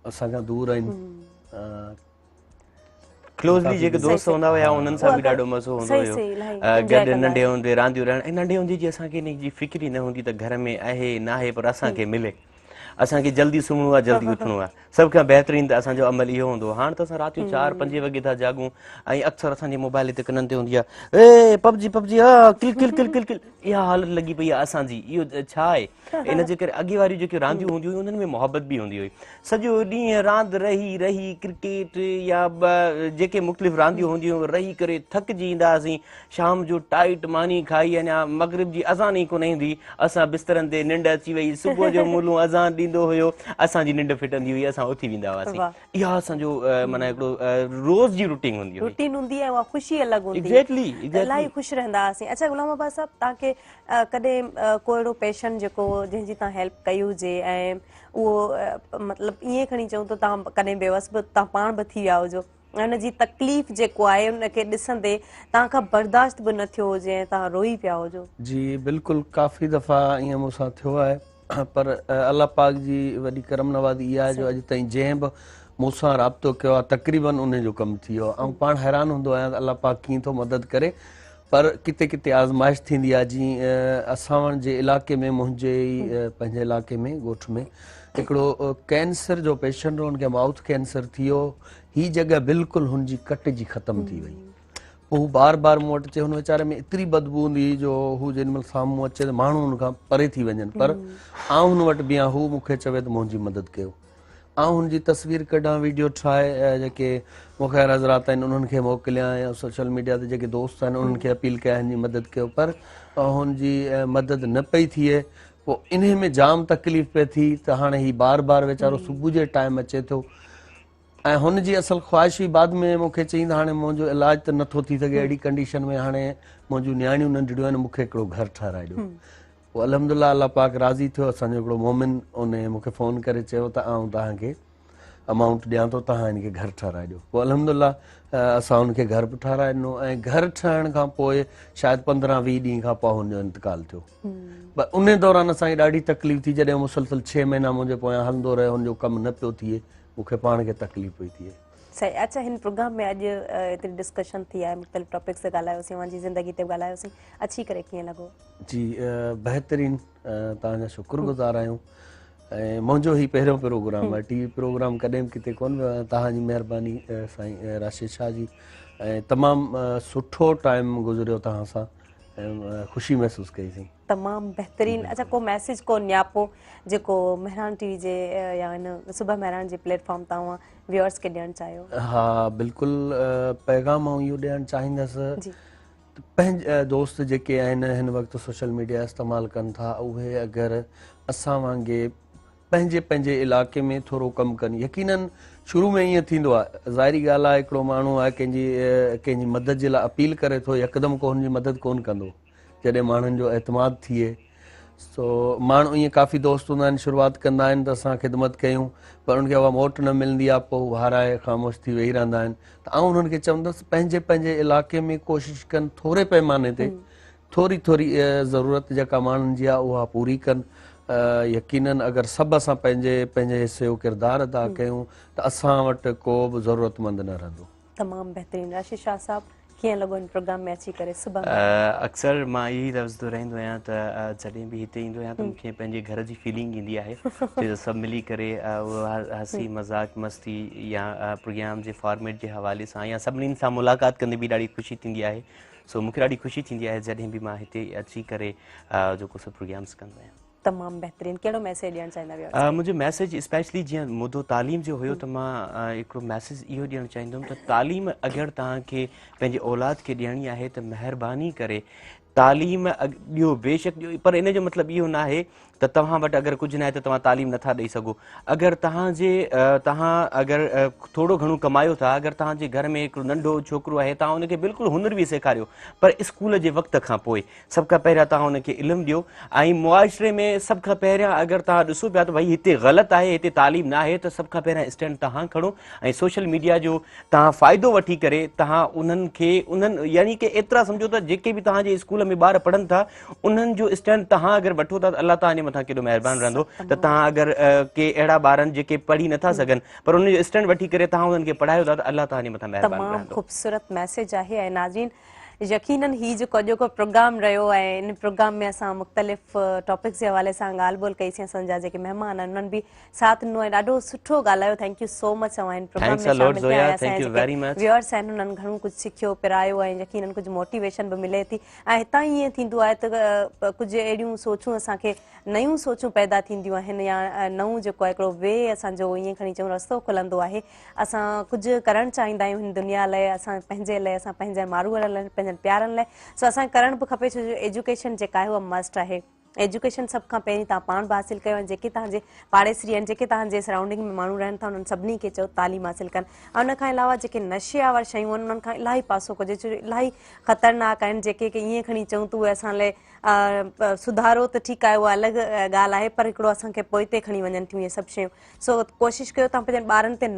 असांखां दूर आहिनि क्लोज़ली जेके दोस्त हूंदा हुया उन्हनि सां बि ॾाढो मज़ो हूंदो हुयो गॾु नंढे हूंदे रांदियूं रहण ऐं नंढे हूंदे जी असांखे इन जी फिक्र ई न हूंदी त घर में आहे न आहे पर असांखे मिले असांखे जल्दी सुम्हणो आहे जल्दी उथणो आहे सभ खां बहितरीनु त असांजो अमल इहो हूंदो हाणे त असां राति जो 4-5 वॻे था जागूं ऐं अक्सर असांजे मोबाइल ते कननि ते हूंदी आहे ए पबजी पबजी हा किल किल किल किल किल इहा हालत लॻी पई आहे असांजी इहो छा आहे इन जे करे अॻे वारियूं जेके रांदियूं हूंदियूं हुयूं उन्हनि में मोहबत बि हूंदी हुई सॼो ॾींहुं रांदि रही रही क्रिकेट या जेके मुख़्तलिफ़ रांदियूं हूंदियूं रही करे थकिजी ईंदा हुआसीं शाम जो टाइट मानी खाई अञा मग़रिब जी अज़ान ई कोन ईंदी असां बिस्तरनि ते निंड अची वई सुबुह जो मुलूं अज़ान थींदो हुयो, असांजी निंड फिटंदी हुई, असां उथी वेंदा हुआसीं। इहा असांजो माना हिकिड़ो रोज़ जी रूटीन हूंदी हुई। रूटीन हूंदी आहे, उहा ख़ुशी अलॻि हूंदी। एग्ज़ैक्टली इलाही ख़ुशि रहंदा हुआसीं। अच्छा गुलाम अब्बास साहब, तव्हांखे कॾहिं को अहिड़ो पेशेंट जेको जंहिंजी तव्हां हेल्प कई हुजे ऐं उहो मतिलबु ईअं खणी चऊं त तव्हां कॾहिं बेवस बि तव्हां पाण बि थी विया हुजो, हुनजी तकलीफ़ जेको आहे उनखे ॾिसंदे तव्हांखां बर्दाश्त बि न थियो हुजे ऐं तव्हां रोई पिया हुजो? जी बिल्कुलु, काफ़ी दफ़ा ईअं मूंसां थियो आहे, पर अल्लाह पाक जी वॾी करम नवाज़ी इहा आहे जो अॼु ताईं जंहिं बि मूंसां राब्तो कयो आहे तक़रीबन उन जो कमु थी वियो आहे। ऐं पाण हैरान हूंदो आहियां त अल्लाह पाक कीअं थो मदद करे, पर किथे किथे आज़माइश थींदी आहे। जीअं असां जे इलाइक़े में, मुंहिंजे ई पंहिंजे इलाइक़े में ॻोठ में हिकिड़ो कैंसर जो पेशेंट हो, हुनखे माउथ कैंसर थी वियो। हीअ जॻह बिल्कुलु हुनजी कटिजी ख़तमु थी वई। पोइ हू बार बार मूं वटि चयो, हुन वीचारे में एतिरी बदबू हूंदी हुई जो हू जेॾी महिल साम्हूं अचे त माण्हू हुनखां परे थी वञनि, पर आउं हुन वटि बीहां, हू मूंखे चवे त मुंहिंजी मदद कयो। आउं हुनजी तस्वीर कढां, वीडियो ठाहे, जेके मुख़ैर हज़रात आहिनि उन्हनि खे मोकिलियां, या सोशल मीडिया ते जेके दोस्त आहिनि उन्हनि खे अपील कया हिनजी मदद कयो, पर हुनजी मदद न पई थिए। पोइ इन में जाम तकलीफ़ पई थी त हाणे हीउ बार बार वीचारो सुबुह जे टाइम अचे थो, ऐं हुनजी असल ख़्वाहिश हुई। बाद में मूंखे चई त हाणे मुंहिंजो इलाजु त नथो थी सघे, अहिड़ी कंडीशन में हाणे मुंहिंजूं नियाणियूं नंढड़ियूं आहिनि, मूंखे हिकिड़ो घरु ठाराए ॾियो। पोइ अल्हम्दुलिल्लाह अल्लाह पाक राज़ी थियो। असांजो हिकिड़ो मोमिन उन मूंखे फ़ोन करे चयो त आउं तव्हांखे अमाउंट ॾियां थो, तव्हां हिनखे घरु ठाराए ॾियो। पोइ अल्हम्दुलिल्लाह असां हुनखे घरु बि ठाराए ॾिनो, ऐं घरु ठहण खां पोइ शायदि 15-20 ॾींहं खां पोइ हुनजो इंतकाल थियो। पर उन दौरान असांखे ॾाढी तकलीफ़ थी, जॾहिं मुसलसल 6 महीना मुंहिंजे पोयां हलंदो रहियो, हुनजो कमु न पियो थिए, मूंखे पाण खे तकलीफ़ पई थिए। सही। अच्छा, हिन प्रोग्राम में अॼु एतिरी डिस्कशन थी आहे, मुख़्तलिफ़ टॉपिक्स ते ॻाल्हायोसीं, मुंहिंजी ज़िंदगी ते ॻाल्हायोसीं, अची करे कीअं लॻो? जी बहितरीनु, तव्हांजा शुक्रगुज़ार आहियूं। ऐं मुंहिंजो ही पहिरियों प्रोग्राम आहे, टीवी प्रोग्राम कॾहिं बि किथे कोन वियो आहियां। तव्हांजी महिरबानी साईं राशिद शाह जी, ऐं तमामु सुठो टाइम गुज़रियो तव्हां सां, ऐं ख़ुशी महसूसु कईसीं। तमामु बहितरीनु। अच्छा, को मैसेज, को न्यापो जेको मेहरान टीवी जे या इन सुबह मेहरान जे प्लेटफॉर्म तव्हां व्यूअर्स खे ॾियणु चाहियो? हा बिल्कुलु, पैगाम आउं इहो ॾियणु चाहींदुसि, पंहिंजे दोस्त जेके आहिनि हिन वक़्तु सोशल मीडिया इस्तेमालु कनि था, उहे अगरि असां वांगुरु पंहिंजे पंहिंजे इलाइक़े में थोरो कमु कनि। यकीननि शुरू में ईअं थींदो आहे, ज़ाहिरी ॻाल्हि आहे, हिकिड़ो माण्हू आहे कंहिंजी मदद जे लाइ अपील करे थो, यकदमि को हुनजी मदद कोन कंदो, जॾहिं माण्हुनि जो एतमाद थिए। सो माण्हू ईअं काफ़ी दोस्त हूंदा आहिनि, शुरूआति कंदा आहिनि त असां ख़िदमत कयूं, पर उनखे उहा मोट न मिलंदी आहे, पोइ हू हाराए ख़ामोश थी वेही रहंदा आहिनि। त आउं उन्हनि खे चवंदुसि, पंहिंजे पंहिंजे इलाइक़े में कोशिशि कनि, थोरे पैमाने ते थोरी थोरी ज़रूरत जेका माण्हुनि जी आहे उहा पूरी कनि। यकीननि अगरि सभु असां पंहिंजे पंहिंजे हिसे जो किरदारु अदा कयूं त असां वटि को बि ज़रूरतमंद न रहंदो। तमामु बहितरीनु। राशिद शाह साहब, कीअं लॻो इन प्रोग्राम में अची करे? सुबह अक्सर मां यही लफ़्ज़ दोहराईंदो आहियां त जॾहिं बि हिते ईंदो आहियां त मूंखे पंहिंजे घर जी फीलिंग ईंदी आहे, जो सभु मिली करे हंसी मज़ाक मस्ती या प्रोग्राम जे फॉर्मेट जे हवाले सां या सभिनीनि सां मुलाक़ात कंदे बि ॾाढी ख़ुशी थींदी आहे। सो मूंखे ॾाढी ख़ुशी थींदी आहे जॾहिं बि मां हिते अची करे जेको सभु प्रोग्राम्स कंदो आहियां। तमामु बहितरीनु। कहिड़ो मैसेज ॾियणु चाहींदा? मुंहिंजो मैसेज स्पेशली जीअं मुद्दो तालीम जो हुयो, त मां हिकिड़ो मैसेज इहो ॾियणु चाहींदुमि त तालीम अगरि तव्हांखे पंहिंजे औलाद खे ॾियणी आहे त महिरबानी करे तालीम ॾियो, बेशक ॾियो, पर इन जो मतिलबु इहो न आहे त तव्हां वटि अगरि कुझु न आहे त तव्हां तालीम नथा ॾेई सघो। अगरि तव्हां अगरि थोरो घणो कमायो था, अगरि तव्हांजे घर में हिकिड़ो नंढो छोकिरो आहे, तव्हां हुनखे बिल्कुलु हुनर बि सेखारियो, पर स्कूल जे वक़्त खां पोइ सभ खां पहिरियां तव्हां हुनखे इल्मु ॾियो। ऐं मुआशिरे में सभ खां पहिरियां अगरि तव्हां ॾिसो पिया त भई हिते ग़लति आहे, हिते तालीम न आहे, त सभ खां पहिरियां स्टैंड तव्हां खणो ऐं सोशल मीडिया जो तव्हां फ़ाइदो वठी करे तव्हां उन्हनि यानी कि एतिरा सम्झो त जेके बि तव्हांजे स्कूल में ॿार पढ़नि था, उन्हनि जो स्टैंड तव्हां अगरि वठो था त अल्लाह तव्हांजे मथां केॾो महिरबानी रहंदो। त तव्हां अगरि के अहिड़ा ॿारनि जेके पढ़ी नथा सघनि पर उन जो स्टैंड वठी करे तव्हां उन्हनि खे पढ़ायो था त अल्लाह तव्हांजे मथां महिरबानी रहंदो। तमामु ख़ूबसूरत मैसेज आहे। ऐं नाज़रीन, यकीननि हीउ जेको अॼोको प्रोग्राम रहियो आहे, इन प्रोग्राम में असां मुख़्तलिफ़ टॉपिक्स जे हवाले सां ॻाल्हि ॿोल कईसीं। असांजा जेके महिमान आहिनि उन्हनि बि साथ ॾिनो ऐं ॾाढो सुठो ॻाल्हायो। Thank you so much. तव्हां हिन प्रोग्राम में शामिल थिया ऐं असांजा जेके व्यूअर्स आहिनि उन्हनि घणो कुझु सिखियो, पिरायो ऐं यकीननि कुझु मोटिवेशन बि मिले थी। ऐं हितां ईअं थींदो आहे त कुझु अहिड़ियूं सोचूं असांखे नयूं सोचूं पैदा थींदियूं आहिनि, या नऊं जेको आहे हिकिड़ो वे असांजो ईअं खणी चऊं रस्तो खुलंदो आहे। असां कुझु करणु चाहींदा आहियूं हिन दुनिया लाइ, असां पंहिंजे लाइ, असां पंहिंजे मारूअ लाइ, पंहिंजनि प्यारनि लाइ। सो असांखे करणु बि खपे, छो जो एजुकेशन जेका आहे उहा मस्ट आहे। एजुकेशन सब खां पहिरीं तव्हां पाण बि हासिल कयो ऐं जेके तव्हांजे पाड़ेसरी आहिनि जेके तव्हांजे सराउंडिंग में माण्हू रहनि था उन्हनि सभिनी खे चओ तालीम हासिल कनि ऐं उन खां अलावा जेके नशियावर शयूं आहिनि उन्हनि खां इलाही पासो कजे छो इलाही ख़तरनाक आहिनि जेके ईअं खणी चऊं त उहे असां लाइ सुधारो त ठीकु आहे उहा अलॻि ॻाल्हि आहे पर हिकिड़ो असांखे पोइते खणी वञनि थियूं इहे सभु शयूं सो कोशिशि कयो तव्हां पंहिंजनि ॿारनि ते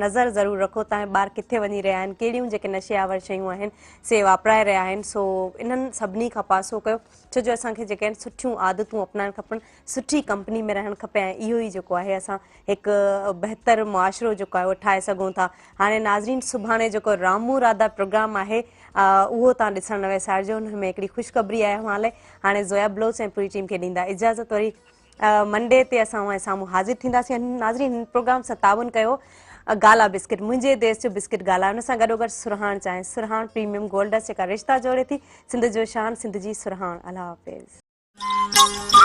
नज़र ज़रूरु रखो तव्हांजा ॿार किथे वञी रहिया आहिनि कहिड़ियूं जेके नशियावर शयूं आहिनि से वापराए रहिया आहिनि सो इन्हनि सभिनी खां पासो कयो छो जो असांखे जेके आहिनि सुठियूं आदतूं अपनाइणु खपनि सुठी कंपनी में रहणु खपे ऐं इहो ई जेको आहे असां हिकु बहितर मुआशिरो जेको आहे उहो ठाहे सघूं था हाणे नाज़रीन सुभाणे जेको रामू राधा प्रोग्राम आहे उहो तव्हां ॾिसणु न विसारिजो हुन में हिकिड़ी ख़ुशख़बरी आहे हवाले हाणे ज़ोया ब्लोच ऐं पूरी टीम खे ॾींदा इजाज़त वरी मंडे ते असां साम्हूं हाज़िर थींदासीं नाज़रीन हिन प्रोग्राम सां ताउन कयो गाला बिस्किट मुंहिंजे देश जो बिस्किट गाला हुन सां गॾोगॾु सुरहाण चांहि सुरहाण प्रीमियम गोल्डस जेका रिश्ता जोड़े थी सिंध जो शान सिंध जी सुरहाण अल्लाह हाफ़िज़